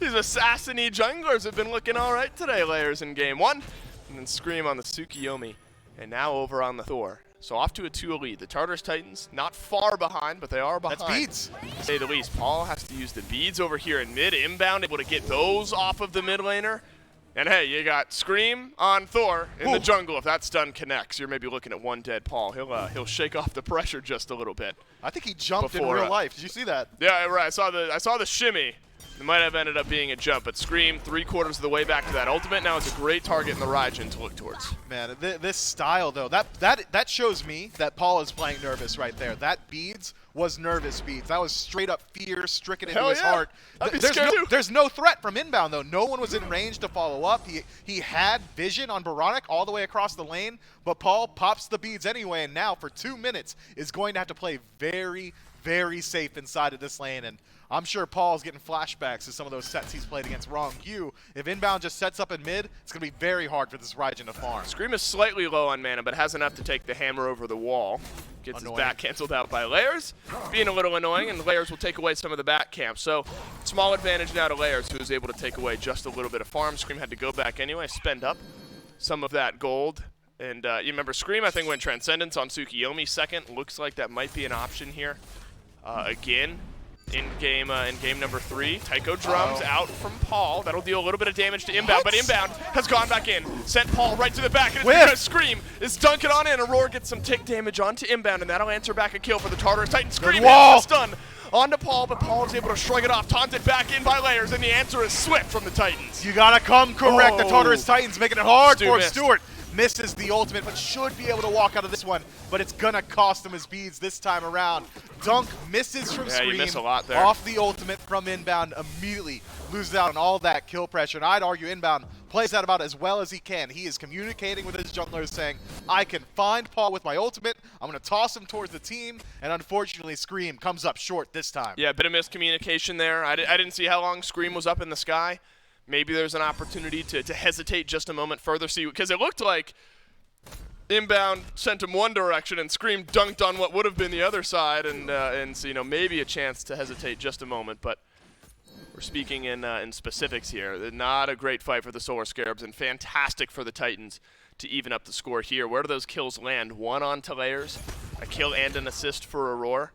These assassin-y junglers have been looking all right today, Layers in game 1. And then Scream on the Tsukiyomi, and now over on the Thor. So off to a 2 lead. The Tartarus Titans not far behind, but they are behind. That's beads. To say the least. Paul has to use the beads over here in mid. Inbound, able to get those off of the mid laner. And hey, you got Scream on Thor in the jungle. If that stun connects, you're maybe looking at one dead Paul. He'll shake off the pressure just a little bit. I think he jumped Before, in real life. Did you see that? Yeah, right. I saw the shimmy. It might have ended up being a jump, but Scream 3/4 of the way back to that ultimate. Now it's a great target in the Raijin to look towards. Man, this style though, that shows me that Paul is playing nervous right there. That beads was nervous beads. That was straight up fear stricken into Hell his yeah. heart. I'd be scared too. There's no threat from inbound though. No one was in range to follow up. He had vision on Baronic all the way across the lane, but Paul pops the beads anyway, and now for 2 minutes is going to have to play very, very safe inside of this lane. And I'm sure Paul's getting flashbacks to some of those sets he's played against Wrong Q. If inbound just sets up in mid, it's going to be very hard for this Raijin to farm. Scream is slightly low on mana, but has enough to take the hammer over the wall. Gets Annoying. his back canceled out by Layers, being a little annoying, and Layers will take away some of the back camp. So small advantage now to Layers, who was able to take away just a little bit of farm. Scream had to go back anyway, spend up some of that gold. And you remember Scream, I think, went Transcendence on Tsukiyomi second. Looks like that might be an option here. Again, in game number 3. Tycho drums out from Paul. That'll deal a little bit of damage to Inbound, but Inbound has gone back in. Sent Paul right to the back, and it's because Scream is dunking on in. Aurora gets some tick damage onto Inbound, and that'll answer back a kill for the Tartarus Titans. Scream hits the stun onto Paul, but Paul is able to shrug it off. Taunted back in by Layers, and the answer is swift from the Titans. You gotta come correct. The Tartarus Titans making it hard for missed. Stewart. Misses the ultimate, but should be able to walk out of this one, but it's gonna cost him his beads this time around. Dunk misses from Scream, you miss a lot there. off the ultimate from Inbound, immediately loses out on all that kill pressure, and I'd argue Inbound plays that about as well as he can. He is communicating with his junglers saying, I can find Paul with my ultimate, I'm gonna toss him towards the team, and unfortunately Scream comes up short this time. Yeah, a bit of miscommunication there. I didn't see how long Scream was up in the sky. Maybe there's an opportunity to hesitate just a moment further, see, because it looked like Inbound sent him one direction and Scream dunked on what would have been the other side, and so, you know, maybe a chance to hesitate just a moment. But we're speaking in specifics here. Not a great fight for the Solar Scarabs, and fantastic for the Titans to even up the score here. Where do those kills land? One onto Layers, a kill and an assist for Aurora,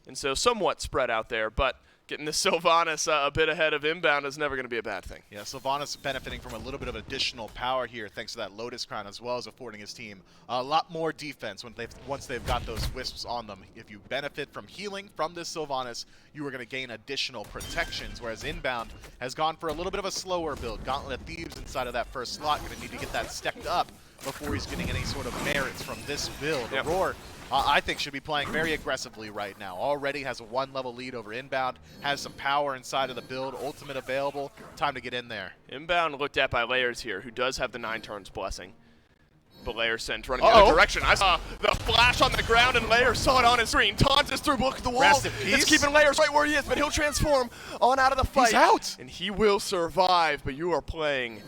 and so somewhat spread out there, but getting the Sylvanas a bit ahead of Inbound is never going to be a bad thing. Yeah, Sylvanas benefiting from a little bit of additional power here thanks to that Lotus Crown, as well as affording his team a lot more defense once they've got those wisps on them. If you benefit from healing from this Sylvanas, you are going to gain additional protections, whereas Inbound has gone for a little bit of a slower build. Gauntlet of Thieves inside of that first slot, going to need to get that stacked up before he's getting any sort of merits from this build. Yep. Aurora, I think, should be playing very aggressively right now. Already has a 1-level lead over Inbound, has some power inside of the build, ultimate available. Time to get in there. Inbound looked at by Layers here, who does have the 9 turns blessing. But Layers sent running the other direction. I saw the flash on the ground, and Layers saw it on his screen. Taunt is through, look at the wall. Rest in peace. It's keeping Layers right where he is, but he'll transform on out of the fight. He's out. And he will survive, but you are playing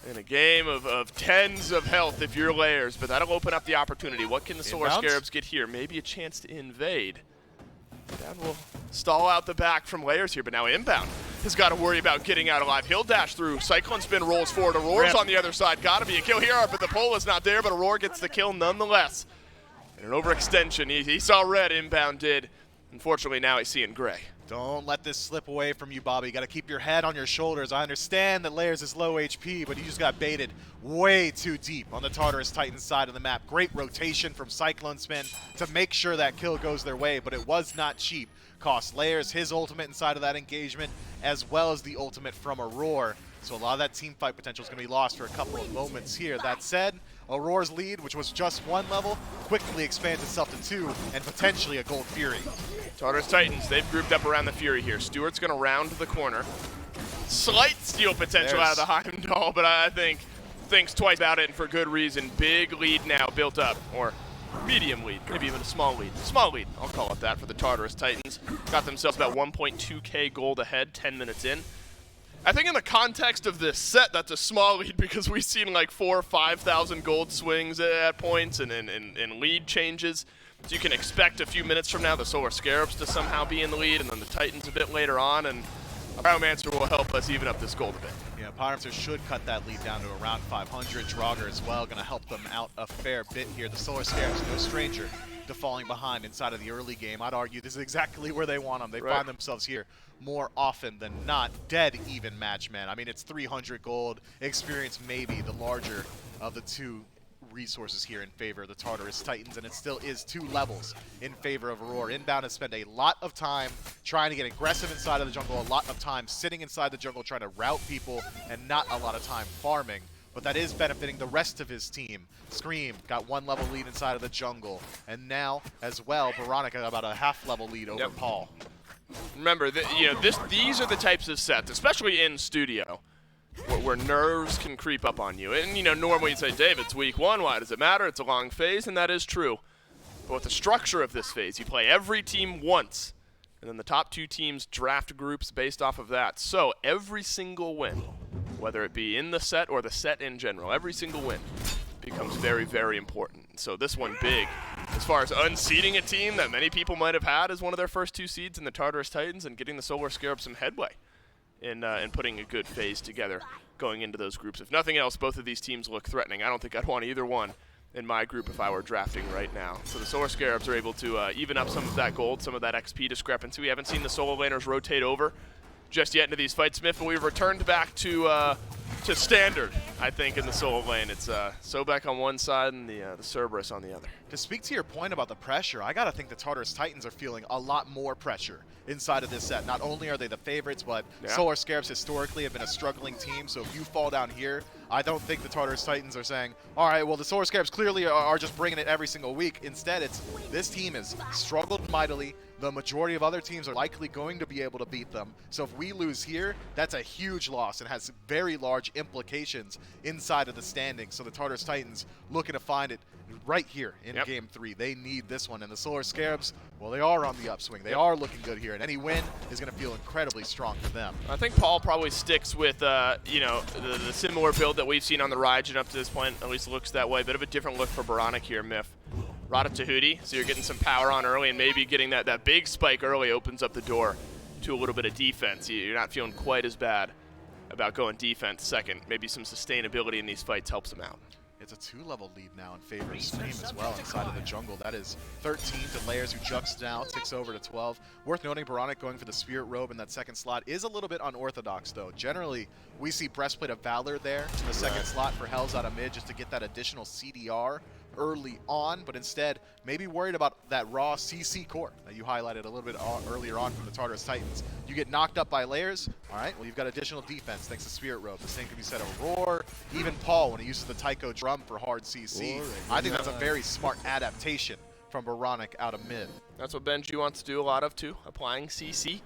in a game of tens of health if you're Layers, but that'll open up the opportunity. What can the Solar Scarabs get here? Maybe a chance to invade. That will stall out the back from Layers here, but now Inbound has got to worry about getting out alive. He'll dash through. Cyclone Spin rolls forward. Aurora's on the other side. Got to be a kill here, but the pole is not there, but Aurora gets the kill nonetheless. And an overextension. He saw red, Inbound did. Unfortunately, now he's seeing gray. Don't let this slip away from you, Bobby. You got to keep your head on your shoulders. I understand that Layers is low HP, but you just got baited way too deep on the Tartarus Titans side of the map. Great rotation from Cyclone Spin to make sure that kill goes their way, but it was not cheap. Cost Layers his ultimate inside of that engagement, as well as the ultimate from Aurora. So a lot of that team fight potential is going to be lost for a couple of moments here. That said, Aurora's lead, which was just 1 level, quickly expands itself to 2 and potentially a Gold Fury. Tartarus Titans, they've grouped up around the Fury here. Stewart's going to round the corner. Slight steal potential out of the Heimdall, but I think thinks twice about it, and for good reason. Big lead now built up, or medium lead, maybe even a small lead. Small lead, I'll call it that, for the Tartarus Titans. Got themselves about 1.2k gold ahead 10 minutes in. I think in the context of this set, that's a small lead because we've seen like 4,000 or 5,000 gold swings at points and lead changes. So you can expect a few minutes from now the Solar Scarabs to somehow be in the lead, and then the Titans a bit later on, and Pyromancer will help us even up this gold a bit. Yeah, Pyromancer should cut that lead down to around 500. Draugr as well, going to help them out a fair bit here. The Solar Scarabs, no stranger to falling behind inside of the early game. I'd argue this is exactly where they want them. They find themselves here more often than not. Dead even match, man. I mean, it's 300 gold. Experience maybe the larger of the two resources here in favor of the Tartarus Titans, and it still is 2 levels in favor of Aurora. Inbound has spent a lot of time trying to get aggressive inside of the jungle, a lot of time sitting inside the jungle trying to route people, and not a lot of time farming. But that is benefiting the rest of his team. Scream got 1 level lead inside of the jungle, and now as well, Veronica got about a half-level lead over Paul. Remember, these are the types of sets, especially in studio, where nerves can creep up on you. And, normally you'd say, Dave, it's week 1, why does it matter? It's a long phase, and that is true. But with the structure of this phase, you play every team once, and then the top 2 teams draft groups based off of that. So every single win, whether it be in the set or the set in general, every single win becomes very, very important. So this one big, as far as unseeding a team that many people might have had as one of their first 2 seeds in the Tartarus Titans and getting the Solar Scarabs some headway in putting a good phase together going into those groups. If nothing else, both of these teams look threatening. I don't think I'd want either one in my group if I were drafting right now. So the Solar Scarabs are able to even up some of that gold, some of that XP discrepancy. We haven't seen the solo laners rotate over just yet into these fights, Smith, but we've returned back to standard, I think, in the solo lane. It's Sobek on one side and the Cerberus on the other. To speak to your point about the pressure, I gotta think the Tartarus Titans are feeling a lot more pressure inside of this set. Not only are they the favorites, but Solar Scarabs historically have been a struggling team, so if you fall down here, I don't think the Tartarus Titans are saying, all right, well, the Solar Scarabs clearly are just bringing it every single week. Instead, it's this team has struggled mightily. The majority of other teams are likely going to be able to beat them. So if we lose here, that's a huge loss and has very large implications inside of the standings. So the Tartarus Titans looking to find it right here in Game 3. They need this one. And the Solar Scarabs, well, they are on the upswing. They are looking good here. And any win is going to feel incredibly strong for them. I think Paul probably sticks with, you know, the similar build that we've seen on the Raijin up to this point. At least looks that way. Bit of a different look for Baronic here, Miff. Rada Tahuti, so you're getting some power on early, and maybe getting that big spike early opens up the door to a little bit of defense. You're not feeling quite as bad about going defense second. Maybe some sustainability in these fights helps them out. It's a 2-level lead now in favor of Scream as well inside of the jungle. That is 13 to Layers, who jumps now, ticks over to 12. Worth noting, Baronic going for the Spirit Robe in that second slot is a little bit unorthodox, though. Generally, we see Breastplate of Valor there in the second slot for Hells out of mid just to get that additional CDR early on, but instead maybe worried about that raw CC core that you highlighted a little bit earlier on from the Tartarus Titans. You get knocked up by Layers, all right, well, you've got additional defense thanks to Spirit Robe. The same can be said of Roar, even Paul when he uses the Taiko drum for hard CC. I think that's a very smart adaptation from Baronic out of mid. That's what Benji wants to do a lot of too, applying CC.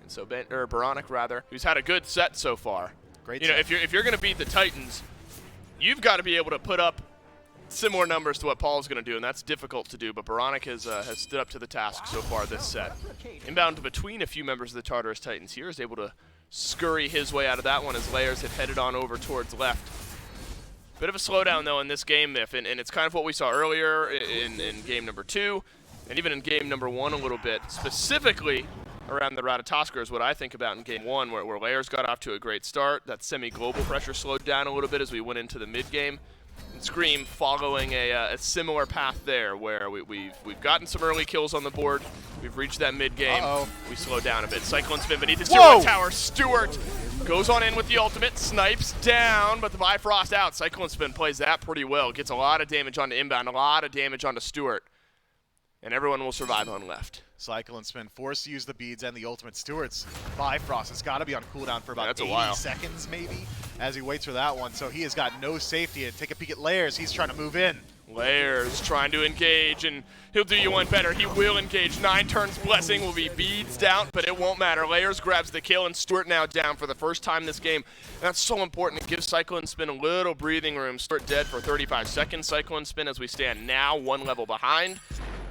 And so Baronic rather, who's had a good set so far. Great You know, set. if you're going to beat the Titans, you've got to be able to put up similar numbers to what Paul's going to do, and that's difficult to do, but Baronic has stood up to the task so far this set. Inbound between a few members of the Tartarus Titans here, is able to scurry his way out of that one as Layers had headed on over towards left. Bit of a slowdown, though, in this game, Miff, and it's kind of what we saw earlier in game number 2, and even in game number 1 a little bit. Specifically around the Ratatoskr is what I think about in game 1, where Layers got off to a great start. That semi-global pressure slowed down a little bit as we went into the mid-game. And Scream following a similar path there, where we've gotten some early kills on the board. We've reached that mid-game. We slow down a bit. Cyclone Spin beneath his tier 1 tower. Stewart goes on in with the ultimate, snipes down, but the Bifrost out. Cyclone Spin plays that pretty well. Gets a lot of damage onto inbound, a lot of damage onto Stewart. And everyone will survive on left. Cycle and Spin forced to use the beads and the ultimate. Stewart's Bifrost has got to be on cooldown for about 80 seconds maybe as he waits for that one. So he has got no safety. And take a peek at Layers. He's trying to move in. Layers trying to engage, and he'll do you one better. He will engage. 9 turns Blessing will be beads down, but it won't matter. Layers grabs the kill, and Stewart now down for the first time this game. And that's so important. It gives Cyclone Spin a little breathing room. Stewart dead for 35 seconds. Cyclone Spin as we stand now 1 level behind.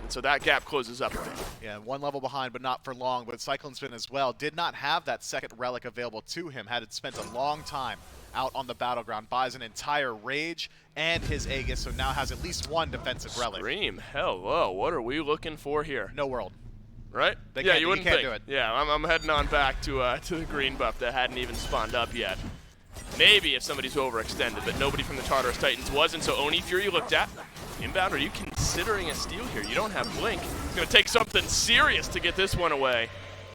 And so that gap closes up a bit. Yeah, 1 level behind, but not for long. But Cyclone Spin as well did not have that second relic available to him. Had it spent a long time out on the battleground. Buys an entire Rage and his Aegis, so now has at least 1 defensive relic. Scream, hello, what are we looking for here? No world. Right? Yeah, you wouldn't think. Do it. Yeah, I'm heading on back to the green buff that hadn't even spawned up yet. Maybe if somebody's overextended, but nobody from the Tartarus Titans was, and so Oni Fury looked at. Inbound, are you considering a steal here? You don't have Blink. It's going to take something serious to get this one away,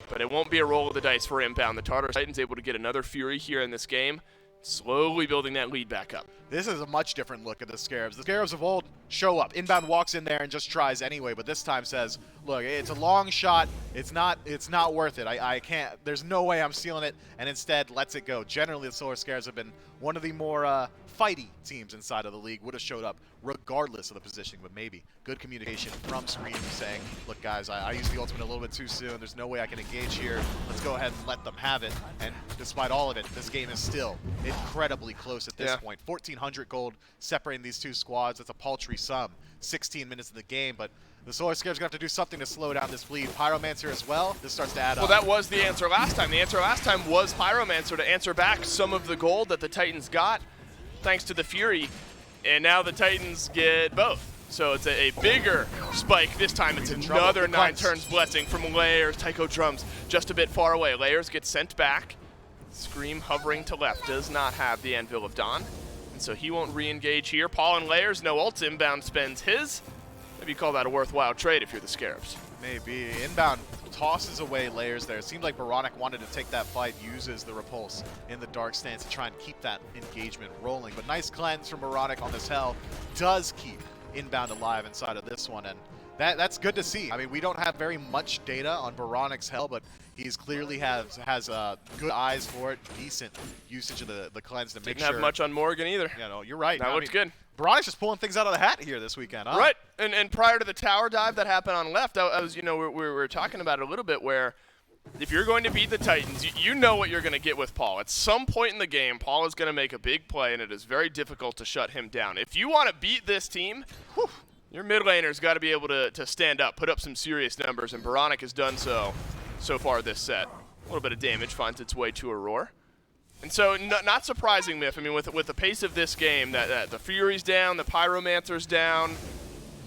but it won't be a roll of the dice for Inbound. The Tartarus Titans able to get another Fury here in this game, slowly building that lead back up. This is a much different look at the Scarabs. The Scarabs of old show up. Inbound walks in there and just tries anyway, but this time says, look, it's a long shot. It's not worth it. I can't, there's no way I'm stealing it, and instead lets it go. Generally, the Solar Scarabs have been one of the more fighty teams inside of the league. Would have showed up regardless of the positioning, but maybe good communication from Scream saying, look guys, I used the ultimate a little bit too soon. There's no way I can engage here. Let's go ahead and let them have it. And despite all of it, this game is still incredibly close at this point. 1,400 gold separating these two squads. That's a paltry sum. 16 minutes in the game, but the Solar Scarabs gonna have to do something to slow down this bleed. Pyromancer as well. This starts to add up. Well, that was the answer last time. The answer last time was Pyromancer to answer back some of the gold that the Titans got thanks to the Fury, and now the Titans get both. So it's a bigger spike. This time it's another 9 turns Blessing from Layers. Taiko drums just a bit far away. Layers gets sent back. Scream hovering to left. Does not have the Anvil of Dawn. And so he won't re-engage here. Paul and Layers, no ults. Inbound spends his. Maybe you call that a worthwhile trade if you're the Scarabs. Maybe. Inbound tosses away Layers there. It seemed like Baronic wanted to take that fight, uses the repulse in the dark stance to try and keep that engagement rolling. But nice cleanse from Baronic on this hell does keep Inbound alive inside of this one, and that's good to see. I mean, we don't have very much data on Baronic's hell, but he's clearly has good eyes for it, decent usage of the cleanse to make sure. Didn't have much on Morgan either. Yeah, no, you're right. That looked good. Baronic's just pulling things out of the hat here this weekend, huh? Right, and prior to the tower dive that happened on left, I was, we were talking about it a little bit where if you're going to beat the Titans, you know what you're going to get with Paul. At some point in the game, Paul is going to make a big play, and it is very difficult to shut him down. If you want to beat this team, your mid laner's got to be able to stand up, put up some serious numbers, and Baronic has done so far this set. A little bit of damage finds its way to Aurora. And so, not surprising, Miff. I mean, with the pace of this game, that the Fury's down, the Pyromancer's down,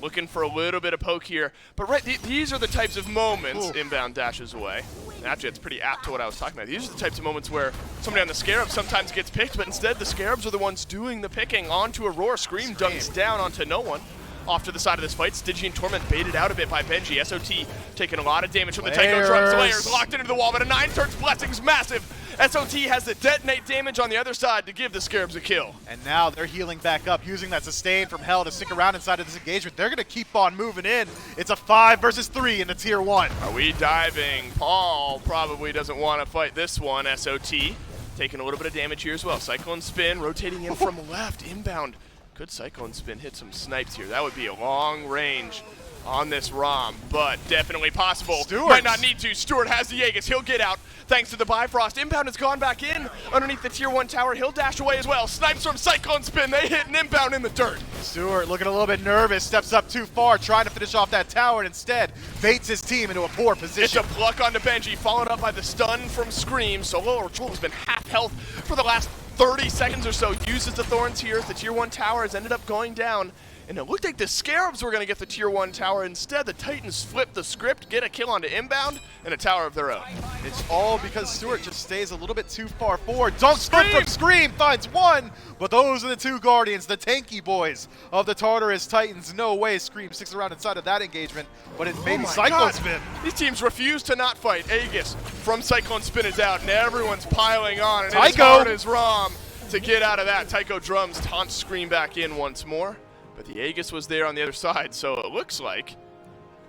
looking for a little bit of poke here. But these are the types of moments. Inbound dashes away. Actually, it's pretty apt to what I was talking about. These are the types of moments where somebody on the Scarab sometimes gets picked, but instead the Scarabs are the ones doing the picking onto Aurora. Scream dunks down onto no one. Off to the side of this fight, Stygian Torment baited out a bit by Benji. SOT taking a lot of damage from the Tycho drums. Layers locked into the wall, but a 9 turns blessing's massive. SOT has the detonate damage on the other side to give the Scarabs a kill. And now they're healing back up, using that sustain from Hell to stick around inside of this engagement. They're going to keep on moving in. It's a 5 versus 3 in the tier 1. Are we diving? Paul probably doesn't want to fight this one. SOT taking a little bit of damage here as well. Cyclone Spin rotating in from left. Inbound. Could Cyclone Spin hit some snipes here? That would be a long range on this ROM, but definitely possible. Stewart's. Might not need to. Stewart has the Aegis. He'll get out thanks to the Bifrost. Inbound has gone back in underneath the tier 1 tower. He'll dash away as well. Snipes from Cyclone Spin. They hit an Inbound in the dirt. Stewart looking a little bit nervous, steps up too far, trying to finish off that tower, and instead baits his team into a poor position. It's a pluck onto Benji, followed up by the stun from Scream. Solo or Troll has been half health for the last 30 seconds or so. Uses the Thorns here as the tier 1 tower has ended up going down. And it looked like the Scarabs were going to get the tier 1 tower. Instead, the Titans flip the script, get a kill onto Inbound, and a tower of their own. It's all because Stewart just stays a little bit too far forward. Dunk split from Scream finds one, but those are the two Guardians, the tanky boys of the Tartarus Titans. No way Scream sticks around inside of that engagement, but it maybe Cyclone Spin. These teams refuse to not fight. Aegis from Cyclone Spin is out, and everyone's piling on. And it's hard as ROM to get out of that. Tycho drums taunts Scream back in once more. But the Aegis was there on the other side, so it looks like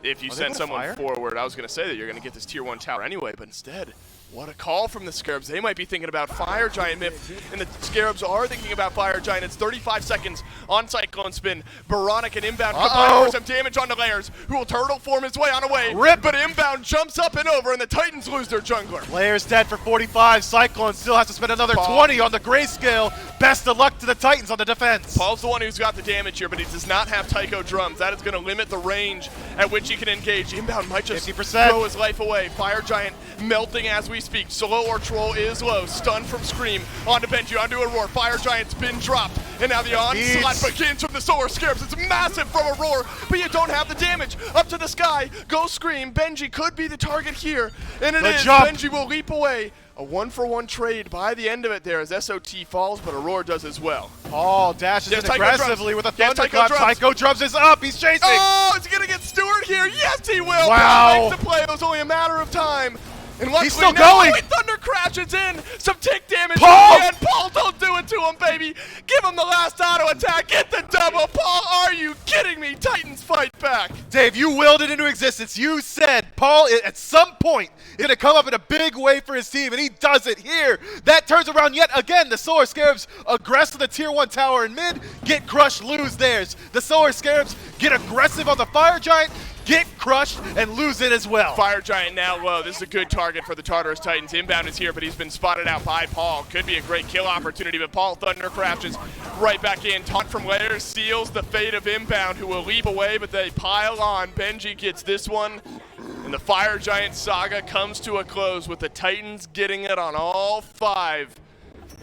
if you send someone forward, I was going to say that you're going to get this tier 1 tower anyway, but instead, what a call from the Scarabs. They might be thinking about Fire Giant, Miff, and the Scarabs are thinking about Fire Giant. It's 35 seconds on Cyclone Spin. Baronic and Inbound combine for some damage on the Layers, who will turtle form his way on a way. Rip. But Inbound jumps up and over, and the Titans lose their jungler. Layers dead for 45. Cyclone still has to spend another 20 on the grayscale. Best of luck to the Titans on the defense. Paul's the one who's got the damage here, but he does not have Tycho drums. That is going to limit the range at which he can engage. Inbound might just 50%. throw his life away. Fire Giant melting as we speak. Solo or Troll is low. Stun from Scream onto Benji, onto Aurora. Fire Giant's been dropped, and now the onslaught begins from the Solar Scarabs. It's massive from Aurora, but you don't have the damage. Up to the sky, go Scream. Benji could be the target here, and it is. Benji will leap away. A 1-for-1 trade by the end of it there as SOT falls, but Aurora does as well. Paul dashes in aggressively with a thunderclap. Tycho drums is up. He's chasing. Oh, is he going to get Stewart here? Yes, he will. Wow. Makes the play. It was only a matter of time. And luckily, he's still going. Thunder crashes in. Some tick damage. Paul! And Paul, don't do it to him, baby. Give him the last auto attack. Get the double. Paul, are you kidding me? Titans fight back. Dave, you willed it into existence. You said Paul, at some point, is going to come up in a big way for his team, and he does it here. That turns around yet again. The Solar Scarabs aggress to the tier 1 tower in mid, get crushed, lose theirs. The Solar Scarabs get aggressive on the Fire Giant, get crushed, and lose it as well. Fire Giant now low. This is a good target for the Tartarus Titans. Inbound is here, but he's been spotted out by Paul. Could be a great kill opportunity, but Paul Thunder crashes right back in. Taunt from Layers seals the fate of Inbound, who will leap away, but they pile on. Benji gets this one, and the Fire Giant saga comes to a close with the Titans getting it on all 5.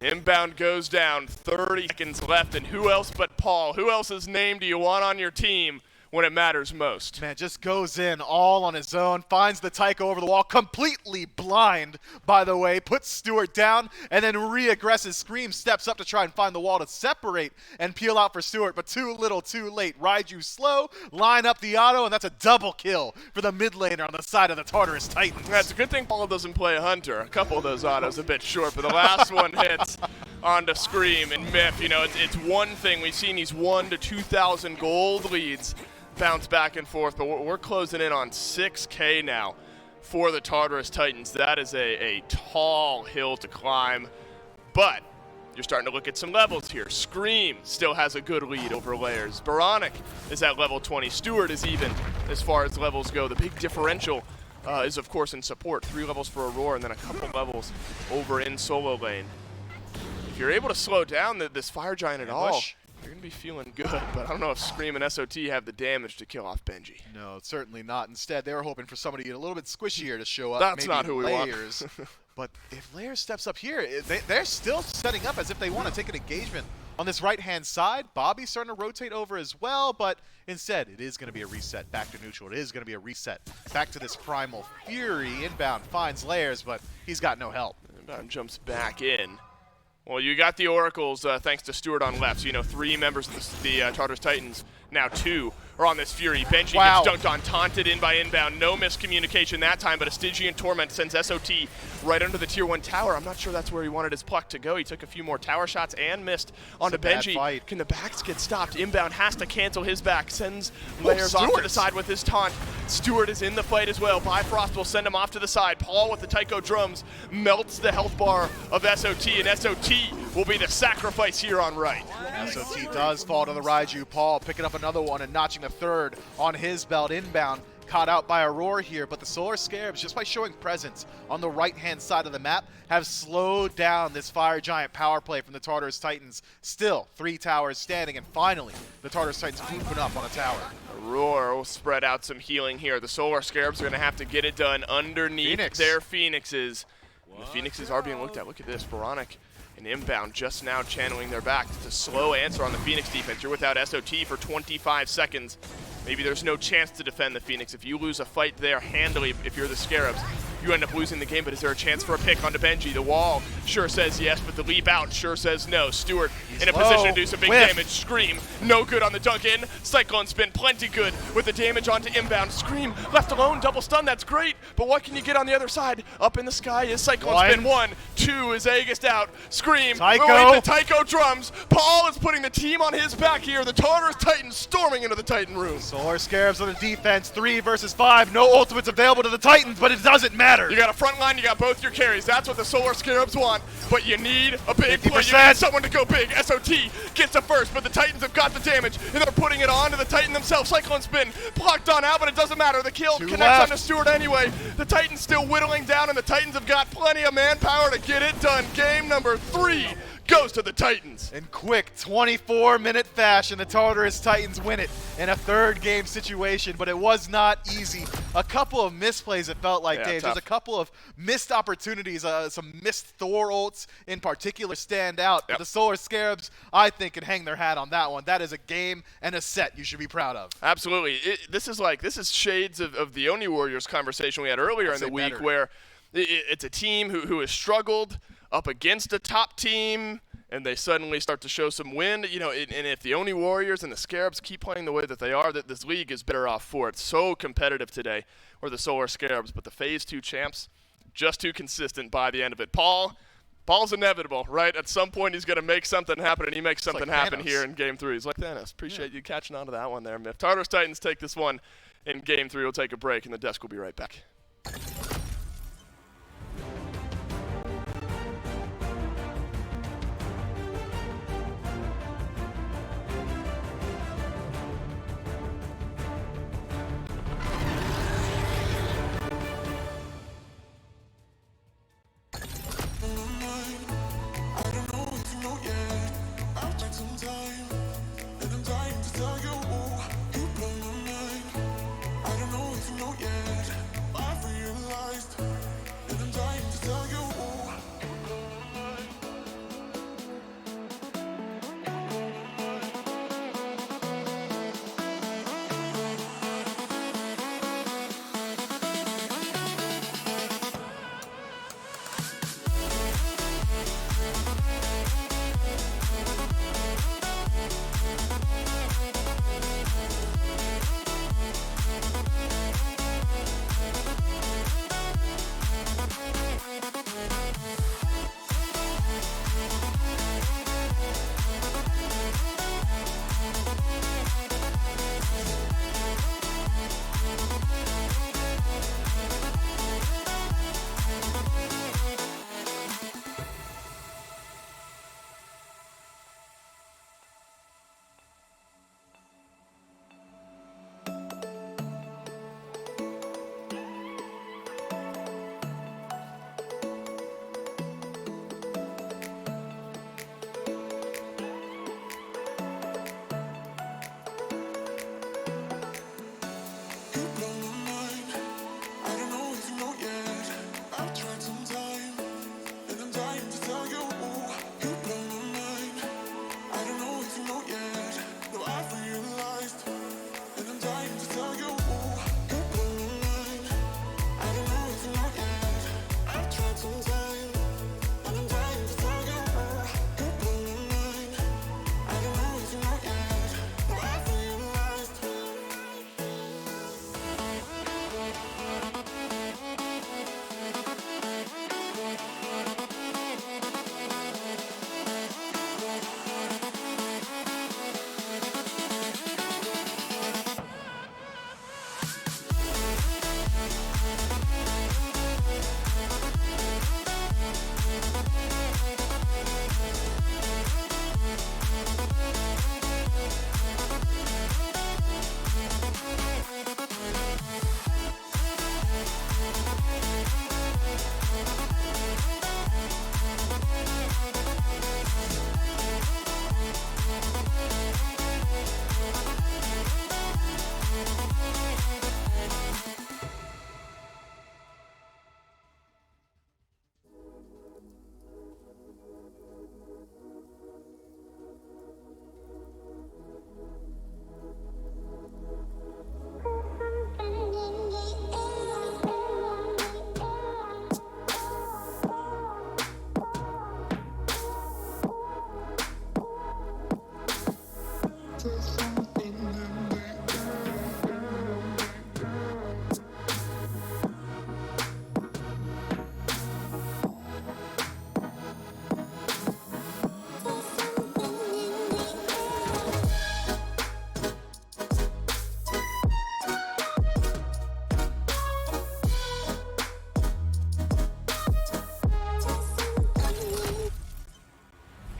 Inbound goes down, 30 seconds left, and who else but Paul? Who else's name do you want on your team when it matters most. Man, just goes in all on his own, finds the Tycho over the wall, completely blind, by the way, puts Stewart down, and then re-aggresses. Scream steps up to try and find the wall to separate and peel out for Stewart, but too little, too late. Raiju slow, line up the auto, and that's a double kill for the mid laner on the side of the Tartarus Titans. That's a good thing Paul doesn't play Hunter. A couple of those autos a bit short, but the last one hits onto Scream and Myth. You know, it's one thing. We've seen these 1,000 to 2,000 gold leads bounce back and forth, but we're closing in on 6K now for the Tartarus Titans. That is a tall hill to climb, but you're starting to look at some levels here. Scream still has a good lead over layers. Baronic is at level 20. Stewart is even as far as levels go. The big differential is, of course, in support. 3 levels for Aurora and then a couple levels over in solo lane. If you're able to slow down this Fire Giant at all, you're going to be feeling good, but I don't know if Scream and SOT have the damage to kill off Benji. No, certainly not. Instead, they were hoping for somebody a little bit squishier to show up. That's maybe not who we want. Layers. But if Layers steps up here, they're still setting up as if they want to take an engagement on this right-hand side. Bobby's starting to rotate over as well, but instead, it is going to be a reset back to neutral. It is going to be a reset back to this Primal Fury. Inbound finds Layers, but he's got no help. Inbound jumps back in. Well, you got the Oracles thanks to Stewart on left. So, you know, 3 members of the Tartarus Titans, now 2 are on this Fury. Benji gets dunked on, taunted in by inbound. No miscommunication that time, but a Stygian Torment sends SOT right under the tier 1 tower. I'm not sure that's where he wanted his pluck to go. He took a few more tower shots and missed onto Benji. Can the backs get stopped? Inbound has to cancel his back, sends Layers off to the side with his taunt. Stewart is in the fight as well. Bifrost will send him off to the side. Paul with the Tycho drums melts the health bar of SOT, and SOT will be the sacrifice here on right. SOT does fall to the Raiju. Paul picking up another one and notching a third on his belt. Inbound caught out by Aurora here, but the Solar Scarabs, just by showing presence on the right-hand side of the map, have slowed down this Fire Giant power play from the Tartarus Titans. Still, 3 towers standing, and finally, the Tartarus Titans moving up on a tower. Aurora will spread out some healing here. The Solar Scarabs are going to have to get it done underneath their Phoenixes. The Phoenixes are being looked at. Look at this, Baronic and Inbound just now channeling their back. It's a slow answer on the Phoenix defense. You're without SOT for 25 seconds. Maybe there's no chance to defend the Phoenix. If you lose a fight there handily, if you're the Scarabs, you end up losing the game, but is there a chance for a pick onto Benji? The wall sure says yes, but the leap out sure says no. Stewart in a position to do some big damage. Scream, no good on the dunk in. Cyclone Spin, plenty good with the damage onto Inbound. Scream, left alone, double stun, that's great, but what can you get on the other side? Up in the sky is Cyclone Spin. 1, 2 is Aegis out. Scream, the Tycho drums. Paul is putting the team on his back here. The Tartarus Titans storming into the Titan room. Solar Scarabs on the defense, 3 versus 5. No ultimates available to the Titans, but it doesn't matter. You got a front line, you got both your carries. That's what the Solar Scarabs want, but you need a big 50%. play. You need someone to go big. SOT gets the first, but the Titans have got the damage, and they're putting it on to the Titan themselves. Cyclone Spin blocked on out, but it doesn't matter. The kill connects onto Stewart anyway. The Titans still whittling down, and the Titans have got plenty of manpower to get it done. Game number 3 goes to the Titans. In quick 24-minute fashion, the Tartarus Titans win it in a 3rd game situation, but it was not easy. A couple of misplays, it felt like, Dave. There's a couple of missed opportunities, some missed Thor ults in particular stand out. But the Solar Scarabs, I think, can hang their hat on that one. That is a game and a set you should be proud of. Absolutely. This is shades of the Oni Warriors conversation we had earlier in the week, where it's a team who has struggled up against a top team, and they suddenly start to show some win. You know, and if the Oni Warriors and the Scarabs keep playing the way that they are, that this league is better off for. It's so competitive today, or the Solar Scarabs, but the Phase 2 champs, just too consistent by the end of it. Paul's inevitable, right? At some point, he's going to make something happen, and he makes something happen here in Game 3. He's like Thanos. Appreciate you catching on to that one there, Myth. Tartarus Titans take this one in Game 3. We'll take a break, and the desk will be right back.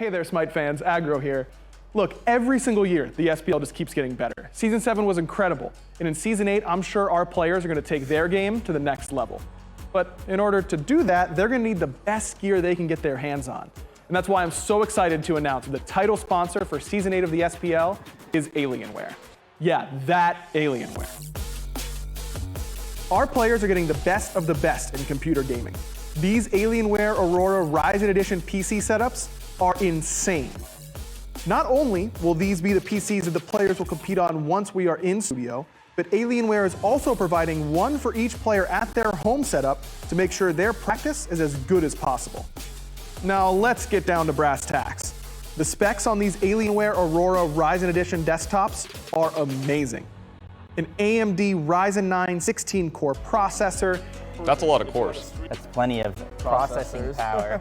Hey there, SMITE fans, Aggro here. Look, every single year, the SPL just keeps getting better. Season 7 was incredible, and in Season 8, I'm sure our players are going to take their game to the next level. But in order to do that, they're going to need the best gear they can get their hands on. And that's why I'm so excited to announce the title sponsor for Season 8 of the SPL is Alienware. Yeah, that Alienware. Our players are getting the best of the best in computer gaming. These Alienware Aurora Ryzen Edition PC setups are insane. Not only will these be the PCs that the players will compete on once we are in studio, but Alienware is also providing one for each player at their home setup to make sure their practice is as good as possible. Now let's get down to brass tacks. The specs on these Alienware Aurora Ryzen Edition desktops are amazing. An AMD Ryzen 9 16-core processor. That's a lot of cores. That's plenty of processing power.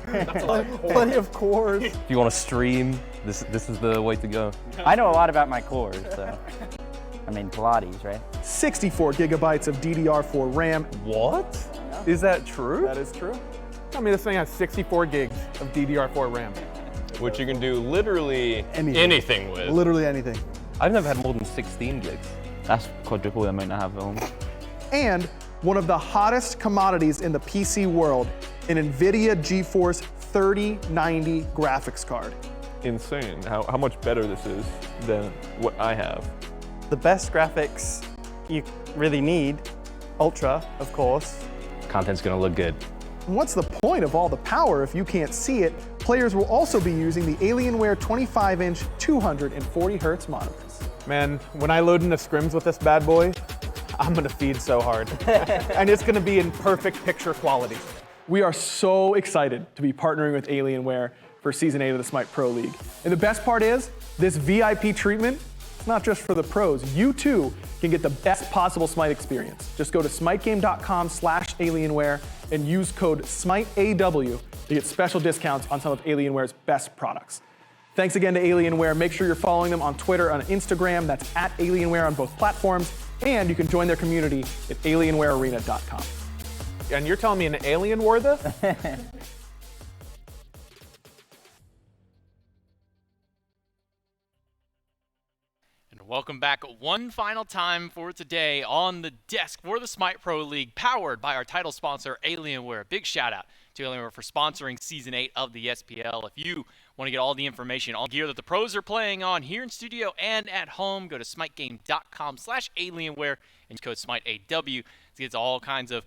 Plenty of cores. If you want to stream, this is the way to go. I know a lot about my cores, so. I mean, Pilates, right? 64 gigabytes of DDR4 RAM. What? Is that true? That is true. I mean, this thing has 64 gigs of DDR4 RAM. Which you can do literally anything with. Literally anything. I've never had more than 16 gigs. That's quadruple the amount I have at home. And one of the hottest commodities in the PC world, an NVIDIA GeForce 3090 graphics card. Insane how much better this is than what I have. The best graphics you really need, Ultra, of course. Content's gonna look good. And what's the point of all the power if you can't see it? Players will also be using the Alienware 25-inch 240 Hz monitors. Man, when I load into scrims with this bad boy, I'm gonna feed so hard. And it's gonna be in perfect picture quality. We are so excited to be partnering with Alienware for Season 8 of the SMITE Pro League. And the best part is, this VIP treatment, it's not just for the pros. You too can get the best possible SMITE experience. Just go to smitegame.com/Alienware and use code SMITEAW to get special discounts on some of Alienware's best products. Thanks again to Alienware. Make sure you're following them on Twitter and Instagram. That's at Alienware on both platforms. And you can join their community at alienwarearena.com. And you're telling me an alien wore this? Welcome back one final time for today on the desk for the SMITE Pro League, powered by our title sponsor, Alienware. Big shout out to Alienware for sponsoring Season 8 of the SPL. If you want to get all the information on gear that the pros are playing on here in studio and at home, go to smitegame.com/Alienware and use code SMITEAW to get all kinds of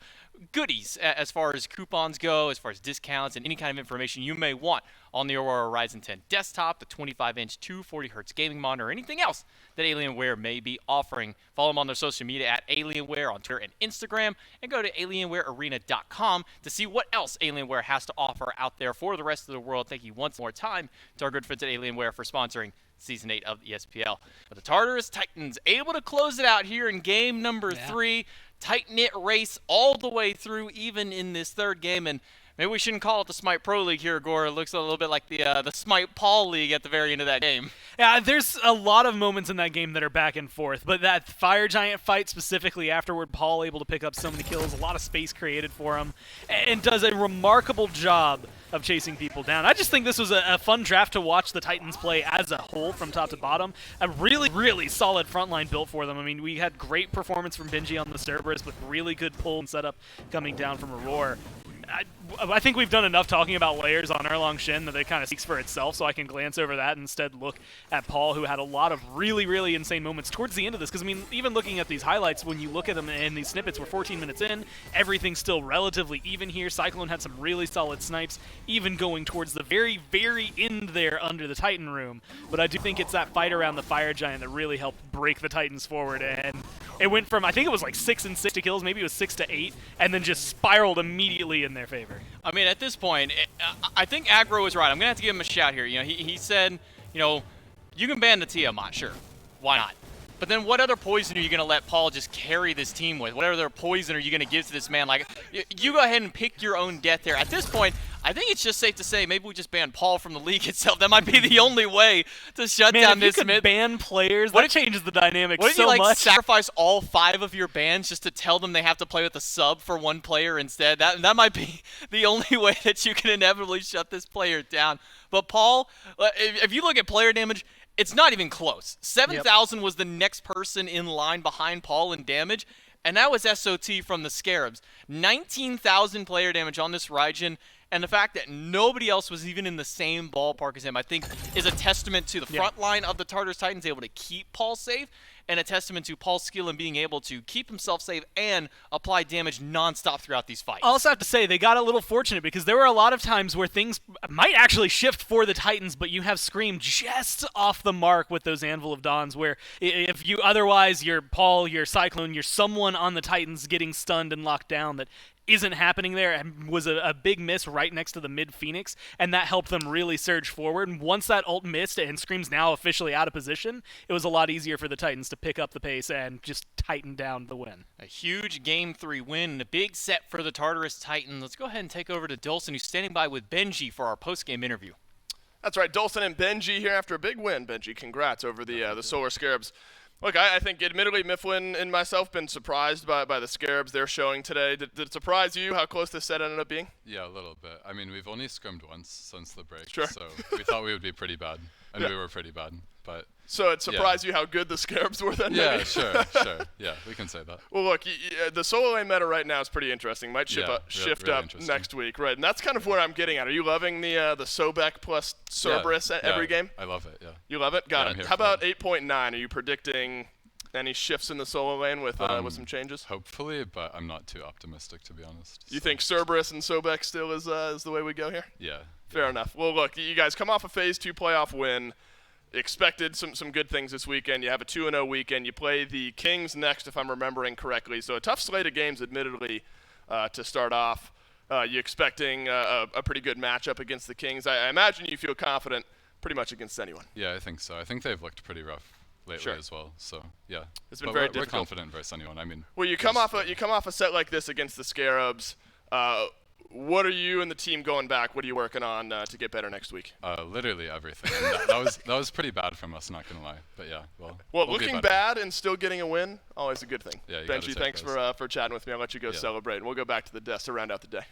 goodies as far as coupons go, as far as discounts, and any kind of information you may want on the Aurora Ryzen 10 desktop, the 25-inch 240 Hz gaming monitor, or anything else that Alienware may be offering. Follow them on their social media at Alienware on Twitter and Instagram, and go to alienwarearena.com to see what else Alienware has to offer out there for the rest of the world. Thank you once more time to our good friends at Alienware for sponsoring Season 8 of the SPL. But the Tartarus Titans able to close it out here in game number 3. Tight-knit race all the way through, even in this third game. And maybe we shouldn't call it the SMITE Pro League here, Gore. It looks a little bit like the SMITE Paul League at the very end of that game. Yeah, there's a lot of moments in that game that are back and forth, but that Fire Giant fight specifically afterward, Paul able to pick up so many kills, a lot of space created for him, and does a remarkable job of chasing people down. I just think this was a fun draft to watch the Titans play as a whole from top to bottom. A really, really solid front line built for them. I mean, we had great performance from Benji on the Cerberus with really good pull and setup coming down from Aurora. I think we've done enough talking about layers on Erlong Shin that it kind of speaks for itself, so I can glance over that and instead look at Paul, who had a lot of really, really insane moments towards the end of this. Because, I mean, even looking at these highlights, when you look at them in these snippets, we're 14 minutes in, everything's still relatively even here. Cyclone had some really solid snipes, even going towards the very, very end there under the Titan room. But I do think it's that fight around the Fire Giant that really helped break the Titans forward, and it went from, I think it was like 6 and 6 to kills, maybe it was 6 to 8, and then just spiraled immediately in their favor. I mean, at this point, I think Aggro was right. I'm going to have to give him a shout here. You know, he said, you know, you can ban the Tiamat, sure. Why not? But then what other poison are you going to let Paul just carry this team with? What other poison are you going to give to this man? Like, you go ahead and pick your own death there. At this point, I think it's just safe to say maybe we just ban Paul from the league itself. That might be the only way to shut down if this you could mid. ban players, that changes the dynamic Wouldn't so you much. sacrifice all 5 of your bans just to tell them they have to play with a sub for 1 player instead? That might be the only way that you can inevitably shut this player down. But Paul, if you look at player damage, it's not even close. 7,000 was the next person in line behind Paul in damage, and that was SOT from the Scarabs. 19,000 player damage on this Raijin. And the fact that nobody else was even in the same ballpark as him, I think, is a testament to the front line of the Tartarus Titans able to keep Paul safe, and a testament to Paul's skill in being able to keep himself safe and apply damage nonstop throughout these fights. I also have to say, they got a little fortunate because there were a lot of times where things might actually shift for the Titans, but you have Scream just off the mark with those Anvil of Dawns, where if you otherwise, you're Paul, you're Cyclone, you're someone on the Titans getting stunned and locked down that isn't happening there, and was a big miss right next to the mid Phoenix, and that helped them really surge forward. And once that ult missed and Scream's now officially out of position, it was a lot easier for the Titans to pick up the pace and just tighten down the win. A huge Game 3 win and a big set for the Tartarus Titans. Let's go ahead and take over to Dulcin, who's standing by with Benji for our post-game interview. That's right, Dulcin and Benji here after a big win. Benji, congrats over the Solar Scarabs. Look, I think admittedly Mifflin and myself been surprised by the Scarabs they're showing today. Did it surprise you how close this set ended up being? Yeah, a little bit. I mean, we've only scrimmed once since the break, sure. So we thought we would be pretty bad, and we were pretty bad. But so it surprised you how good the Scarabs were then? Yeah, maybe? sure. Yeah, we can say that. Well, look, the solo lane meta right now is pretty interesting. Might shift really up next week, right? And that's kind of where I'm getting at. Are you loving the Sobek plus Cerberus every game? I love it. Yeah. You love it? Got it. How about 8.9? Are you predicting any shifts in the solo lane with some changes? Hopefully, but I'm not too optimistic, to be honest. You think Cerberus and Sobek still is the way we go here? Yeah. Fair enough. Well, look, you guys come off a Phase 2 playoff win. Expected some good things this weekend. You have a 2-0 weekend. You play the Kings next, if I'm remembering correctly. So a tough slate of games, admittedly, to start off. You expecting a pretty good matchup against the Kings. I imagine you feel confident pretty much against anyone. Yeah, I think so. I think they've looked pretty rough lately as well. So yeah, it's been very difficult. We're confident versus anyone. I mean, well, you come off a set like this against the Scarabs. What are you and the team going back? What are you working on to get better next week? Literally everything. that was pretty bad from us, not gonna lie. But yeah, we'll looking bad and still getting a win, always a good thing. Yeah, Benji, thanks for chatting with me. I'll let you go celebrate, and we'll go back to the desk to round out the day.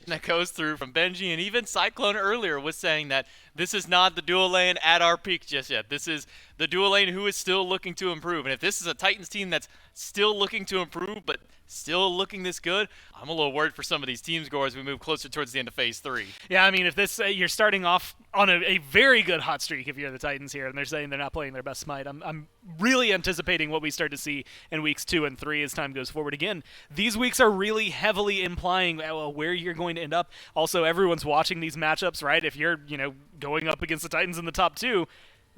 That goes through from Benji, and even Cyclone earlier was saying that this is not the dual lane at our peak just yet. This is the dual lane who is still looking to improve. And if this is a Titans team that's still looking to improve but still looking this good, I'm a little worried for some of these team scores as we move closer towards the end of Phase 3. Yeah, I mean, if this you're starting off on a very good hot streak if you're the Titans here, and they're saying they're not playing their best Smite, I'm really anticipating what we start to see in weeks 2 and 3 as time goes forward. Again, these weeks are really heavily implying where you're going to end up. Also, everyone's watching these matchups, right? If you're, going up against the Titans in the top 2,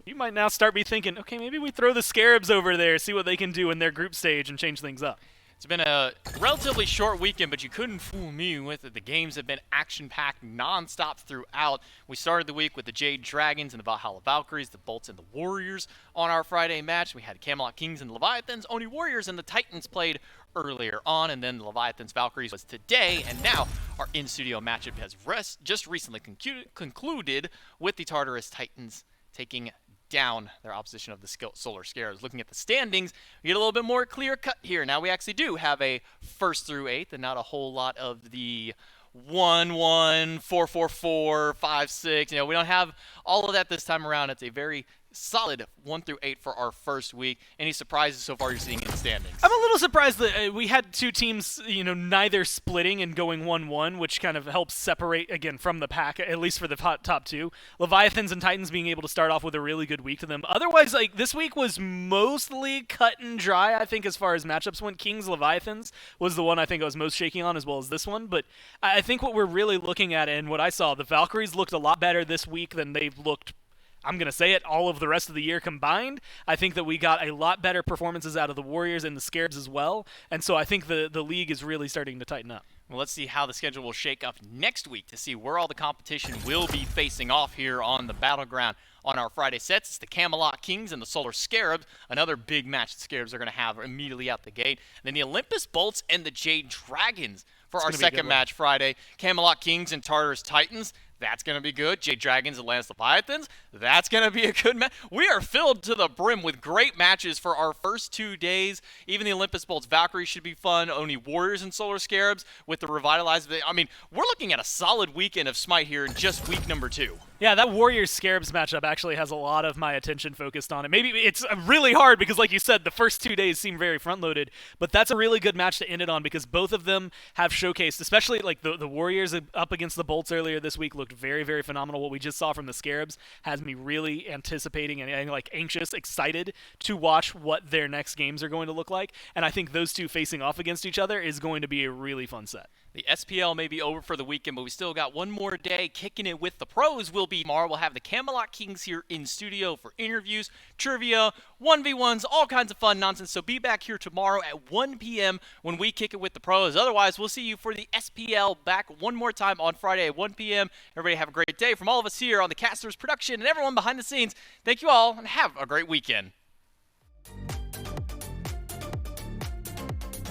you might now start be thinking, okay, maybe we throw the Scarabs over there, see what they can do in their group stage and change things up. It's been a relatively short weekend, but you couldn't fool me with it. The games have been action-packed nonstop throughout. We started the week with the Jade Dragons and the Valhalla Valkyries, the Bolts and the Warriors on our Friday match. We had Camelot Kings and the Leviathans, Oni Warriors, and the Titans played earlier on, and then the Leviathans Valkyries was today, and now our in-studio matchup has just recently concluded with the Tartarus Titans taking down their opposition of the Solar Scarabs. Looking at the standings, we get a little bit more clear cut here. Now we actually do have a 1st through 8th and not a whole lot of the 1-1, 4-4-4, 5-6. We don't have all of that this time around. It's a very solid 1 through 8 for our first week. Any surprises so far you're seeing in the standings? I'm a little surprised that we had 2 teams, neither splitting and going 1-1, which kind of helps separate, again, from the pack, at least for the top 2. Leviathans and Titans being able to start off with a really good week to them. Otherwise, this week was mostly cut and dry, I think, as far as matchups went. Kings Leviathans was the one I think I was most shaky on, as well as this one. But I think what we're really looking at, and what I saw, the Valkyries looked a lot better this week than they've looked, I'm going to say it, all of the rest of the year combined. I think that we got a lot better performances out of the Warriors and the Scarabs as well. And so I think the league is really starting to tighten up. Well, let's see how the schedule will shake up next week to see where all the competition will be facing off here on the Battleground. On our Friday sets, it's the Camelot Kings and the Solar Scarabs, another big match the Scarabs are going to have immediately out the gate. And then the Olympus Bolts and the Jade Dragons for It's our gonna be a good second one. match Friday. Camelot Kings and Tartarus Titans. That's going to be good. Jade Dragons and Lance Leviathans. That's going to be a good match. We are filled to the brim with great matches for our first 2 days. Even the Olympus Bolts Valkyrie should be fun. Oni Warriors and Solar Scarabs with the revitalized. I mean, we're looking at a solid weekend of Smite here in just week number 2. Yeah, that Warriors Scarabs matchup actually has a lot of my attention focused on it. Maybe it's really hard because, like you said, the first 2 days seem very front-loaded, but that's a really good match to end it on because both of them have showcased, especially like the Warriors up against the Bolts earlier this week looked very, very phenomenal. What we just saw from the Scarabs has me really anticipating and like anxious, excited to watch what their next games are going to look like, and I think those two facing off against each other is going to be a really fun set. The SPL may be over for the weekend, but we still got one more day. Kicking it with the pros will be tomorrow. We'll have the Camelot Kings here in studio for interviews, trivia, 1v1s, all kinds of fun nonsense. So be back here tomorrow at 1 p.m. when we kick it with the pros. Otherwise, we'll see you for the SPL back one more time on Friday at 1 p.m. Everybody have a great day. From all of us here on the Casters production and everyone behind the scenes, thank you all and have a great weekend.